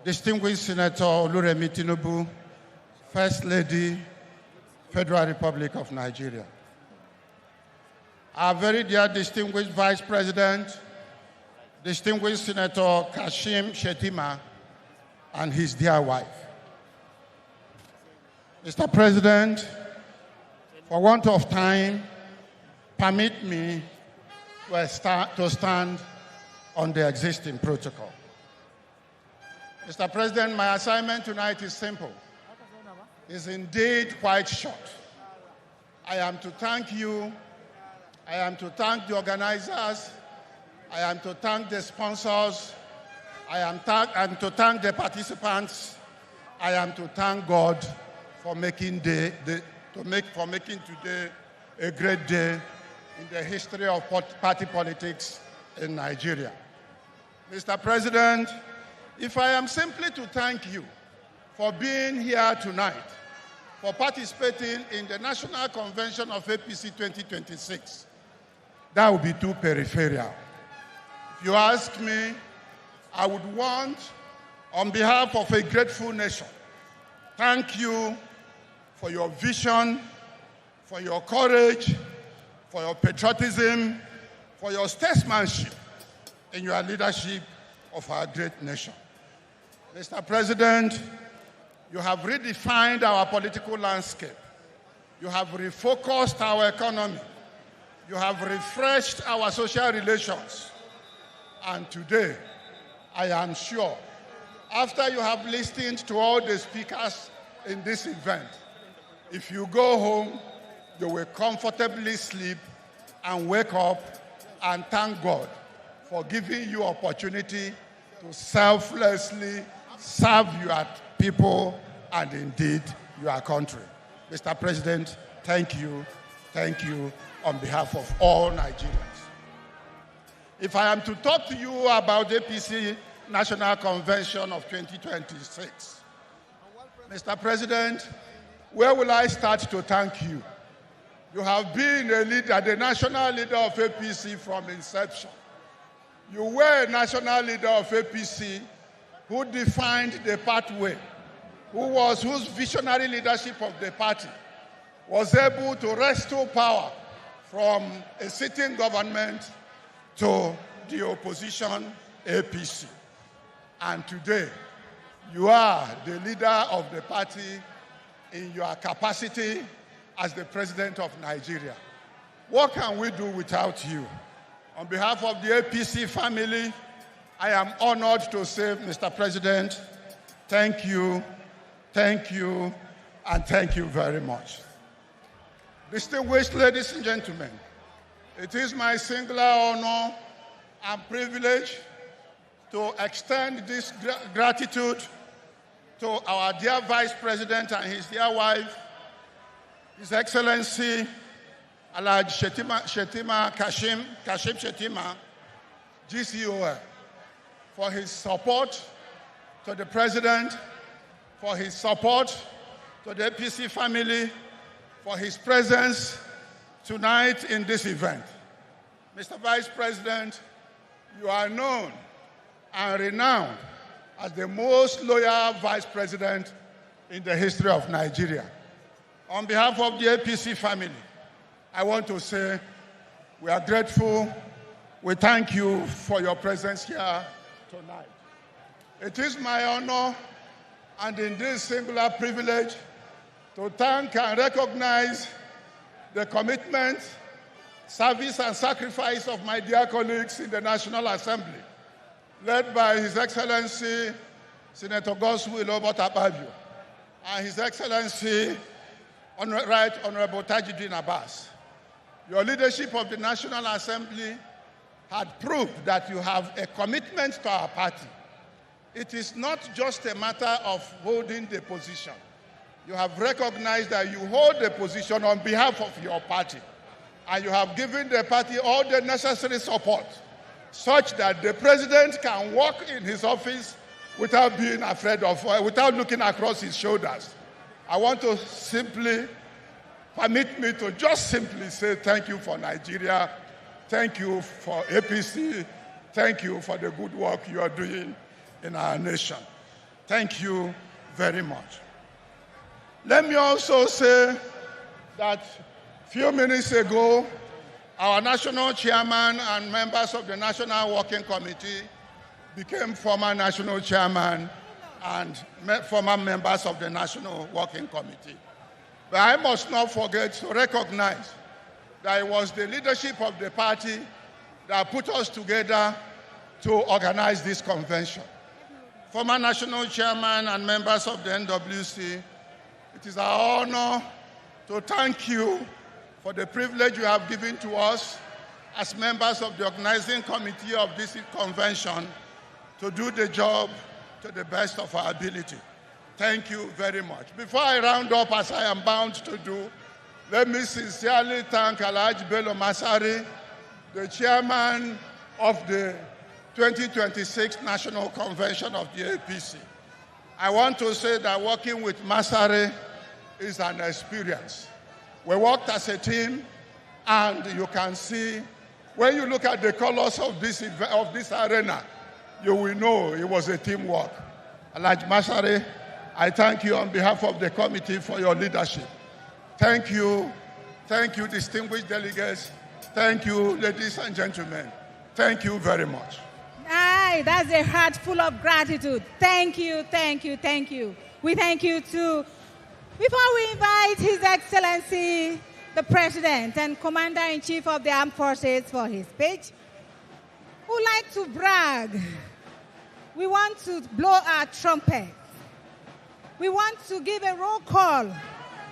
distinguished Senator Oluremi Tinubu, First Lady, Federal Republic of Nigeria. Our very dear distinguished Vice President, distinguished Senator Kashim Shettima, and his dear wife. Mr. President, for want of time, permit me to stand on the existing protocol. Mr. President, my assignment tonight is simple. It's indeed quite short. I am to thank you. I am to thank the organizers. I am to thank the sponsors. I am to thank the participants. I am to thank God for making today a great day in the history of party politics in Nigeria. Mr. President, if I am simply to thank you for being here tonight, for participating in the National Convention of APC 2026, that would be too peripheral. If you ask me, I would want, on behalf of a grateful nation, thank you for your vision, for your courage, for your patriotism, for your statesmanship in your leadership of our great nation. Mr. President, you have redefined our political landscape. You have refocused our economy. You have refreshed our social relations. And today, I am sure, after you have listened to all the speakers in this event, if you go home, you will comfortably sleep and wake up and thank God for giving you opportunity to selflessly serve your people and indeed your country. Mr. President, thank you on behalf of all Nigerians. If I am to talk to you about the APC National Convention of 2026, Mr. President, where will I start to thank you? You have been a leader, the national leader of APC from inception. You were a national leader of APC who defined the pathway, whose visionary leadership of the party was able to restore power from a sitting government to the opposition APC. And today, you are the leader of the party in your capacity as the president of Nigeria. What can we do without you? On behalf of the APC family, I am honored to say, Mr. President, thank you, and thank you very much. Distinguished ladies and gentlemen, it is my singular honor and privilege to extend this gratitude to our dear Vice President and his dear wife, His Excellency Alhaji Kashim Shettima, GCON, for his support to the President, for his support to the APC family, for his presence tonight in this event. Mr. Vice President, you are known and renowned as the most loyal vice president in the history of Nigeria. On behalf of the APC family, I want to say we are grateful. We thank you for your presence here tonight. It is my honor and indeed singular privilege to thank and recognize the commitment, service, and sacrifice of my dear colleagues in the National Assembly, led by His Excellency Senator Godswill Obotabaju and His Excellency Right Honorable Tajuddin Abbas. Your leadership of the National Assembly had proved that you have a commitment to our party. It is not just a matter of holding the position. You have recognized that you hold the position on behalf of your party, and you have given the party all the necessary support such that the president can walk in his office without being afraid of, without looking across his shoulders. I want to simply, permit me to just simply say thank you for Nigeria, thank you for APC, thank you for the good work you are doing in our nation. Thank you very much. Let me also say that a few minutes ago, our national chairman and members of the National Working Committee became former national chairman and former members of the National Working Committee. But I must not forget to recognize that it was the leadership of the party that put us together to organize this convention. Former national chairman and members of the NWC, it is our honor to thank you for the privilege you have given to us as members of the organizing committee of this convention to do the job to the best of our ability. Thank you very much. Before I round up, as I am bound to do, let me sincerely thank Alhaji Bello Masari, the chairman of the 2026 National Convention of the APC. I want to say that working with Masari is an experience. We worked as a team, and you can see, when you look at the colors of this arena, you will know it was a teamwork. Alhaji Masari, I thank you on behalf of the committee for your leadership. Thank you, distinguished delegates. Thank you, ladies and gentlemen. Thank you very much. Aye, that's a heart full of gratitude. Thank you, thank you, thank you. We thank you too. Before we invite His Excellency, the President and Commander-in-Chief of the Armed Forces for his speech, we would like to brag. We want to blow our trumpet. We want to give a roll call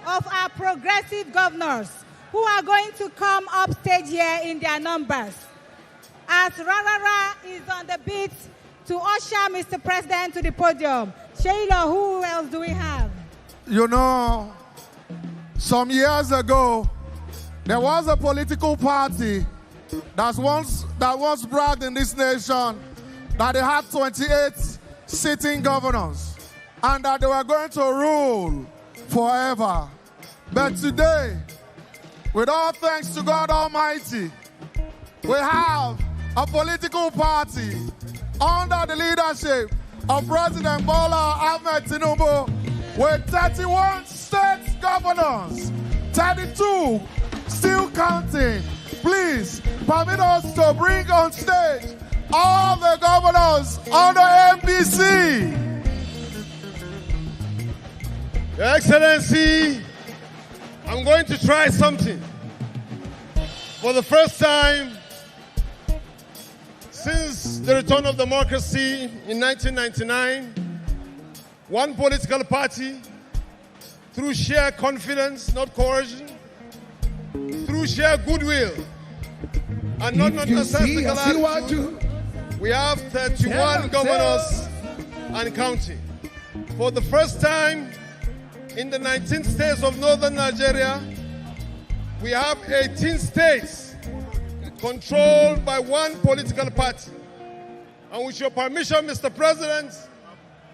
of our progressive governors who are going to come up stage here in their numbers. As Rarara is on the beat to usher Mr. President to the podium. Sheila, who else do we have? You know, some years ago, there was a political party that once bragged in this nation that they had 28 sitting governors and that they were going to rule forever. But today, with all thanks to God Almighty, we have a political party under the leadership of President Bola Ahmed Tinubu with 31 state governors, 32 still counting. Please permit us to bring on stage all the governors under MPC. Your Excellency, I'm going to try something. For the first time since the return of democracy in 1999, one political party, through sheer confidence, not coercion, through sheer goodwill, and not necessarily attitude, we have 31 governors and counting. For the first time in the 19 states of northern Nigeria, we have 18 states controlled by one political party. And with your permission, Mr. President,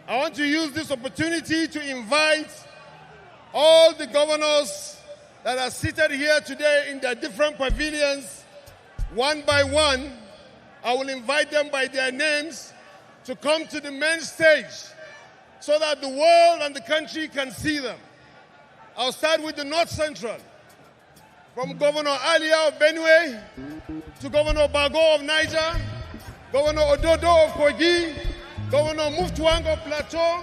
I want to use this opportunity to invite all the governors that are seated here today in their different pavilions, one by one. I will invite them by their names to come to the main stage so that the world and the country can see them. I'll start with the North Central. From Governor Alia of Benue to Governor Bago of Niger, Governor Ododo of Kogi, Governor Muftuang of Plateau,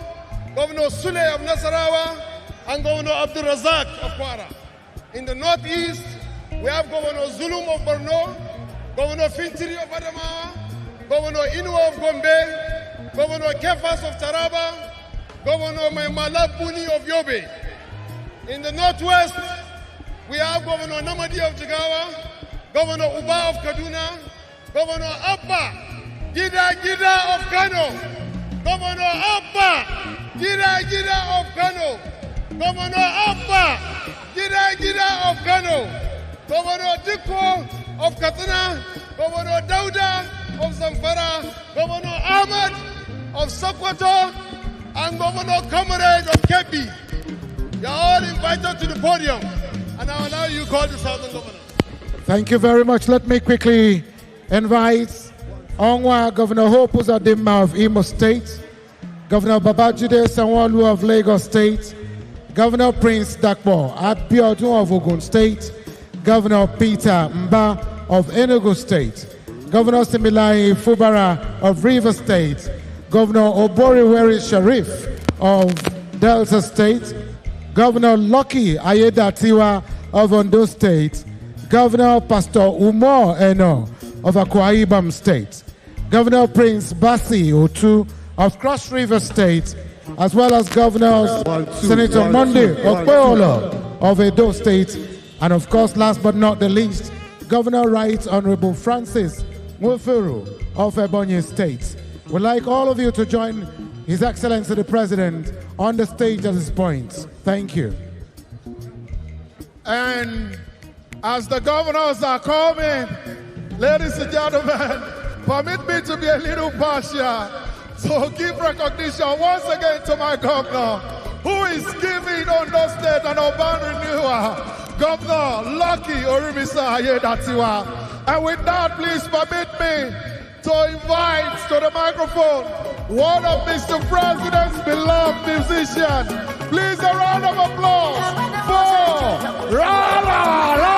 Governor Sule of Nasarawa, and Governor Abdul Razak of Kwara. In the Northeast, we have Governor Zulum of Borno, Governor Fintiri of Adamawa, Governor Inua of Gombe, Governor Kefas of Taraba, Governor Maimala Buni of Yobe. In the Northwest, we have Governor Namadi of Jigawa, Governor Uba of Kaduna, Governor Abba Gida of Kano, Governor Abba Gida of Kano, Governor Abba Gida of Kano, Governor Dikko of Katsina, Governor Dauda of Zamfara, Governor Ahmad of Sokoto, and Governor Comrade of Kebbi. You are all invited to the podium, and I will allow you to call the Southern Governor. Thank you very much. Let me quickly invite Onwa Governor Hope Uzodinma of Imo State, Governor Babajide Sanwo-Olu of Lagos State, Governor Prince Dakpo Abiodun of Ogun State, Governor Peter Mba of Enugu State, Governor Similahi Fubara of Rivers State, Governor Oboriweri Sharif of Delta State, Governor Lucky Ayedatiwa of Ondo State, Governor Pastor Umar Eno of Akwa Ibom State, Governor Prince Basi Otu of Cross River State, as well as Governors Senator Monday Okpeolo of Edo State, and of course, last but not the least, Governor Right Honorable Francis Nwefuru of Ebonyi State. We'd like all of you to join His Excellency the President on the stage at this point. Thank you. And as the governors are coming, ladies and gentlemen, permit me to be a little partial. So give recognition once again to my governor, who is giving Ondo State an urban renewal, Governor Lucky Oribisa Ayedatiwa. And with that, please permit me to invite to the microphone one of Mr. President's beloved musicians. Please, a round of applause for Rala.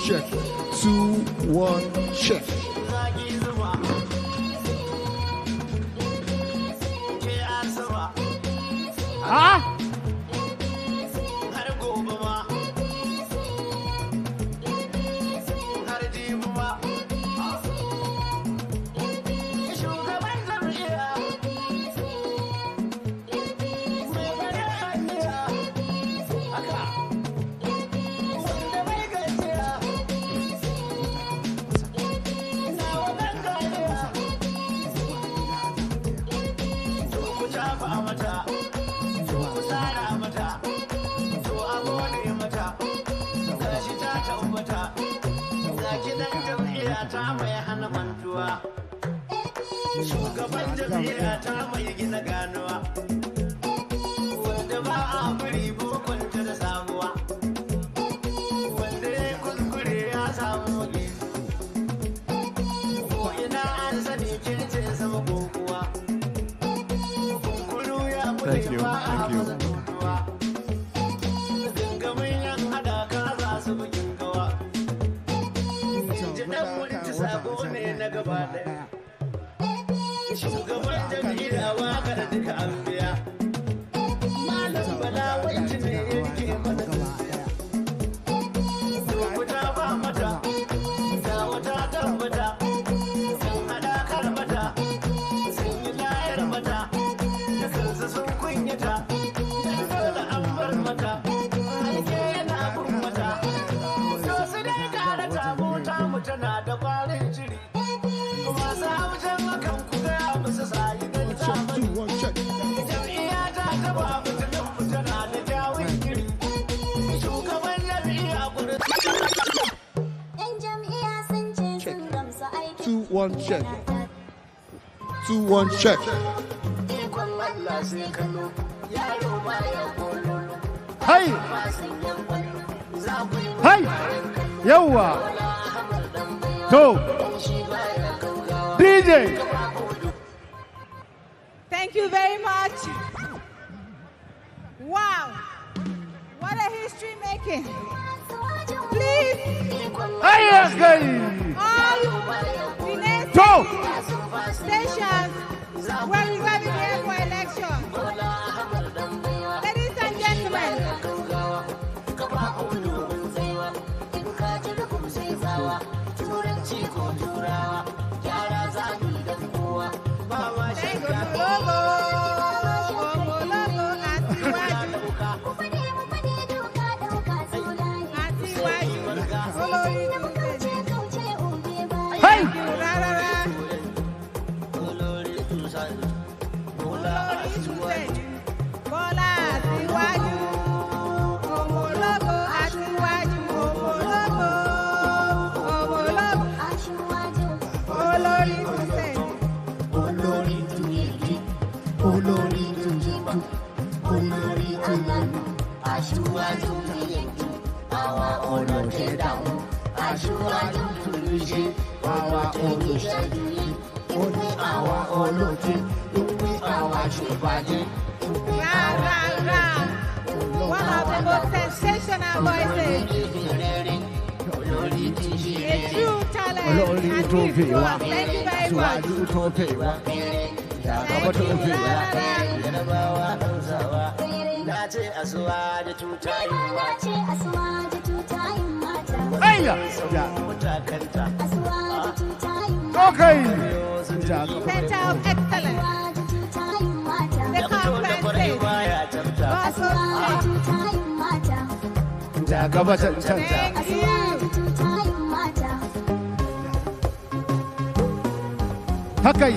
Check. 2, 1, check. Ah! Thank you. Thank you. One check. 2-1 check. Hey! Hey! Yawa! To! DJ! Thank you very much. Wow. What a history making. Please. Hey, yes, all the next stations where we're going to be here for election. Ladies and gentlemen. Hey! One of the most sensational voices. A true talent. Thank you very much. Okay. Center of excellence. The conferences. Thank you. Hakai.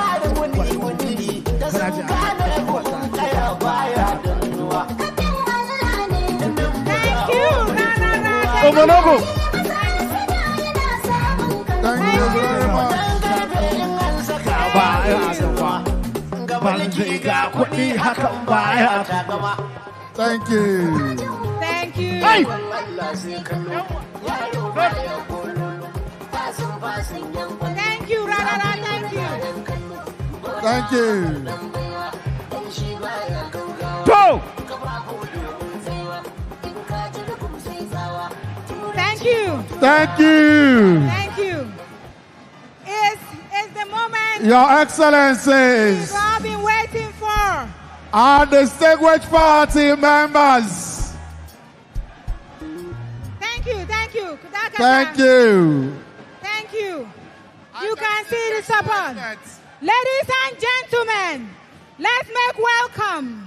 Thank you. Thank you. Omologo. Thank you. Thank you. Hey! Thank you, Radara. Thank you. Thank you. Go! Thank you. Thank you. Thank you. It's the moment Your Excellencies we've all been waiting for. are the distinguished party members. Thank you. Thank you. Thank you. Thank you. You can see the support. Ladies and gentlemen, let's make welcome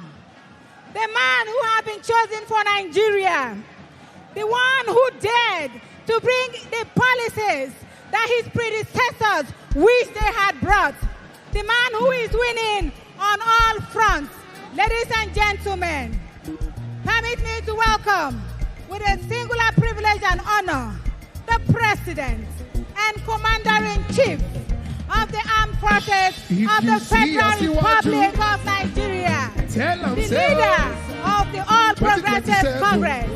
the man who has been chosen for Nigeria, the one who dared to bring the policies that his predecessors wish they had brought, the man who is winning on all fronts. Ladies and gentlemen, permit me to welcome with a singular privilege and honor the President and Commander-in-Chief of the Armed Forces of the Federal Republic of Nigeria, the leader of the All Progressive Congress,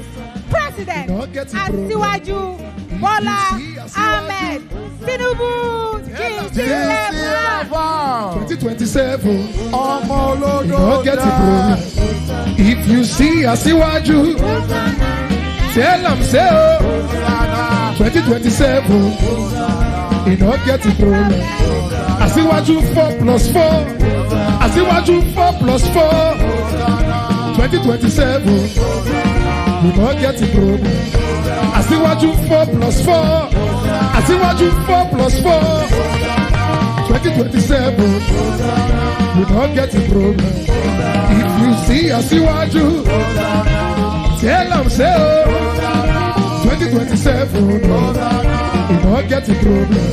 President Asiwaju Bola Ahmed Tinubu G7. 2027, if you see Asiwaju, tell them say 2027, you don't get the problem. Asiwaju 4+4, Asiwaju 4+4, 2027, you don't get the problem. Asiwaju 4+4, Asiwaju 4+4, 2027, you don't get the problem. If you see Asiwaju, tell them say 2027, you don't get the problem.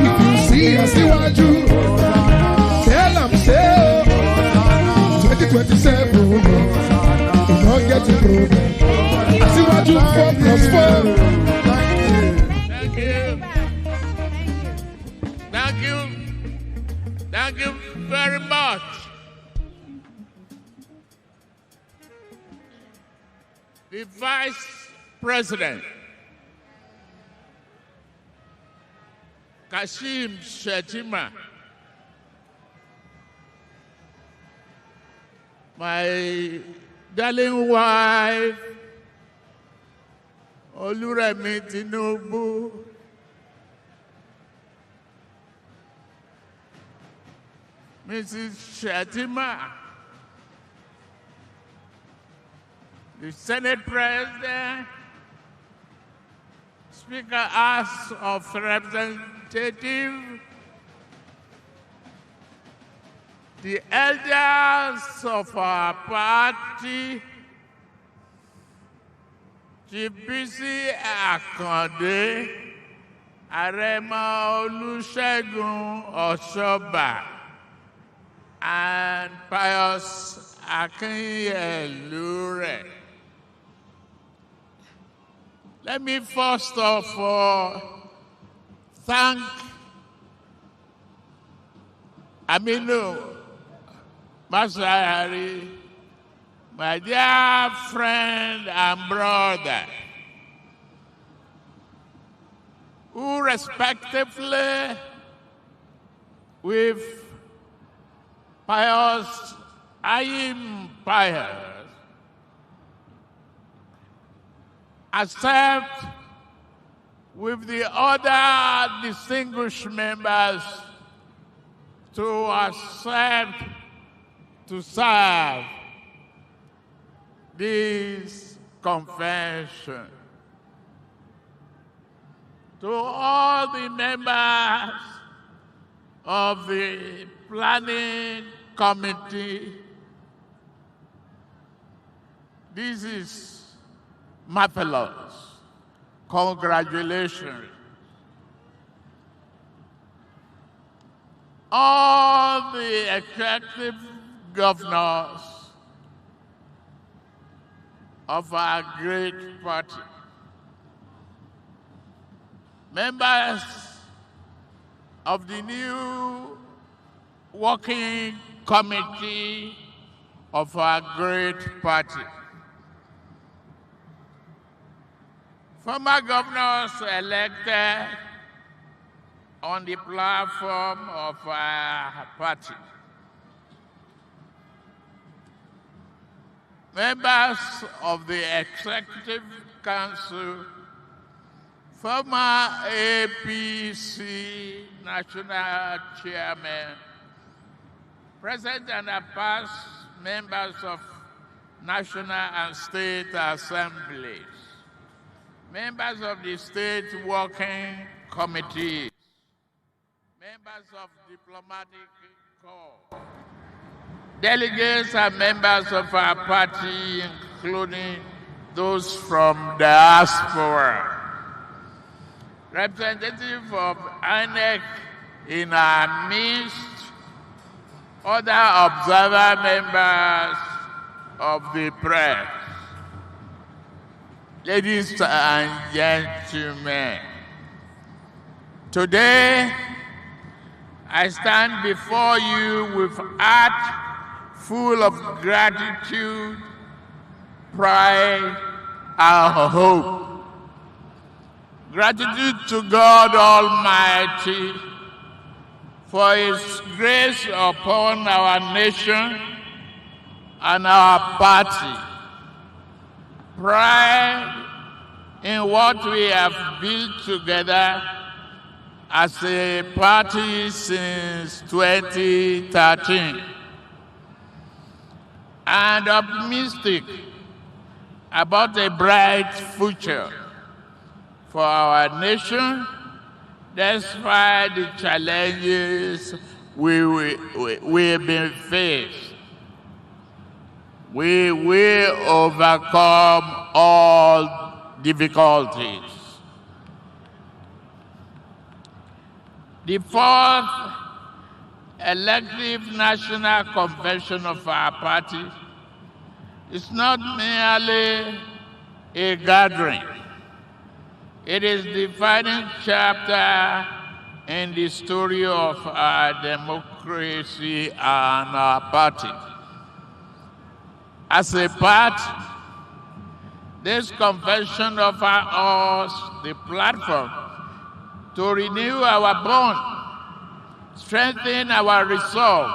If you see Asiwaju, tell them say 2027, you don't get the problem. Asiwaju 4+4. Thank you. Thank you. Thank you very much. The Vice President, Kashim Shettima, my darling wife, Oluremi Tinubu, Mrs. Shettima, the Senate President, Speaker House of Representatives, the elders of our party, TVC Akande, Arema Olusegun Osoba, and Pius Akinyelure. Let me first of all thank Aminu Masayari, my dear friend and brother, who respectively with Pius Ayim Pius accept with the other distinguished members to accept to serve this convention. To all the members of the planning committee, this is marvelous. Congratulations. All the executive governors of our great party, members of the new working committee of our great party, former governors elected on the platform of our party. Members of the Executive Council, former APC National Chairman, present and past members of National and State Assemblies, members of the State Working Committees, members of Diplomatic Corps, delegates and members of our party, including those from diaspora, representative of INEC in our midst, other observer members of the press, ladies and gentlemen, today I stand before you with heart full of gratitude, pride, and hope. Gratitude to God Almighty for His grace upon our nation and our party. Pride in what we have built together as a party since 2013. And optimistic about a bright future for our nation, despite the challenges we've been faced. We will overcome all difficulties. The fourth elective national convention of our party is not merely a gathering. It is the defining chapter in the story of our democracy and our party. As a party, this convention offers us the platform to renew our bond, strengthen our resolve,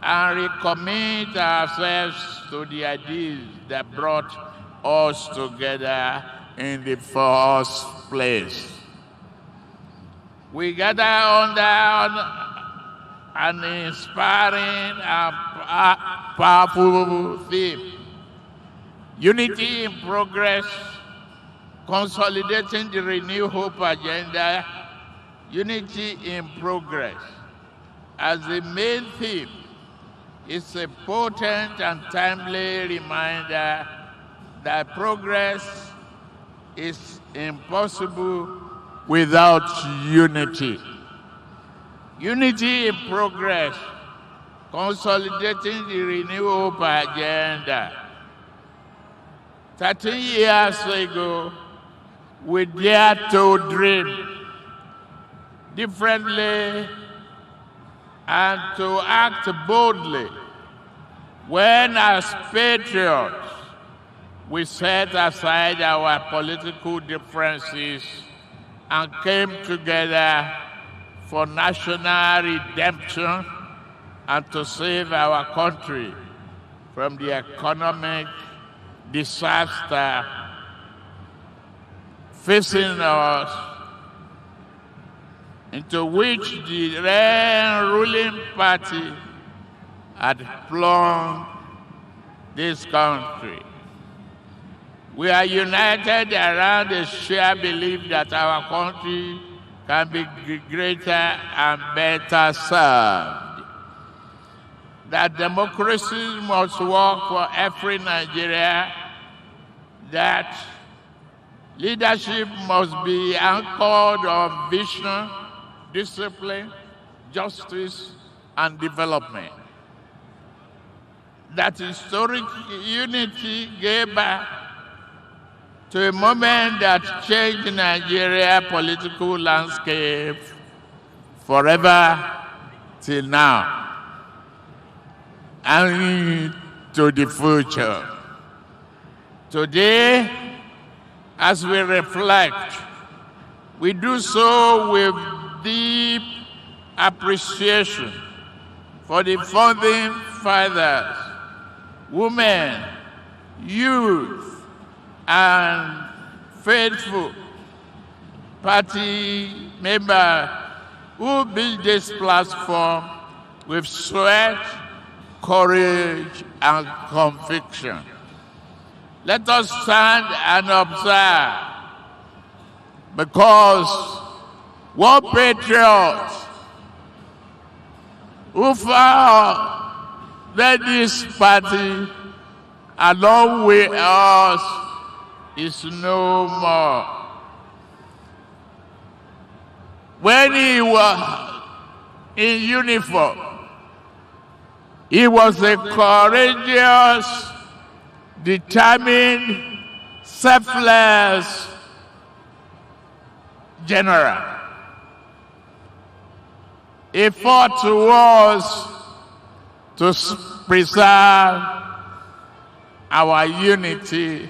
and recommit ourselves to the ideas that brought us together in the first place. We gather under an inspiring and powerful theme: unity in progress, consolidating the Renew Hope agenda, unity in progress. As the main theme, it's a potent and timely reminder that progress is impossible without unity. Unity in progress, consolidating the Renew Hope agenda. 13 years ago, we dared to dream differently and to act boldly when, as patriots, we set aside our political differences and came together for national redemption and to save our country from the economic disaster facing us, into which the then ruling party had plunged this country. We are united around the shared belief that our country can be greater and better served, that democracy must work for every Nigerian, that leadership must be anchored on vision, discipline, justice, and development, that historic unity gave birth to a moment that changed Nigeria's political landscape forever till now and to the future. Today, as we reflect, we do so with deep appreciation for the founding fathers, women, youth, and faithful party members who built this platform with sweat, courage, and conviction. Let us stand and observe, because one patriot who founded this party along with us is no more. When he was in uniform, he was a courageous, determined, selfless general. He fought towards to preserve our unity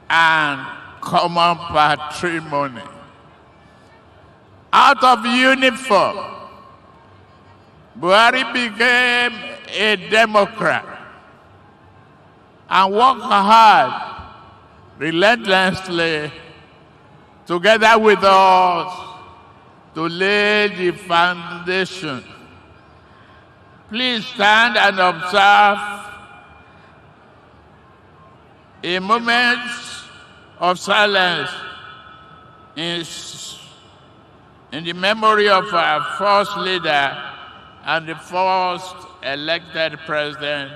and common patrimony. Out of uniform, Buhari became a Democrat and worked hard, relentlessly, together with us, to lay the foundation. Please stand and observe a moment of silence in the memory of our first leader and the first elected president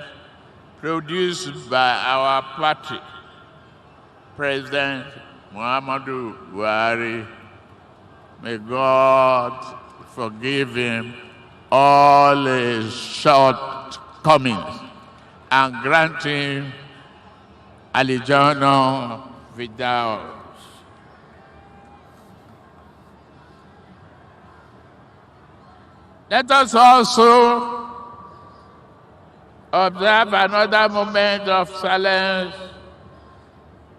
produced by our party, President Muhammadu Buhari. May God forgive him all his shortcomings and grant him Alijana Vidaus. Let us also observe another moment of silence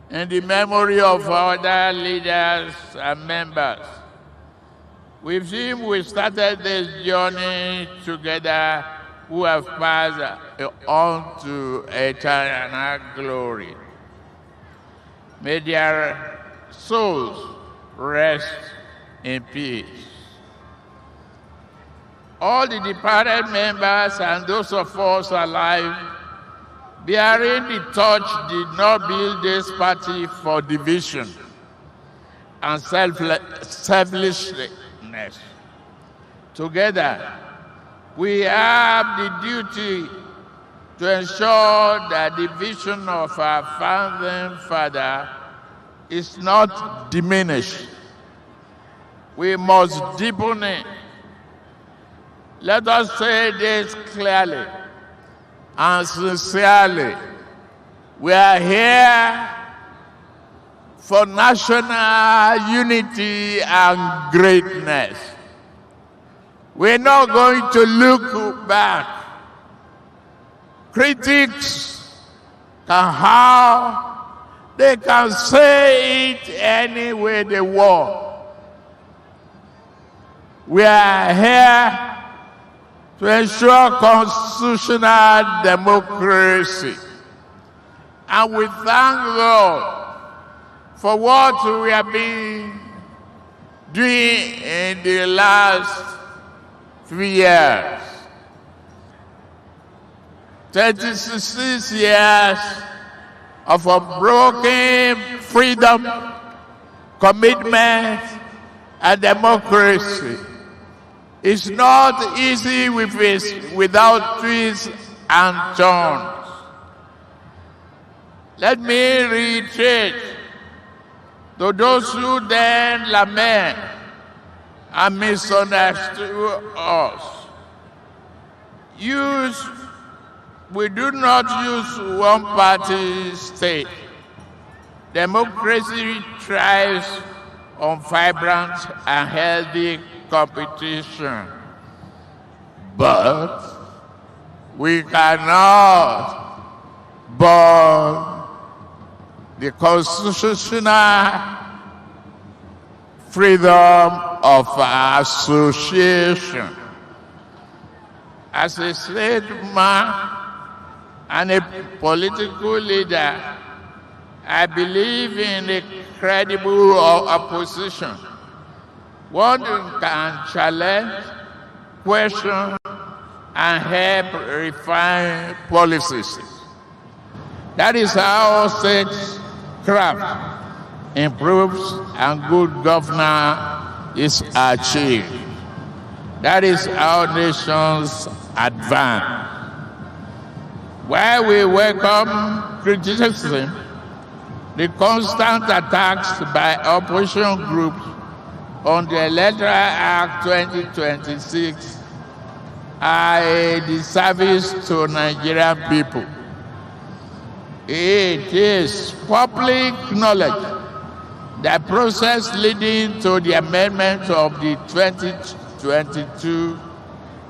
in the memory of other leaders and members. With him, we started this journey together, who have passed on to eternal glory. May their souls rest in peace. All the departed members and those of us alive bearing the torch did not build this party for division and selfishness. Together, we have the duty to ensure that the vision of our founding father is not diminished. We must deepen it. Let us say this clearly and sincerely. We are here for national unity and greatness. We're not going to look back. Critics they can say it any way they want. We are here to ensure constitutional democracy. And we thank God for what we have been doing in the last 3 years. 36 years of unbroken freedom, commitment, and democracy. It's not easy without twists and turns. Let me reiterate to those who then lament and misunderstood us. We do not use one-party state. Democracy thrives on vibrant and healthy competition. But we cannot burn the constitutional freedom of association. As a statesman and a political leader, I believe in a credible opposition. One can challenge, question, and help refine policies. That is how statecraft improves and good governance is achieved. That is how nations advance. While we welcome criticism, the constant attacks by opposition groups on the Electoral Act 2026 are a disservice to Nigerian people. It is public knowledge that process leading to the amendment of the 2022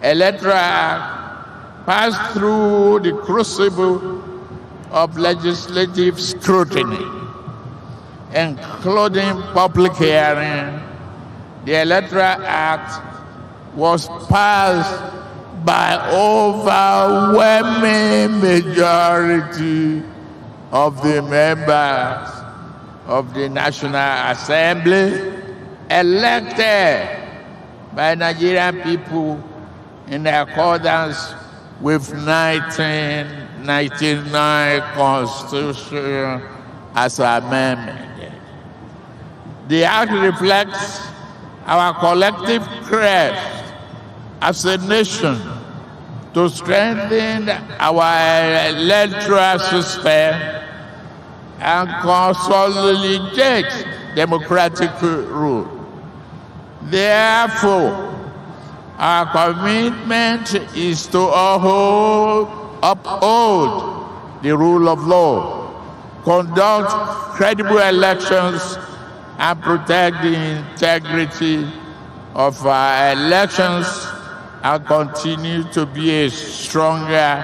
Electoral Act passed through the crucible of legislative scrutiny, including public hearing. The Electoral Act was passed by overwhelming majority of the members of the National Assembly elected by Nigerian people in accordance with 1999 Constitution as amended. The Act reflects our collective quest as a nation to strengthen our electoral system and consolidate democratic rule. Therefore, our commitment is to uphold the rule of law, conduct credible elections, and protect the integrity of our elections, and continue to be a stronger,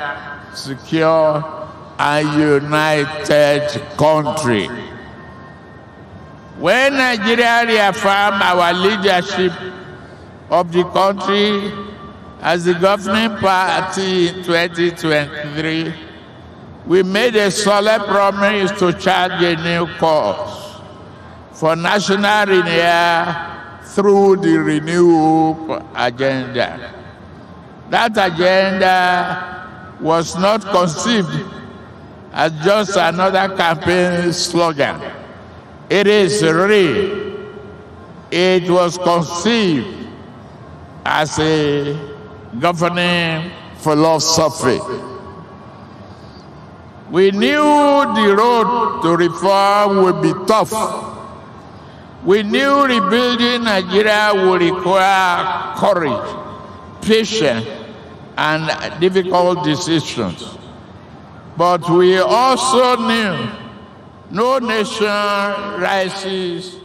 secure, and united country. When Nigeria reaffirmed our leadership of the country as the governing party in 2023, we made a solemn promise to chart a new course for national renewal through the Renew agenda. That agenda was not conceived as just another campaign slogan. It is real. It was conceived as a governing philosophy. We knew the road to reform would be tough. We knew rebuilding Nigeria would require courage, patience, and difficult decisions. But we also knew no nation rises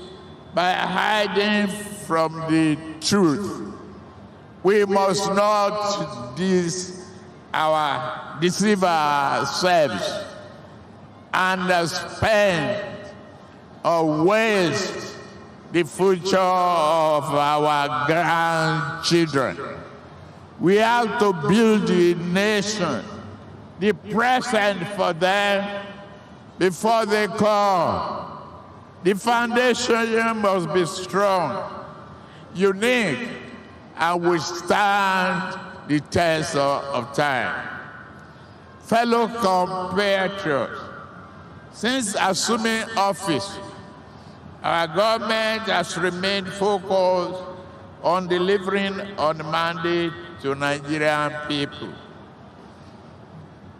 by hiding from the truth. We must not deceive ourselves and spend or waste the future of our grandchildren. We have to build the nation, the present for them before they come. The foundation must be strong, unique, and withstand the test of time. Fellow compatriots, since assuming office, our government has remained focused on delivering on the mandate to Nigerian people.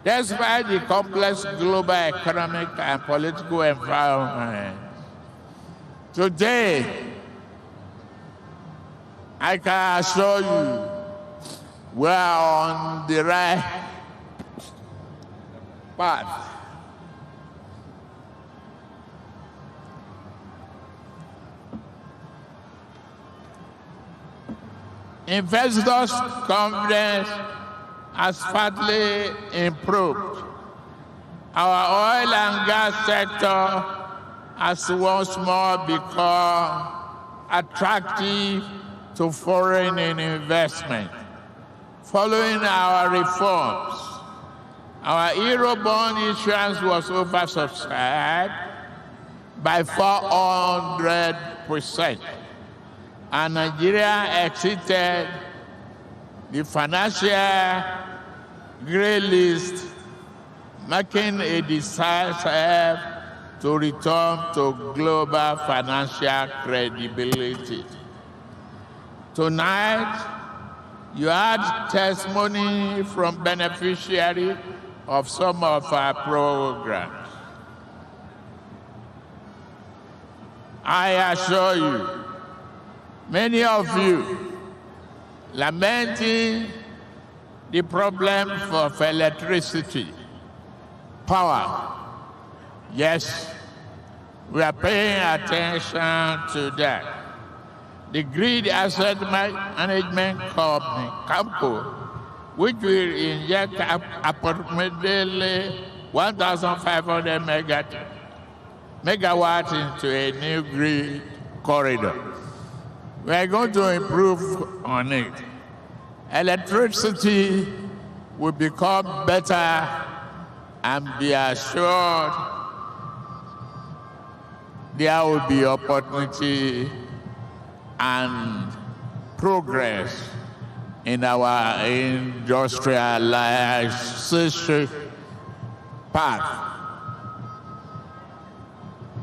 Despite the complex global economic and political environment, today, I can assure you we are on the right path. Investors' confidence has partly improved. Our oil and gas sector has once more become attractive to foreign investment. Following our reforms, our Eurobond issuance was oversubscribed by 400%, and Nigeria exceeded the financial gray list, making a decisive to return to global financial credibility. Tonight, you had testimony from beneficiaries of some of our programs. I assure you, many of you lamenting the problem of electricity, power. Yes, we are paying attention to that. The Grid Asset Management Company, CAMCO, which will inject approximately 1,500 megawatts into a new grid corridor. We are going to improve on it. Electricity will become better, and be assured there will be opportunity and progress in our industrialization path.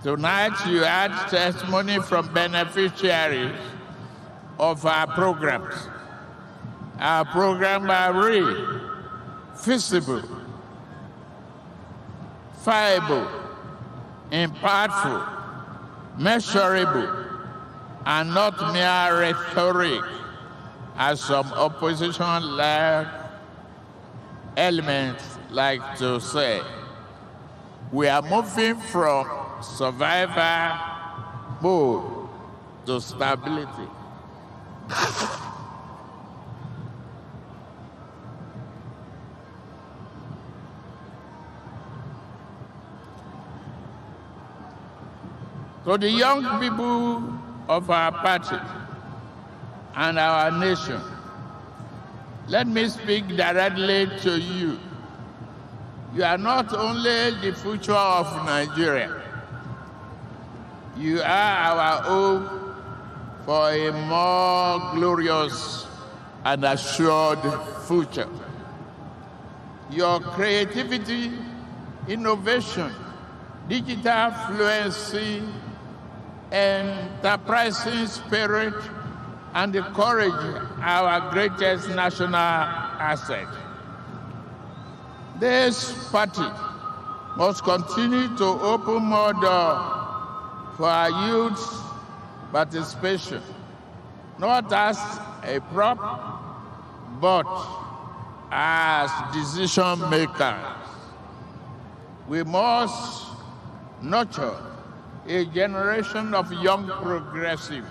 Tonight, you had testimony from beneficiaries of our programs. Our programs are real, feasible, viable, impactful, measurable, and not mere rhetoric, as some opposition-led elements like to say. We are moving from survival mode to stability. To the young people of our party and our nation, let me speak directly to you. You are not only the future of Nigeria, you are our hope for a more glorious and assured future. Your creativity, innovation, digital fluency, enterprising spirit, and the courage are our greatest national asset. This party must continue to open more doors for our youth participation, not as a prop, but as decision makers. We must nurture a generation of young progressives,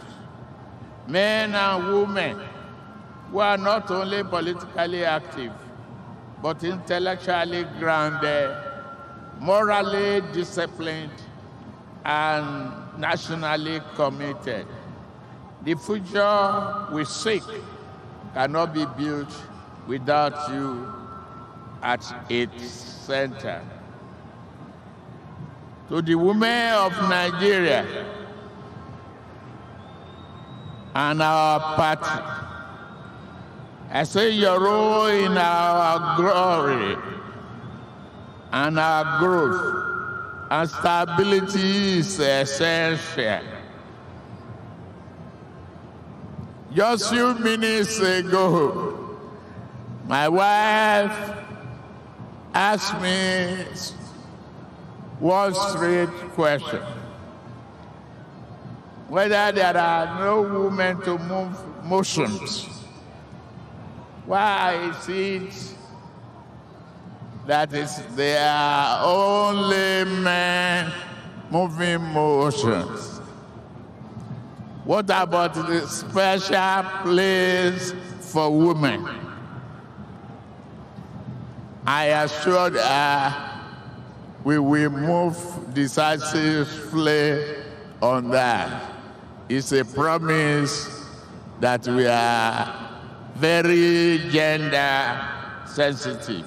men and women, who are not only politically active, but intellectually grounded, morally disciplined, and nationally committed. The future we seek cannot be built without you at its center. To the women of Nigeria and our party, I say your role in our glory and our growth and stability is essential. Just a few minutes ago, my wife asked me one straight question: whether there are no women to move motions. Why is it that there are only men moving motions? What about the special place for women? I assured her we will move decisively on that. is a promise that we are very gender sensitive.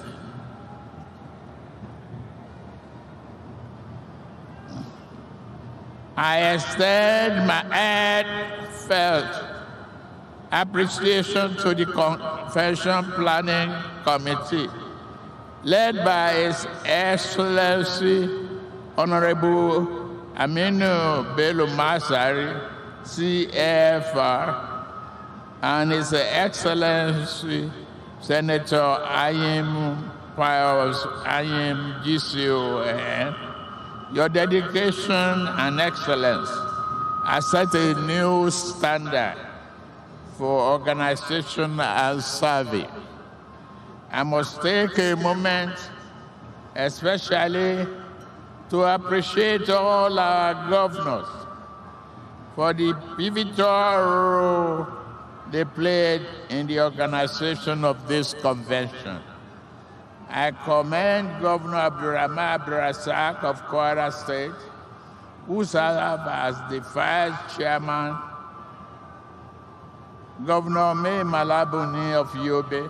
I extend my heartfelt appreciation to the Convention Planning Committee, led by His Excellency Honorable Aminu Bello Masari, CFR, and His Excellency Senator Ayim Pius Ayim GCON. Your dedication and excellence has set a new standard for organization and service. I must take a moment, especially to appreciate all our governors for the pivotal role they played in the organization of this convention. I commend Governor Abdurrahman Abdurrazak of Kwara State, who served as the vice chairman, Governor May Malabuni of Yobe,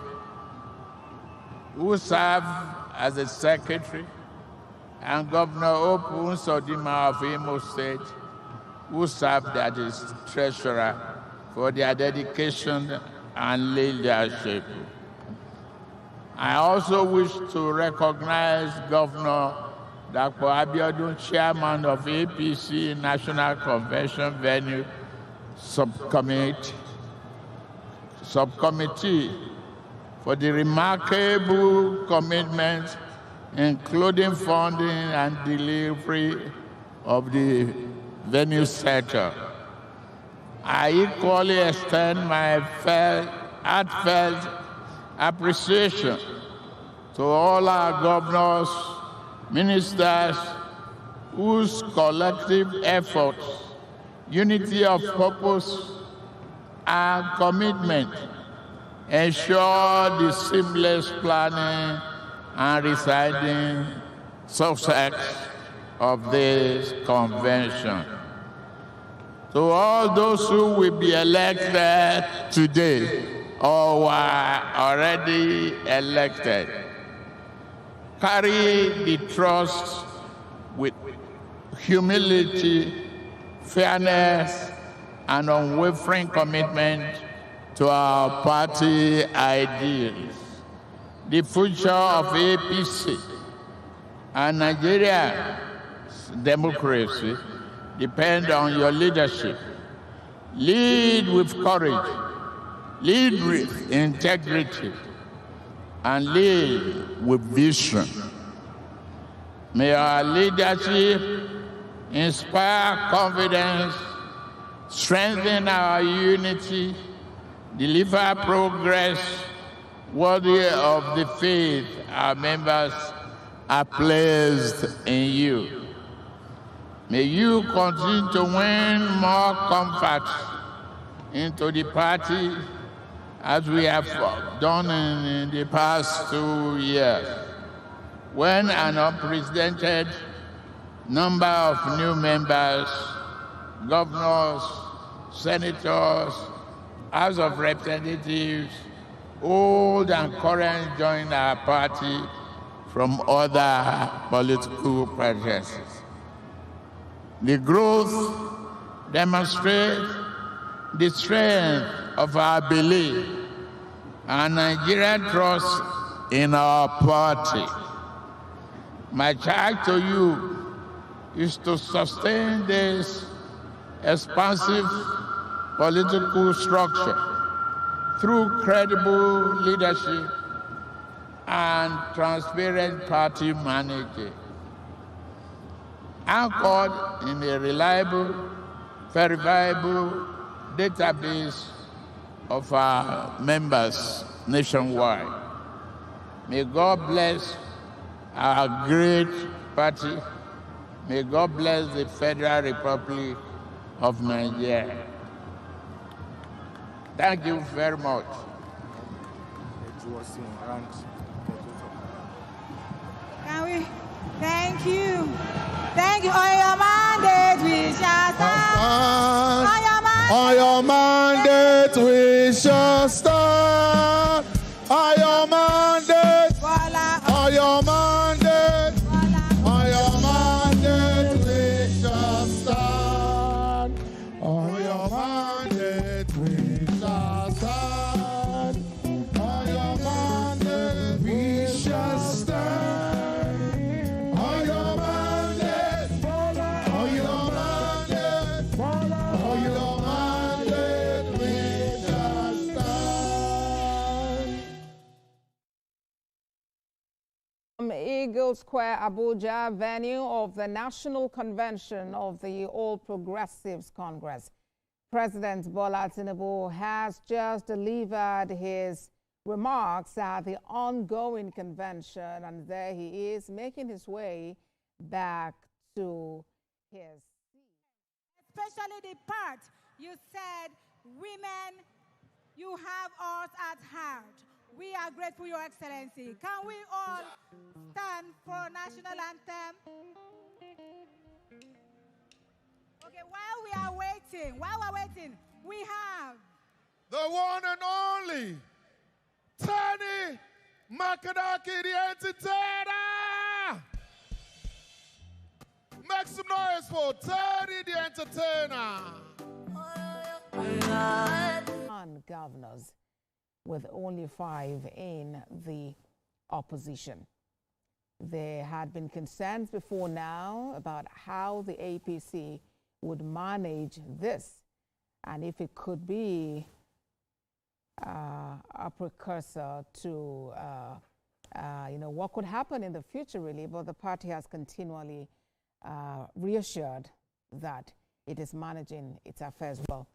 who served as the secretary, and Governor Opun Sodima of Imo State, who served as the treasurer, for their dedication and leadership. I also wish to recognize Governor Dr. Abiodun, chairman of APC National Convention Venue Subcommittee for the remarkable commitment, including funding and delivery of the venue sector. I equally extend my heartfelt appreciation to all our governors, ministers, whose collective efforts, unity of purpose, and commitment ensure the seamless planning and residing success of this convention. To all those who will be elected today or were already elected, carry the trust with humility, fairness, and unwavering commitment to our party ideals. The future of APC and Nigeria's democracy depend on your leadership. Lead with courage, lead with integrity, and lead with vision. May our leadership inspire confidence, strengthen our unity, deliver progress worthy of the faith our members are placed in you. May you continue to win more comfort into the party as we have done in the past 2 years, when an unprecedented number of new members, governors, senators, House of Representatives, old and current, joined our party from other political preferences. The growth demonstrates the strength of our belief and Nigerian trust in our party. My charge to you is to sustain this expansive political structure through credible leadership and transparent party management, anchored in a reliable, verifiable database of our members nationwide. May God bless our great party. May God bless the Federal Republic of Nigeria. Thank you very much. Can we? Thank you. Thank you. On your mandate we shall stand. On your On your mandate we shall stand. On your mandate. On your mandate. On your mandate we shall stand. On your mandate we shall stand. On your mandate we shall stand. On your mandate. On your mandate. On your mandate we shall stand. Eagle Square, Abuja, venue of the National Convention of the All Progressives Congress. President Bola Tinubu has just delivered his remarks at the ongoing convention, and there he is making his way back to his seat. Especially the part you said, women, you have us at heart. We are grateful, Your Excellency. Can we all stand for national anthem? Okay, while we're waiting, we have the one and only Tani Makadaki, the entertainer. Make some noise for Tani, the entertainer. On governors, with only 5 in the opposition. There had been concerns before now about how the APC would manage this, and if it could be a precursor to what could happen in the future, really. But the party has continually reassured that it is managing its affairs well.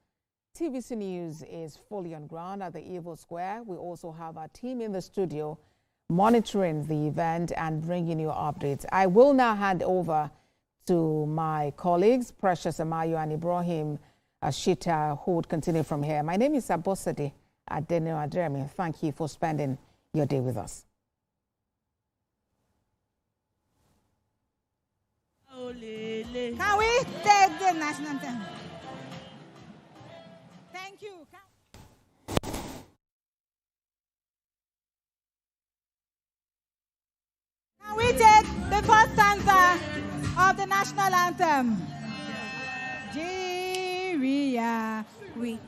TVC News is fully on ground at the Eagle Square. We also have our team in the studio monitoring the event and bringing you updates. I will now hand over to my colleagues, Precious Amayo and Ibrahim Ashita, who would continue from here. My name is Abosade Adenio Adremi. Thank you for spending your day with us. Can we take the national anthem? Thank you. Can we take the first stanza of the national anthem? Nigeria, we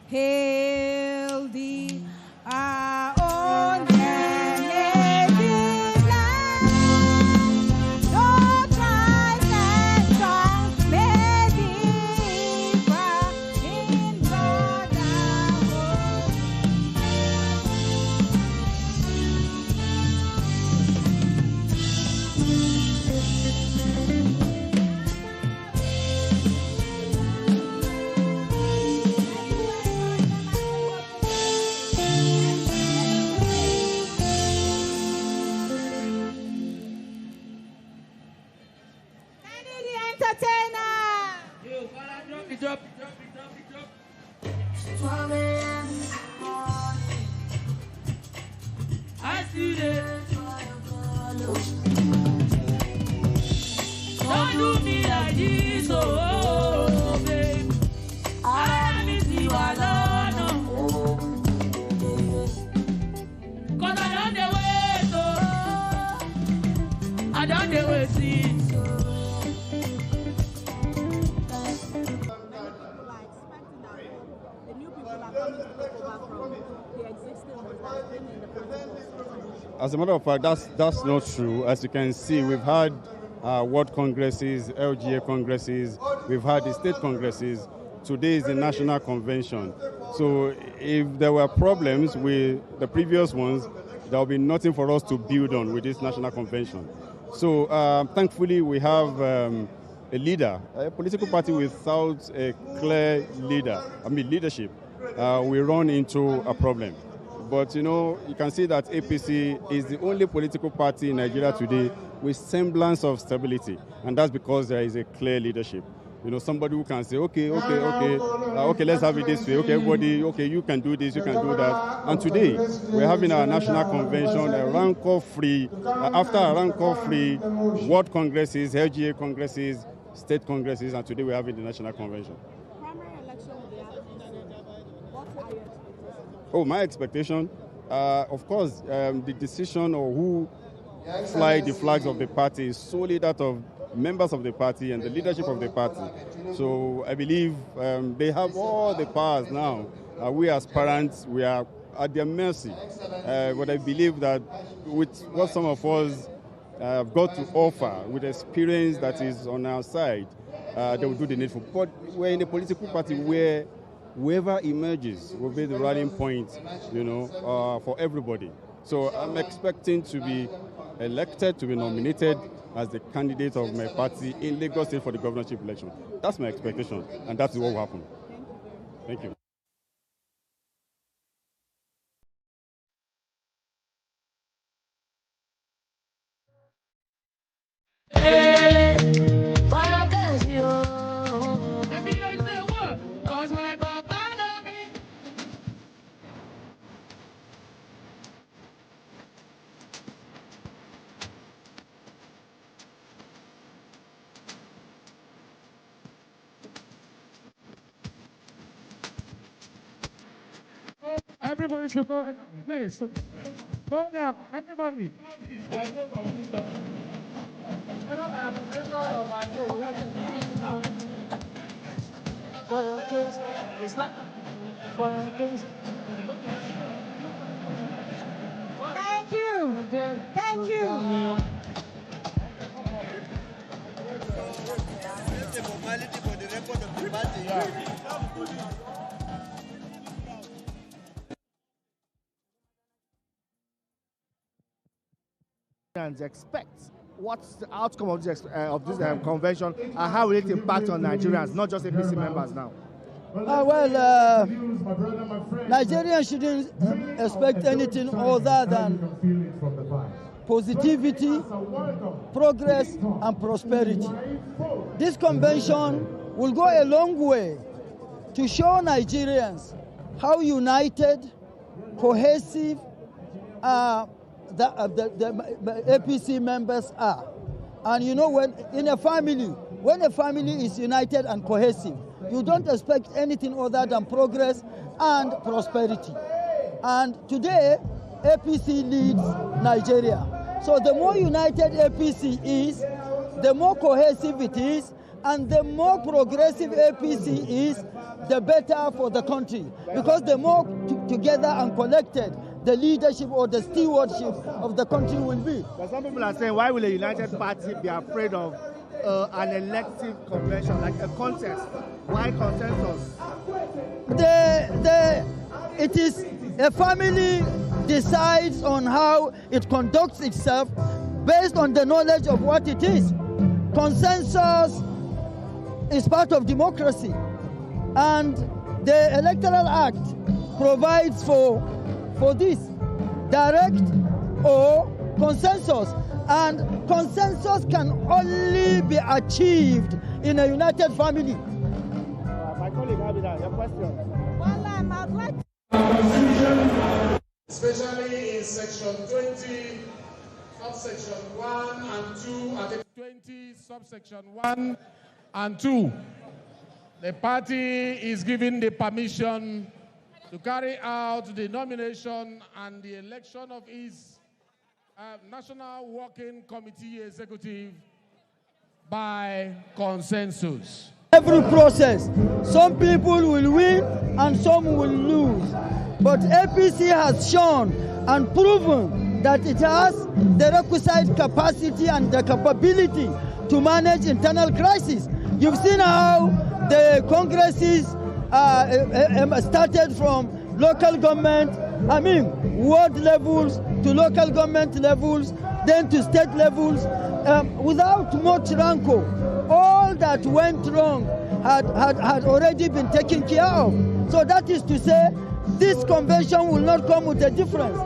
hail thee, our own native land. No tribes and tongues may differ in brotherhood. Drop it. I see it. Don't do me like this, oh, babe. I miss you alone, oh. 'Cause I don't the wait, oh. I don't the wait, see. As a matter of fact, that's not true. As you can see, we've had world congresses, LGA congresses, we've had the state congresses. Today is the national convention. So if there were problems with the previous ones, there will be nothing for us to build on with this national convention. So thankfully, we have a leader, a political party without a clear leadership. We run into a problem. But, you can see that APC is the only political party in Nigeria today with semblance of stability. And that's because there is a clear leadership. Somebody who can say, okay, let's have it this way. Okay, everybody, okay, you can do this, you can do that. And today, we're having our national convention, a rancor-free, after a rancor-free world congresses, LGA congresses, state congresses, and today we're having the national convention. Primary election will be happening Oh, my expectation, of course, the decision or who fly the flags of the party is solely that of members of the party and the leadership of the party. So I believe they have all the powers now. We as parents, we are at their mercy. But I believe that with what some of us have got to offer, with experience that is on our side, they will do the needful. But we're in a political party where whoever emerges will be the rallying point, for everybody. So I'm expecting to be elected, to be nominated as the candidate of my party in Lagos State for the governorship election. That's my expectation, and that's what will happen. Thank you. Everybody should go, please. Go now, everybody. Thank you. Thank you. Expect what's the outcome of this convention and how will it impact on Nigerians, not just APC members now? Nigerians shouldn't expect anything other than positivity, progress, and prosperity. This convention will go a long way to show Nigerians how united, cohesive, the APC members are. And when a family is united and cohesive, you don't expect anything other than progress and prosperity. And today, APC leads Nigeria. So the more united APC is, the more cohesive it is, and the more progressive APC is, the better for the country. Because the more together and connected the leadership or the stewardship of the country will be. But some people are saying, why will a united party be afraid of an elective convention, like a contest? Why consensus? It is a family decides on how it conducts itself based on the knowledge of what it is. Consensus is part of democracy, and the Electoral Act provides for this, direct or consensus. And consensus can only be achieved in a united family. My colleague, Abida, your question. Well, I'd like especially in section 20, subsection 1 and 2, and 20, subsection 1 and 2. The party is given the permission to carry out the nomination and the election of its National Working Committee Executive by consensus. Every process, some people will win and some will lose. But APC has shown and proven that it has the requisite capacity and the capability to manage internal crisis. You've seen how the congresses started from local government, ward levels to local government levels, then to state levels, without much rancor. All that went wrong had already been taken care of. So that is to say, this convention will not come with a difference.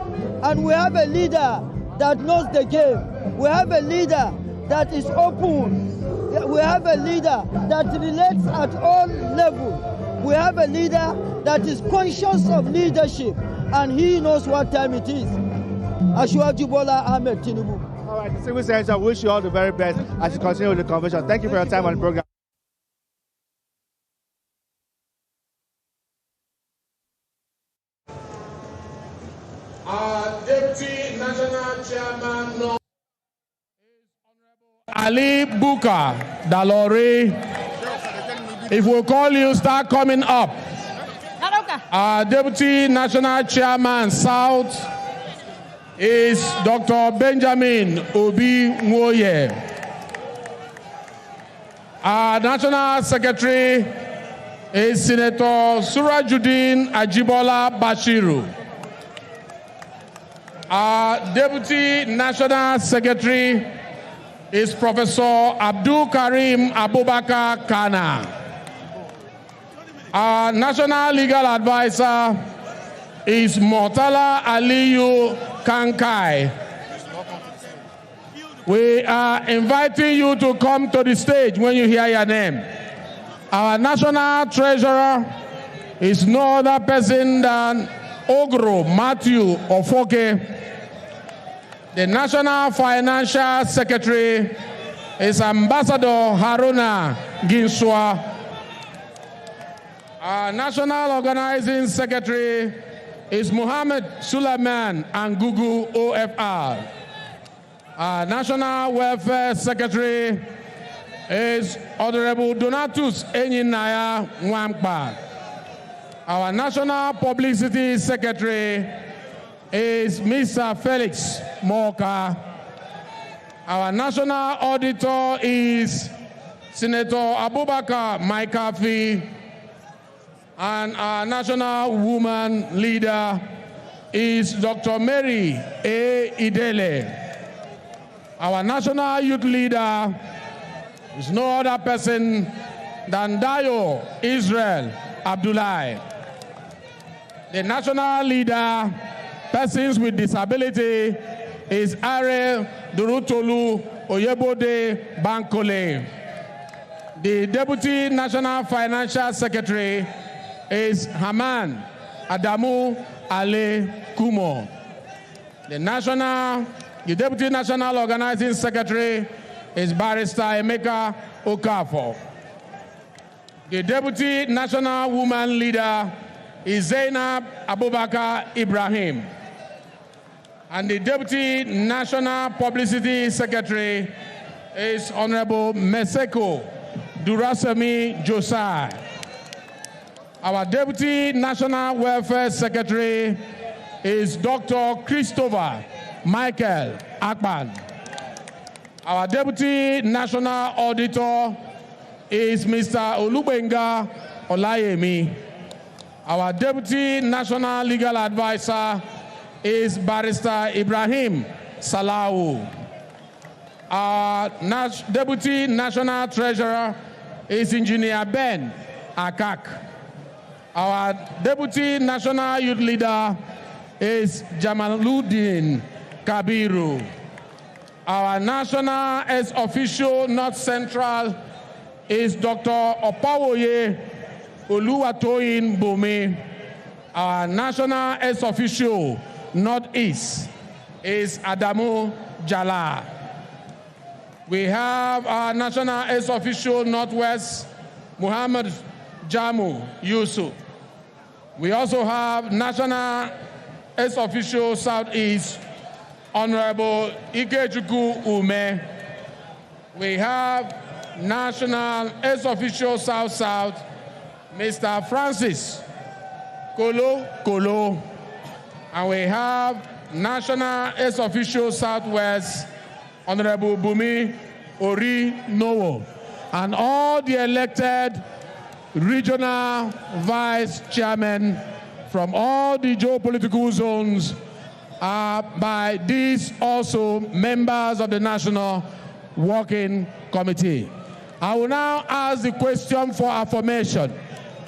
And we have a leader that knows the game. We have a leader that is open. We have a leader that relates at all levels. We have a leader that is conscious of leadership, and he knows what time it is. Asiwaju Bola Ahmed Tinubu. All right, Civil Senator, wish you all the very best as you continue with the convention. Thank you for your time on the program. Deputy National Chairman Ali Buka Dalori. If we call you, start coming up. Our Deputy National Chairman South is Dr. Benjamin Obi Nwoye. Our National Secretary is Senator Surajuddin Ajibola Bashiru. Our Deputy National Secretary is Professor Abdul Karim Abubakar Kana. Our National Legal Advisor is Mortala Aliyu Kankai. We are inviting you to come to the stage when you hear your name. Our National Treasurer is no other person than Ogro Matthew Ofoke. The National Financial Secretary is Ambassador Haruna Ginswa. Our National Organizing Secretary is Muhammad Sulaiman and Gugu OFR. Our National Welfare Secretary is Honorable Donatus Enyinaya Nwampa. Our National Publicity Secretary is Mr. Felix Moka. Our National Auditor is Senator Abubakar Maikafi. And our National Woman Leader is Dr. Mary A. Idele. Our National Youth Leader is no other person than Dayo Israel Abdullahi. The National Leader, Persons with Disability, is Are Durutolu Oyebode Bankole. The Deputy National Financial Secretary is Haman Adamu Ale Kumo. The Deputy National Organizing Secretary is Barrister Emeka Okafor. The Deputy National Woman Leader is Zainab Abubakar Ibrahim. And the Deputy National Publicity Secretary is Honorable Meseko Durasemi Josai. Our Deputy National Welfare Secretary is Dr. Christopher Michael Akpan. Our Deputy National Auditor is Mr. Olubenga Olayemi. Our Deputy National Legal Advisor is Barrister Ibrahim Salahu. Our Deputy National Treasurer is Engineer Ben Akak. Our Deputy National Youth Leader is Jamaluddin Kabiru. Our National Ex-Official North Central is Dr. Opawoye Oluwatoyin Bome. Our National Ex-Official Northeast is Adamu Jala. We have our National Ex-Official Northwest, Muhammad Jamu Yusuf. We also have National Ex-Official Southeast, Honorable Ikechukwu Ume. We have National Ex-Official South-South, Mr. Francis Kolo. And we have National Ex-Official Southwest, Honorable Bumi Ori Nowo. And all the elected regional vice chairmen from all the geopolitical zones are by these also members of the National Working Committee. I will now ask the question for affirmation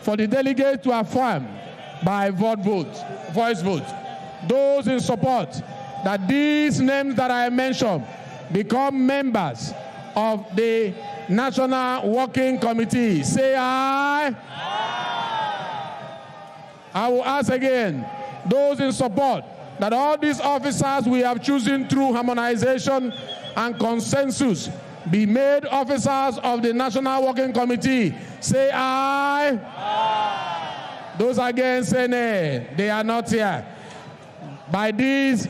for the delegates to affirm by voice vote. Those in support that these names that I mentioned become members of the National Working Committee, say aye. I will ask again, those in support that all these officers we have chosen through harmonization and consensus be made officers of the National Working Committee, say aye. Those against, say nay. They are not here. By these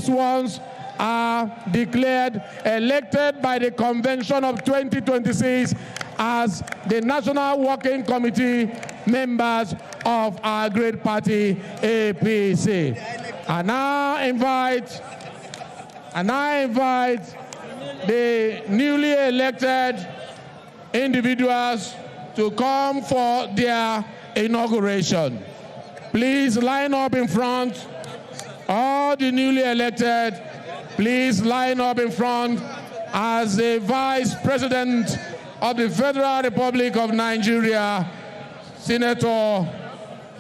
ones are declared elected by the convention of 2026 as the National Working Committee members of our great party, APC. And I invite the newly elected individuals to come for their inauguration. Please line up in front. All the newly elected, please line up in front as the Vice President of the Federal Republic of Nigeria, Senator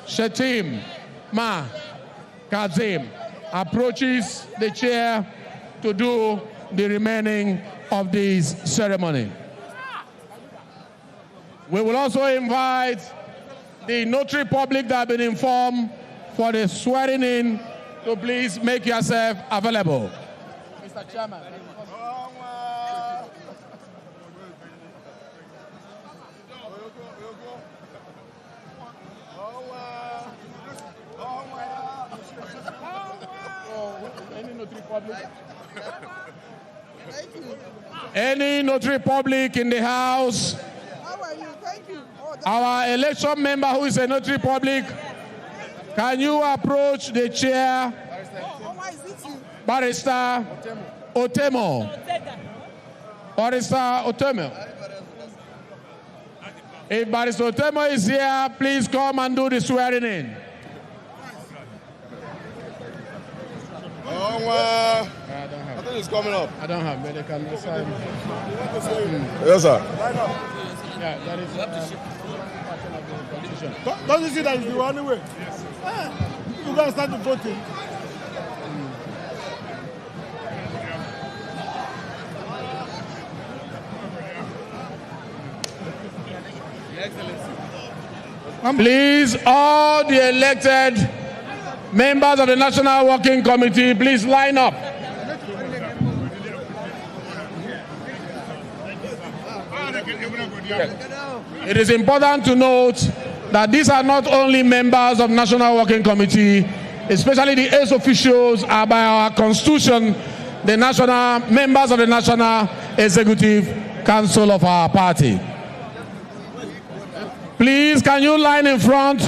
Shettima Kazim, approaches the chair to do the remaining of this ceremony. We will also invite the notary public that have been informed for the swearing in to please make yourself available. Mr. Chairman. Any notary public in the house? How are you? Thank you. Our election member who is a notary public, can you approach the chair? Barrister Otemo. Barrister Otemo. If Barrister Otemo is here, please come and do the swearing in. I think it's coming up. I don't have medical sign. Yes, sir. Yeah, that is part of the constitution. Don't you see that is the only way? Yes. You guys start the voting. Please, all the elected members of the National Working Committee, please line up. It is important to note that these are not only members of National Working Committee, especially the ace officials are by our constitution, the national members of the National Executive Council of our party. Please, can you line in front?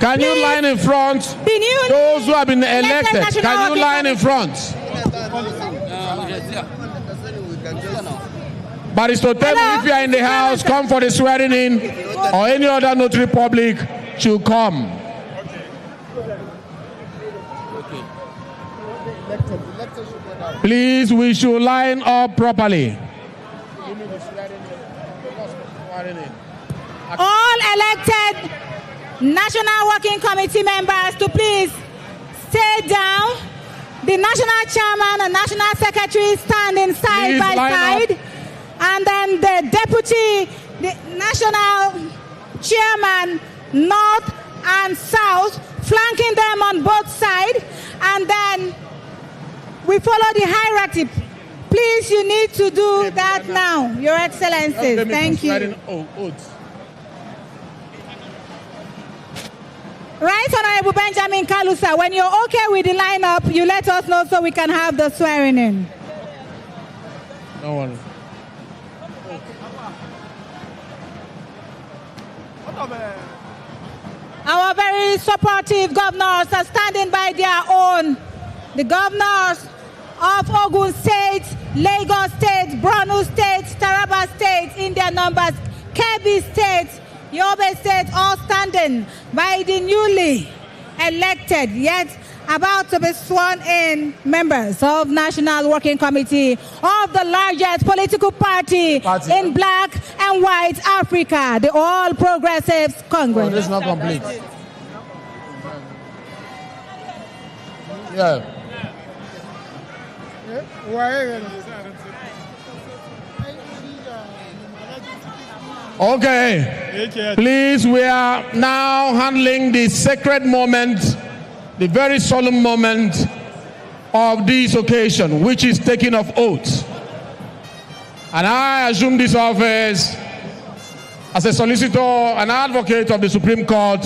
Can you line in front? Those who have been elected, can you line in front? Barrister Temu, if you are in the house, come for the swearing in, or any other notary public should come. Please, we should line up properly. All elected National Working Committee members to please stay down. The National Chairman and National Secretary standing side by side. And then the Deputy, the National Chairman, North and South, flanking them on both sides. And then we follow the hierarchy. Please, you need to do that now, Your Excellencies. Thank you. Right, Honorable Benjamin Kalusa, when you're okay with the lineup, you let us know so we can have the swearing in. No worries. Our very supportive governors are standing by their own. The governors of Ogun State, Lagos State, Borno State, Taraba State, in their numbers, Kebbi State, Yobe State, all standing by the newly elected, yet about to be sworn in members of National Working Committee of the largest political party in black and white Africa, the All Progressives Congress. Oh, this is not complete. Yeah. Okay, please, we are now handling the sacred moment, the very solemn moment of this occasion, which is taking of oath. And I assume this office as a solicitor and advocate of the Supreme Court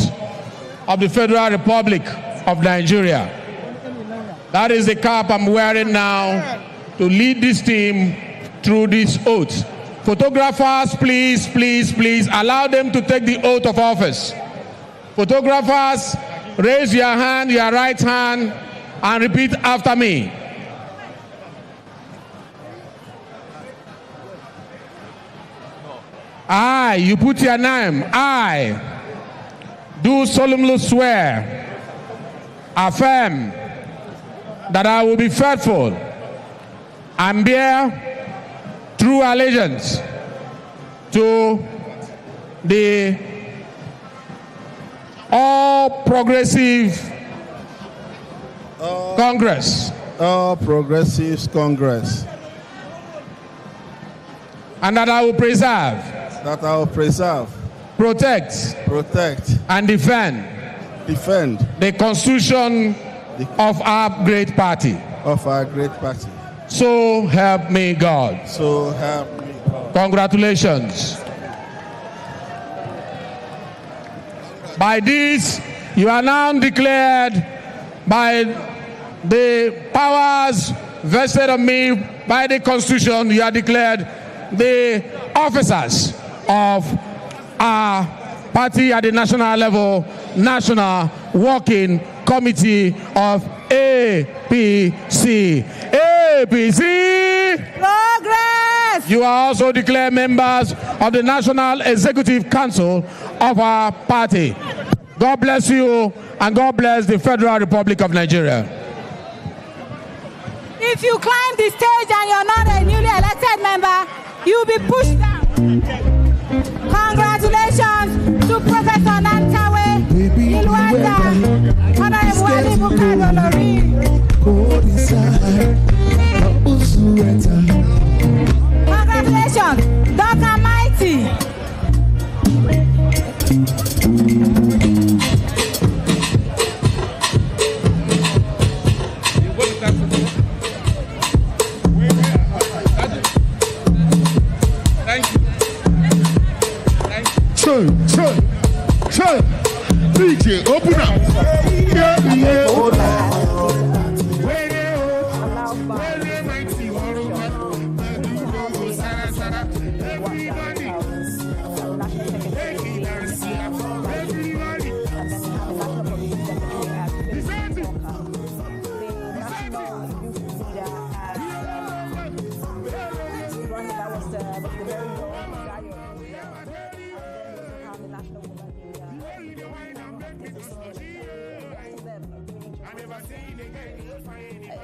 of the Federal Republic of Nigeria. That is the cap I'm wearing now to lead this team through this oath. Photographers, please, please, please allow them to take the oath of office. Photographers, raise your hand, your right hand, and repeat after me. I, you put your name, I do solemnly swear, affirm that I will be faithful and bear true allegiance to the All Progressive Congress. All Progressives Congress. And that I will preserve. That I will preserve. Protect. Protect. And defend. Defend. The Constitution of our great party. Of our great party. So help me God. So help me God. Congratulations. By this, you are now declared by the powers vested on me by the Constitution, you are declared the officers of our party at the national level, National Working Committee of APC. APC! Progress! You are also declared members of the National Executive Council of our party. God bless you, and God bless the Federal Republic of Nigeria. If you climb the stage and you're not a newly elected member, you'll be pushed down. Congratulations to Professor Nantawe Ilwanda, Honorable Ali Bukado Lori. Congratulations, Dr. Mighty. Chill. DJ, open up.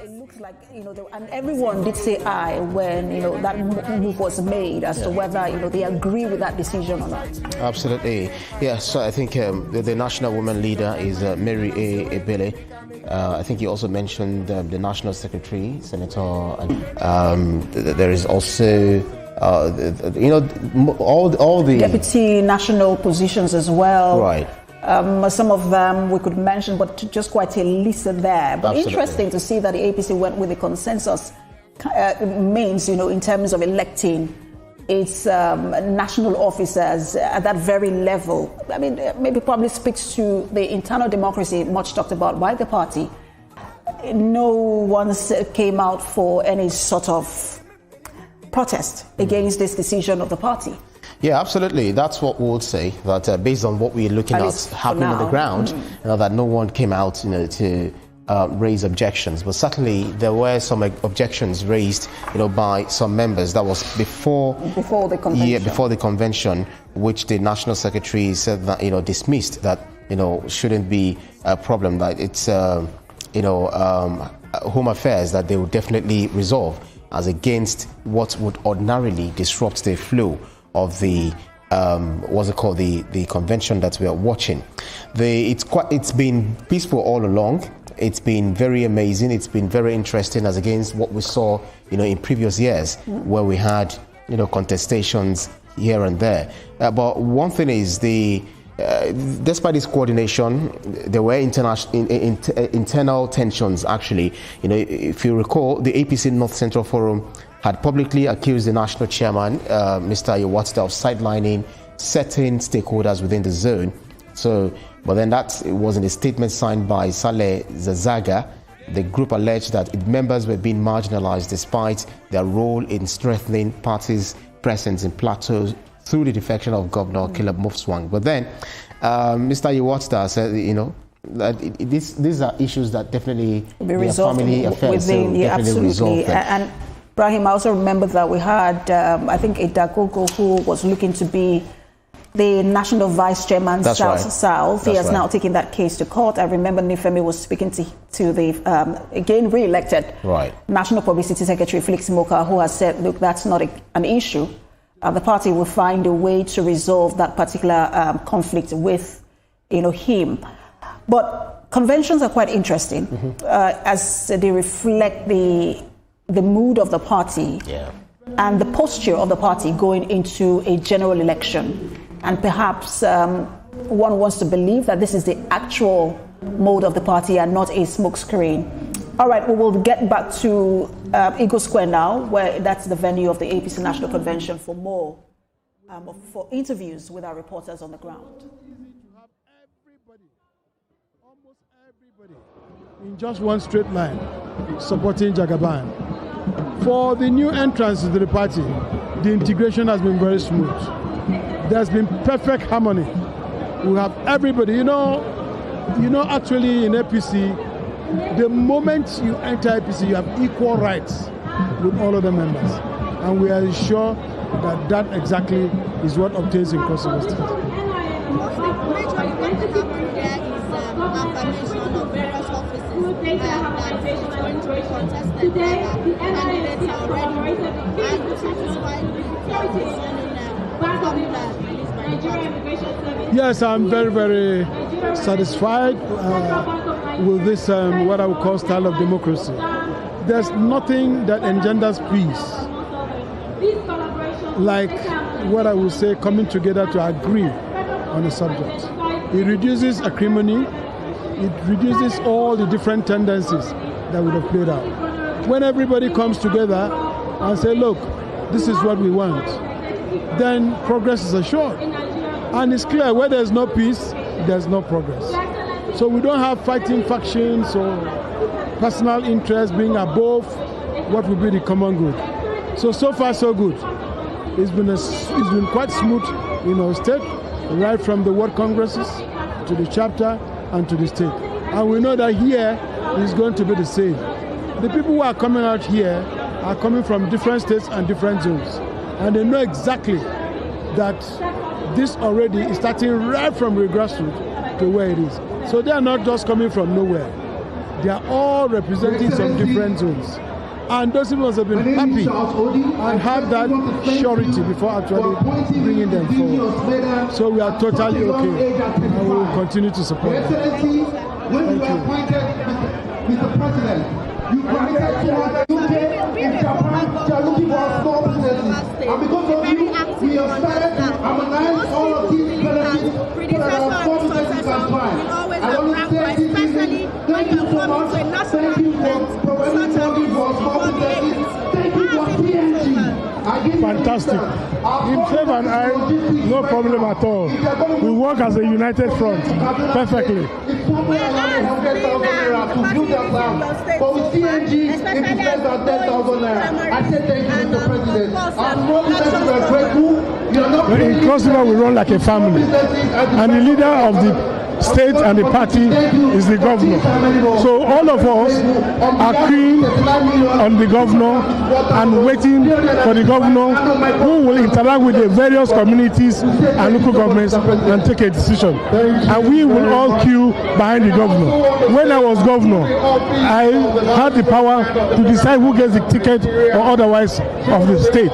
It looks like, and everyone did say aye when, that move was made as to whether, they agree with that decision or not. Absolutely. Yes, so I think the national woman leader is Mary A. Ebele. I think you also mentioned the national secretary, Senator. There is also, all the deputy national positions as well. Right. Some of them we could mention, but just quite a list there. But Absolutely. Interesting to see that the APC went with the consensus means, in terms of electing its national officers at that very level. I mean, maybe probably speaks to the internal democracy much talked about by the party. No one came out for any sort of protest against this decision of the party. Yeah, absolutely. That's what we would say, that based on what we're looking at happening on the ground, that no one came out to raise objections. But certainly there were some objections raised by some members. That was before the convention. Yeah, before the convention, which the national secretary said that dismissed, that shouldn't be a problem, that it's home affairs that they would definitely resolve, as against what would ordinarily disrupt the flow of the the convention that we are watching. It's been peaceful all along. It's been very amazing. It's been very interesting, as against what we saw in previous years, where we had contestations here and there. But one thing is, despite this coordination, there were internal tensions. Actually, if you recall, the APC North Central Forum had publicly accused the national chairman, Mr. Yewatita, of sidelining certain stakeholders within the zone. But then that was in a statement signed by Saleh Zazaga, The group alleged that its members were being marginalized despite their role in strengthening party's presence in plateaus through the defection of Governor Caleb Mufwang. But then, Mr. Yewatsta said, that these are issues that definitely are family affairs, so definitely resolve them. And Brahim, I also remember that we had, I think, Idagogo, who was looking to be the national vice chairman, South. He has now taken that case to court. I remember Nifemi was speaking to the, again, re-elected National Publicity Secretary, Felix Moka, who has said, look, that's not an issue. The party will find a way to resolve that particular conflict with, him. But conventions are quite interesting as they reflect the mood of the party and the posture of the party going into a general election. And perhaps one wants to believe that this is the actual mode of the party and not a smokescreen. All right, we will get back to Eagle Square now, where that's the venue of the APC National Convention for more, for interviews with our reporters on the ground. In just one straight line, supporting Jagaban. For the new entrants to the party, the integration has been very smooth. There's been perfect harmony. We have everybody. Actually in APC, the moment you enter APC, you have equal rights with all of the members. And we are sure that that exactly is what obtains in Cross River State. Most majorly what happened there is affirmation of various offices that is going to be contested by candidates already. And this is why Yes, I'm very, very satisfied with this, what I would call style of democracy. There's nothing that engenders peace like what I would say coming together to agree on a subject. It reduces acrimony, it reduces all the different tendencies that would have played out. When everybody comes together and say, look, this is what we want, then progress is assured. And it's clear where there's no peace, there's no progress. So we don't have fighting factions or personal interests being above what would be the common good. So far so good. It's been quite smooth in our state, right from the world congresses to the chapter and to the state. And we know that here is going to be the same. The people who are coming out here are coming from different states and different zones. And they know exactly that this already is starting right from the grassroots to where it is. So they are not just coming from nowhere. They are all representing some different zones. And those people have been happy and have that surety before actually bringing them forward. So we are totally okay and we will continue to support them. Thank you. Mr. President, you committed to UK in Japan, they are looking for a small businesses. And because of you, we have started to harmonize all of these benefits so that our small businesses can thrive. I want to say to you, thank you so much. Thank you for providing funding for small businesses. Thank you for PNG. Fantastic. Himself and I, no problem at all. We work as a united front perfectly. But with CNG, it's less than 10,000 naira. I say thank you, Mr. President. Our small businesses are grateful. In Cross River, we run like a family. And the leader of the state and the party is the governor. So all of us are keen on the governor and waiting for the governor who will interact with the various communities and local governments and take a decision. And we will all queue behind the governor. When I was governor, I had the power to decide who gets the ticket or otherwise of the state.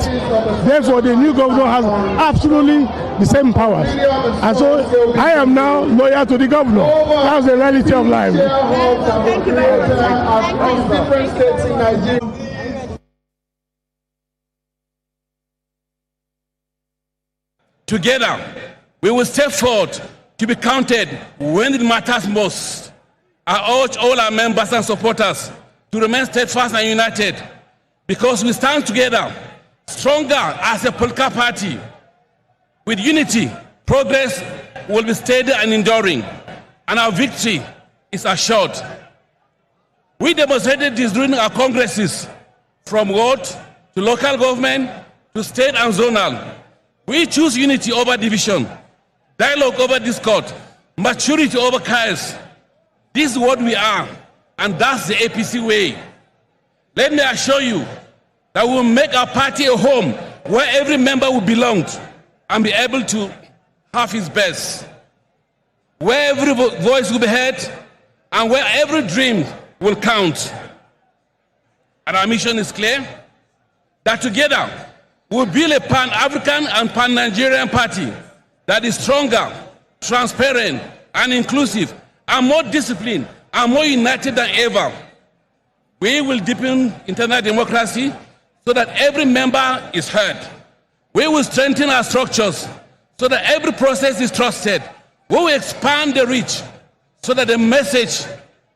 Therefore, the new governor has absolutely the same powers. And so I am now loyal to the governor. That's the reality of life. Thank you very much. Different states in Nigeria. Together, we will step forward to be counted when it matters most. I urge all our members and supporters to remain steadfast and united, because we stand together, stronger as a political party. With unity, progress will be steady and enduring, and our victory is assured. We demonstrated this during our congresses, from ward to local government to state and zonal. We choose unity over division, dialogue over discord, maturity over chaos. This is what we are, and that's the APC way. Let me assure you that we will make our party a home where every member will belong and be able to have his best, where every voice will be heard, and where every dream will count. And our mission is clear, that together we'll build a pan-African and pan-Nigerian party that is stronger, transparent, and inclusive, and more disciplined, and more united than ever. We will deepen internal democracy so that every member is heard. We will strengthen our structures so that every process is trusted. We will expand the reach so that the message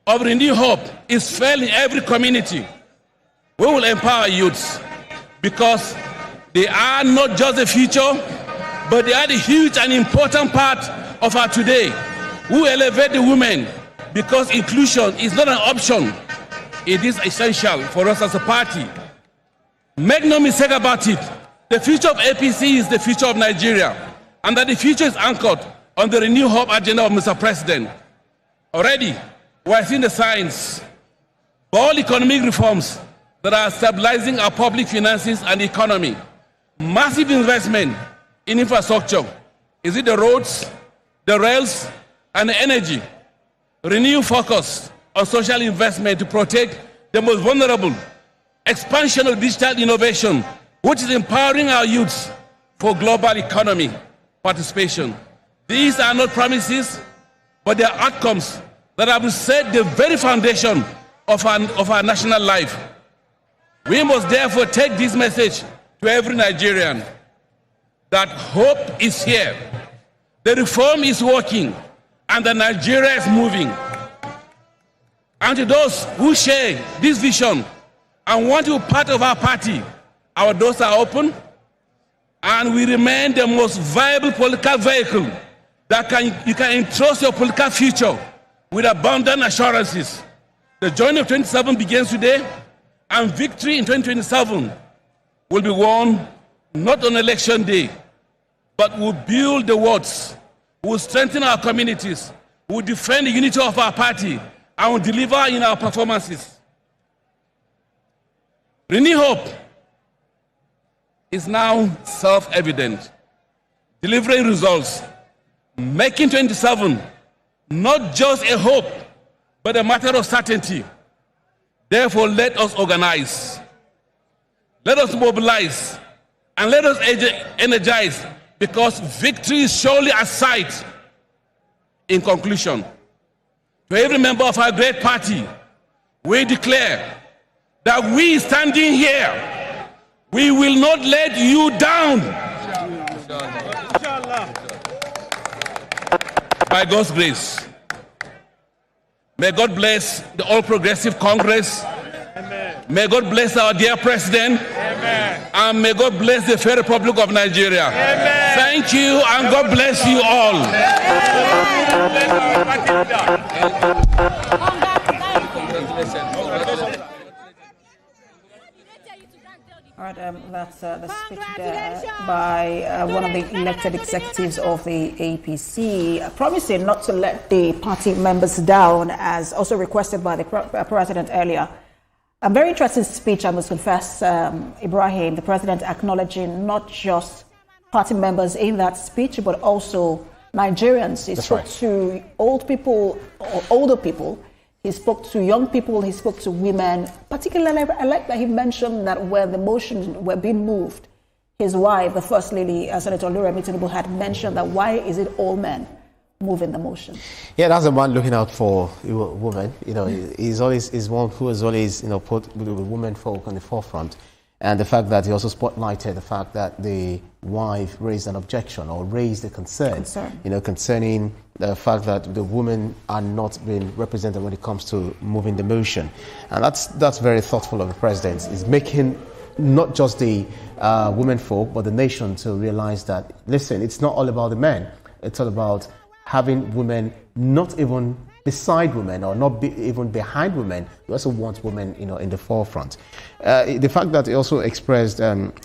of renewed hope is felt in every community. We will empower youths because they are not just the future, but they are the huge and important part of our today. We will elevate the women because inclusion is not an option. It is essential for us as a party. Make no mistake about it. The future of APC is the future of Nigeria, and that the future is anchored on the renewed hope agenda of Mr. President. Already, we are seeing the signs. All economic reforms that are stabilizing our public finances and economy. Massive investment in infrastructure. Is it the roads, the rails, and the energy? Renewed focus on social investment to protect the most vulnerable. Expansion of digital innovation, which is empowering our youths for global economy participation. These are not promises, but they are outcomes that have set the very foundation of our national life. We must therefore take this message to every Nigerian that hope is here, the reform is working, and that Nigeria is moving. And to those who share this vision and want to be part of our party, our doors are open, and we remain the most viable political vehicle that you can entrust your political future with abundant assurances. The journey of 2027 begins today, and victory in 2027 will be won not on election day, but we'll build the wards, we'll strengthen our communities, we'll defend the unity of our party, and we'll deliver in our performances. Renew Hope is now self-evident, delivering results, making 27 not just a hope, but a matter of certainty. Therefore, let us organize, let us mobilize, and let us energize, because victory is surely at sight. In conclusion, to every member of our great party, we declare that we standing here, we will not let you down. By God's grace. May God bless the All Progressive Congress. Amen. May God bless our dear President. Amen. And may God bless the Federal Republic of Nigeria. Amen. Thank you, and God bless you all. All right, that's the speech there by one of the elected executives of the APC, promising not to let the party members down, as also requested by the president earlier. A very interesting speech, I must confess, Ibrahim, the president acknowledging not just party members in that speech, but also Nigerians. He spoke to old people, or older people. He spoke to young people, he spoke to women. Particularly, I like that he mentioned that when the motions were being moved, his wife, the First Lady, Senator Oluremi Tinubu, had mentioned that why is it all men moving the motion? Yeah, that's a man looking out for women. You know, he's one who has always, put the women folk on the forefront. And the fact that he also spotlighted the fact that the wife raised an objection or raised a concern. Concerning the fact that the women are not being represented when it comes to moving the motion. And that's very thoughtful of the president. He's making not just the women folk, but the nation to realize that, listen, it's not all about the men. It's all about having women not even beside women or not even behind women. He also wants women, in the forefront. The fact that he also expressed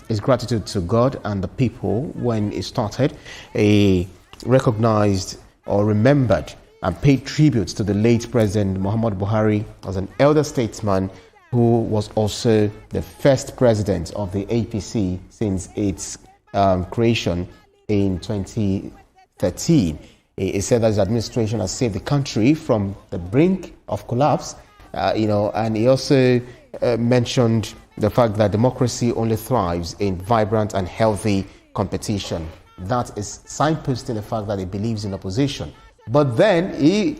his gratitude to God and the people when he started, he recognized or remembered and paid tribute to the late President Muhammadu Buhari as an elder statesman who was also the first president of the APC since its creation in 2013. He said that his administration has saved the country from the brink of collapse, and he also mentioned the fact that democracy only thrives in vibrant and healthy competition. That is signposting the fact that he believes in opposition. But then he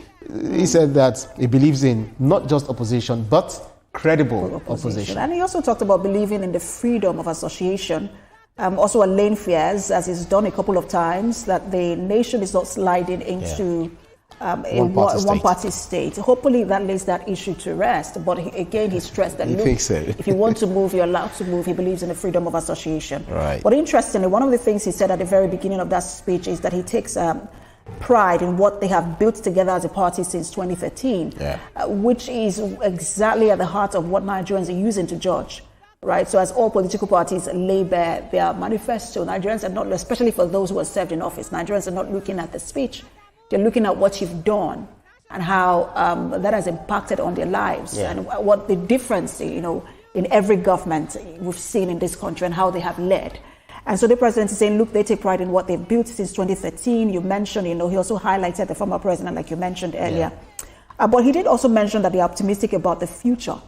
said that he believes in not just opposition, but credible opposition. And he also talked about believing in the freedom of association. Also allaying fears, as he's done a couple of times, that the nation is not sliding into a one-party state. Hopefully that lays that issue to rest. But again, he stressed that if you want to move, you're allowed to move. He believes in the freedom of association. Right. But interestingly, one of the things he said at the very beginning of that speech is that he takes pride in what they have built together as a party since 2013, which is exactly at the heart of what Nigerians are using to judge. Right, so as all political parties lay bare their manifesto, Nigerians are not, especially for those who are served in office, Nigerians are not looking at the speech. They're looking at what you've done and how that has impacted on their lives and what the difference, in every government we've seen in this country and how they have led. And so the president is saying, look, they take pride in what they've built since 2013. You mentioned, he also highlighted the former president, like you mentioned earlier. But he did also mention that they're optimistic about the future.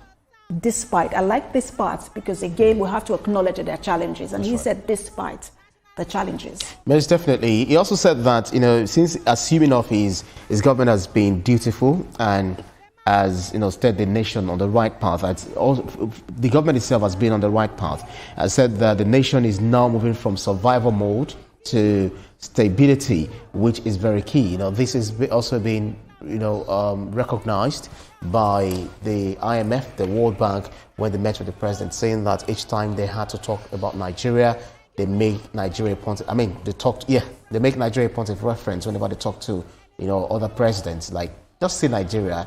Despite, I like this part because again, we have to acknowledge that there are challenges. And he said, despite the challenges. Most definitely. He also said that, since assuming office, his government has been dutiful and has, steered the nation on the right path. The government itself has been on the right path. I said that the nation is now moving from survival mode to stability, which is very key. This has also been recognized by the IMF, the World Bank, when they met with the president, saying that each time they had to talk about Nigeria, they make Nigeria a point. They make Nigeria a point of reference whenever they talk to, other presidents. Like just say Nigeria,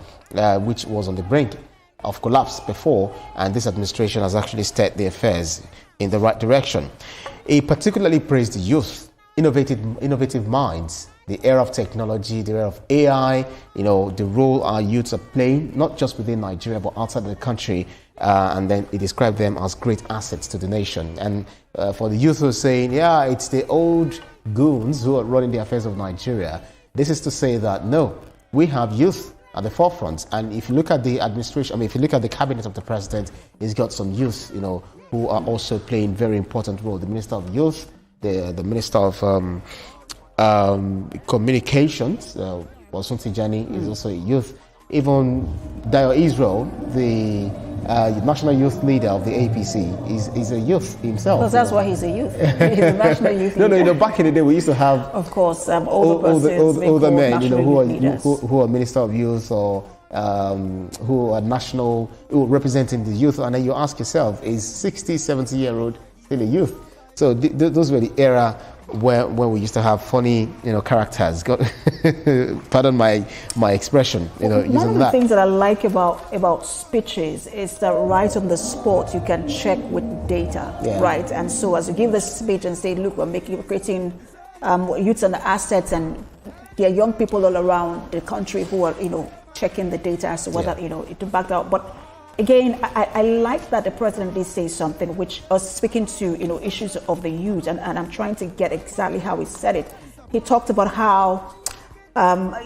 which was on the brink of collapse before, and this administration has actually steered the affairs in the right direction. He particularly praised the youth, innovative minds. The era of technology, the era of AI, the role our youths are playing, not just within Nigeria, but outside the country. And then he described them as great assets to the nation. And for the youth who are saying, it's the old goons who are running the affairs of Nigeria, this is to say that, no, we have youth at the forefront. And if you look at the administration, if you look at the cabinet of the president, he's got some youth, who are also playing very important role. The Minister of Youth, the Minister of Communications, Bosun Tijani is also a youth. Even Dayo Israel, the national youth leader of the APC, is a youth himself. Because that's why he's a youth. He's a national youth leader. No, back in the day we used to have, of course, older men, who are Minister of Youth or who are representing the youth, and then you ask yourself, is 60, 70-year-old still a youth? So those were the era when we used to have funny, characters. Pardon my expression. One of the things that I like about speeches is that right on the spot you can check with data, right? And so as you give the speech and say, look, we're creating youths and assets, and there are young people all around the country who are, checking the data as to whether to back out. But again, I like that the president did say something which was speaking to issues of the youth, and I'm trying to get exactly how he said it. He talked about how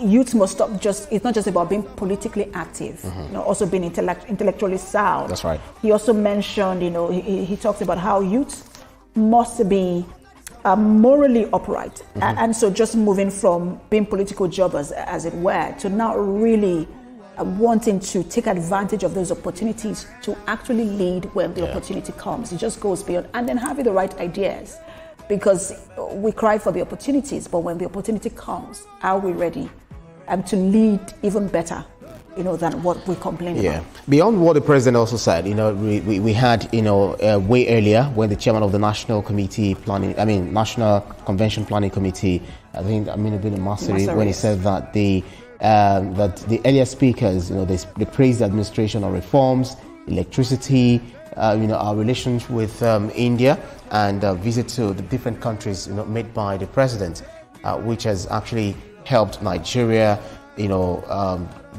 youth must stop it's not just about being politically active, also being intellectually sound. That's right. He also mentioned, he talked about how youth must be morally upright, and so just moving from being political jobbers, as it were, to now really wanting to take advantage of those opportunities to actually lead when the opportunity comes. It just goes beyond, and then having the right ideas, because we cry for the opportunities, but when the opportunity comes, are we ready to lead even better, than what we complain about? Beyond what the president also said, we had, way earlier when the chairman of the National Convention Planning Committee, I think Aminu bin Masari, when he said that the that the earlier speakers, they praised the administration on reforms, electricity, our relations with India, and visit to the different countries, made by the president, which has actually helped Nigeria,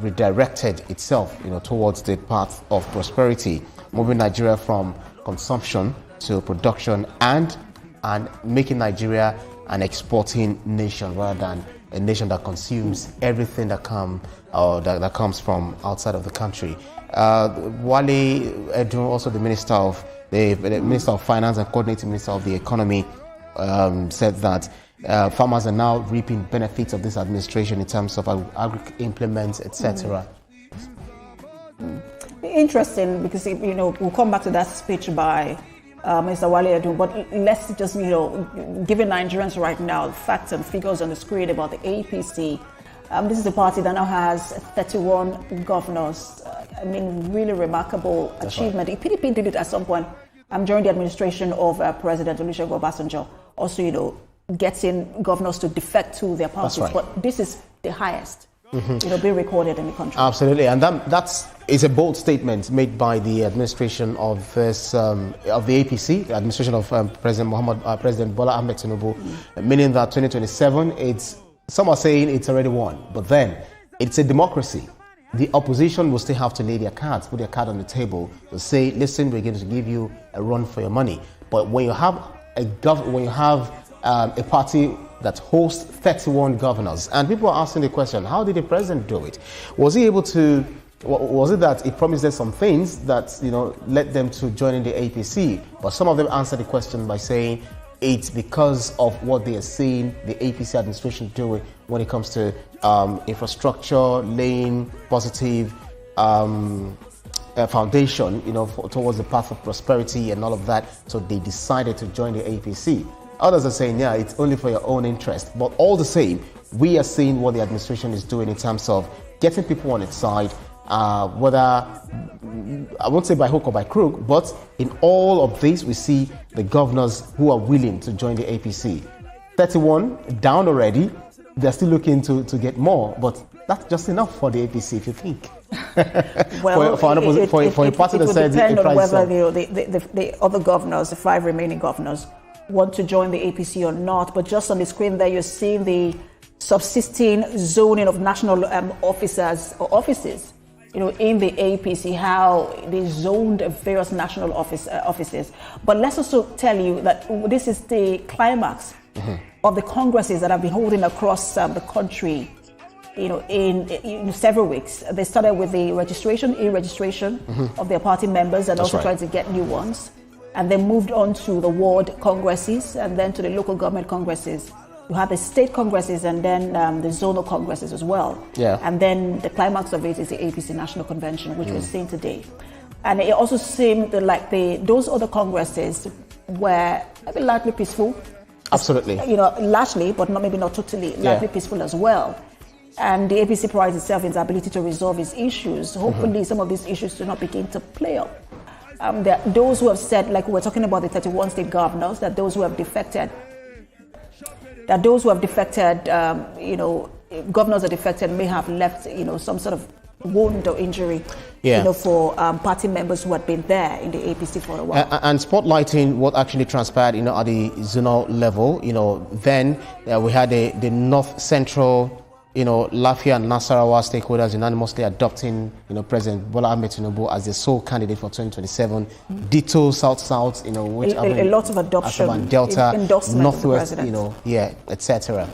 redirected itself, towards the path of prosperity, moving Nigeria from consumption to production and making Nigeria an exporting nation rather than a nation that consumes everything that comes from outside of the country. Wale Edun, also the Minister of Finance and Coordinating Minister of the Economy, said that farmers are now reaping benefits of this administration in terms of agri-implements, etc. Interesting, because we'll come back to that speech by Mr. Wale Edun, but let's just giving Nigerians right now facts and figures on the screen about the APC. This is a party that now has 31 governors. Really remarkable achievement. Right. PDP did it at some point during the administration of President Olusegun Obasanjo. Also, getting governors to defect to their parties. Right. But this is the highest. Be recorded in the country. Absolutely, and that's a bold statement made by the administration of this of the APC, the administration of President Bola Ahmed Tinubu, meaning that 2027, some are saying it's already won, but then it's a democracy. The opposition will still have to lay their cards, put their card on the table to say, listen, we're going to give you a run for your money. But when you have a party that hosts 31 governors, and people are asking the question, how did the president do it? Was he able to? Was it that he promised them some things that led them to join in the APC? But some of them answered the question by saying it's because of what they are seeing the APC administration doing when it comes to infrastructure, laying positive foundation, towards the path of prosperity and all of that. So they decided to join the APC. Others are saying, yeah, it's only for your own interest. But all the same, we are seeing what the administration is doing in terms of getting people on its side, whether, I won't say by hook or by crook, but in all of this, we see the governors who are willing to join the APC. 31 down already. They're still looking to get more, but that's just enough for the APC, if you think. Well, for a party that says it on whether the other governors, the 5 remaining governors, want to join the APC or not. But just on the screen there, you're seeing the subsisting zoning of national officers or offices, in the APC, how they zoned various national offices. But let's also tell you that this is the climax of the congresses that have been holding across the country, in several weeks. They started with the registration of their party members, and also trying to get new ones. And then moved on to the ward congresses, and then to the local government congresses. You have the state congresses, and then the zonal congresses as well. Yeah. And then the climax of it is the APC National Convention, which we're seeing today. And it also seemed like those other congresses were largely peaceful. Absolutely. Largely, but maybe not totally, largely peaceful as well. And the APC prides itself in its ability to resolve its issues. Hopefully, some of these issues do not begin to play up. There are those who have said, like we're talking about the 31 state governors, that those who have defected, governors that defected may have left, some sort of wound or injury, for party members who had been there in the APC for a while. And spotlighting what actually transpired, at the zonal level, then we had the North Central, Lafia and Nasarawa stakeholders unanimously adopting, President Bola Ahmed Tinubu as the sole candidate for 2027. Ditto South, which a lot of adoption, Asaban Delta, Northwest, etc.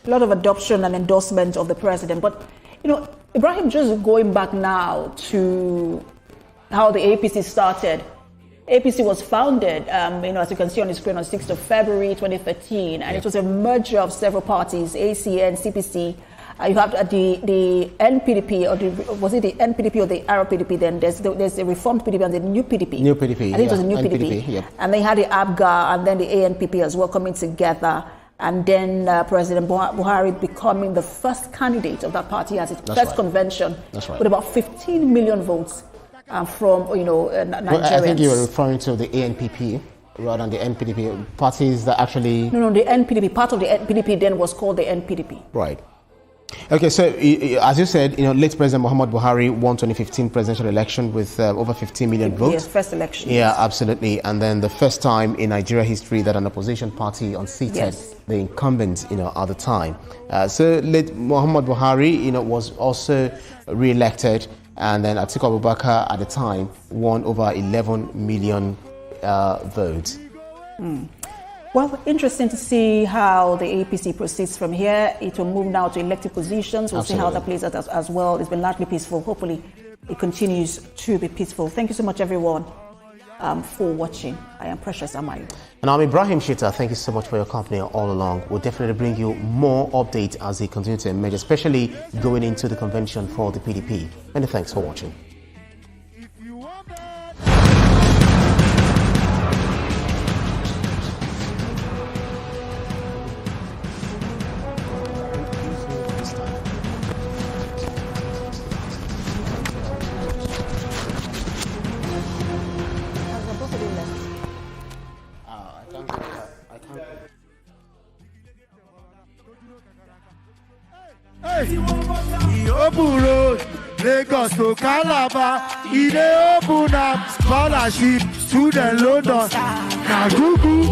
A lot of adoption and endorsement of the president. But, Ibrahim, just going back now to how the APC started. APC was founded, as you can see on the screen, on 6th of February 2013, and it was a merger of several parties, ACN, CPC. You have the NPDP, was it the NPDP or the RPDP? Then there's the Reformed PDP and the New PDP. New PDP, I think it was the New PDP. And they had the ABGA and then the ANPP as well coming together. And then President Buhari becoming the first candidate of that party as its first convention with about 15 million votes. From Nigerians. I think you were referring to the ANPP. rather than the NPDP parties that actually... No, the NPDP, part of the NPDP then was called the NPDP. Right. Okay, so as you said, late President Muhammad Buhari won 2015 presidential election with over 15 million votes. Yes, first election. Yeah, absolutely. And then the first time in Nigeria history that an opposition party unseated the incumbent, at the time. So late Muhammad Buhari, was also re-elected, and then Atiku Abubakar at the time won over 11 million votes. Well, interesting to see how the APC proceeds from here. It will move now to elected positions. We'll see how that plays out as well. It's been largely peaceful. Hopefully, it continues to be peaceful. Thank you so much, everyone, for watching. I am Precious Amayo. And I'm Ibrahim Shita. Thank you so much for your company all along. We'll definitely bring you more updates as they continue to emerge, especially going into the convention for the PDP. Many thanks for watching. Open road, Lagos to Calabar. Open up scholarship, student loan. Now Google.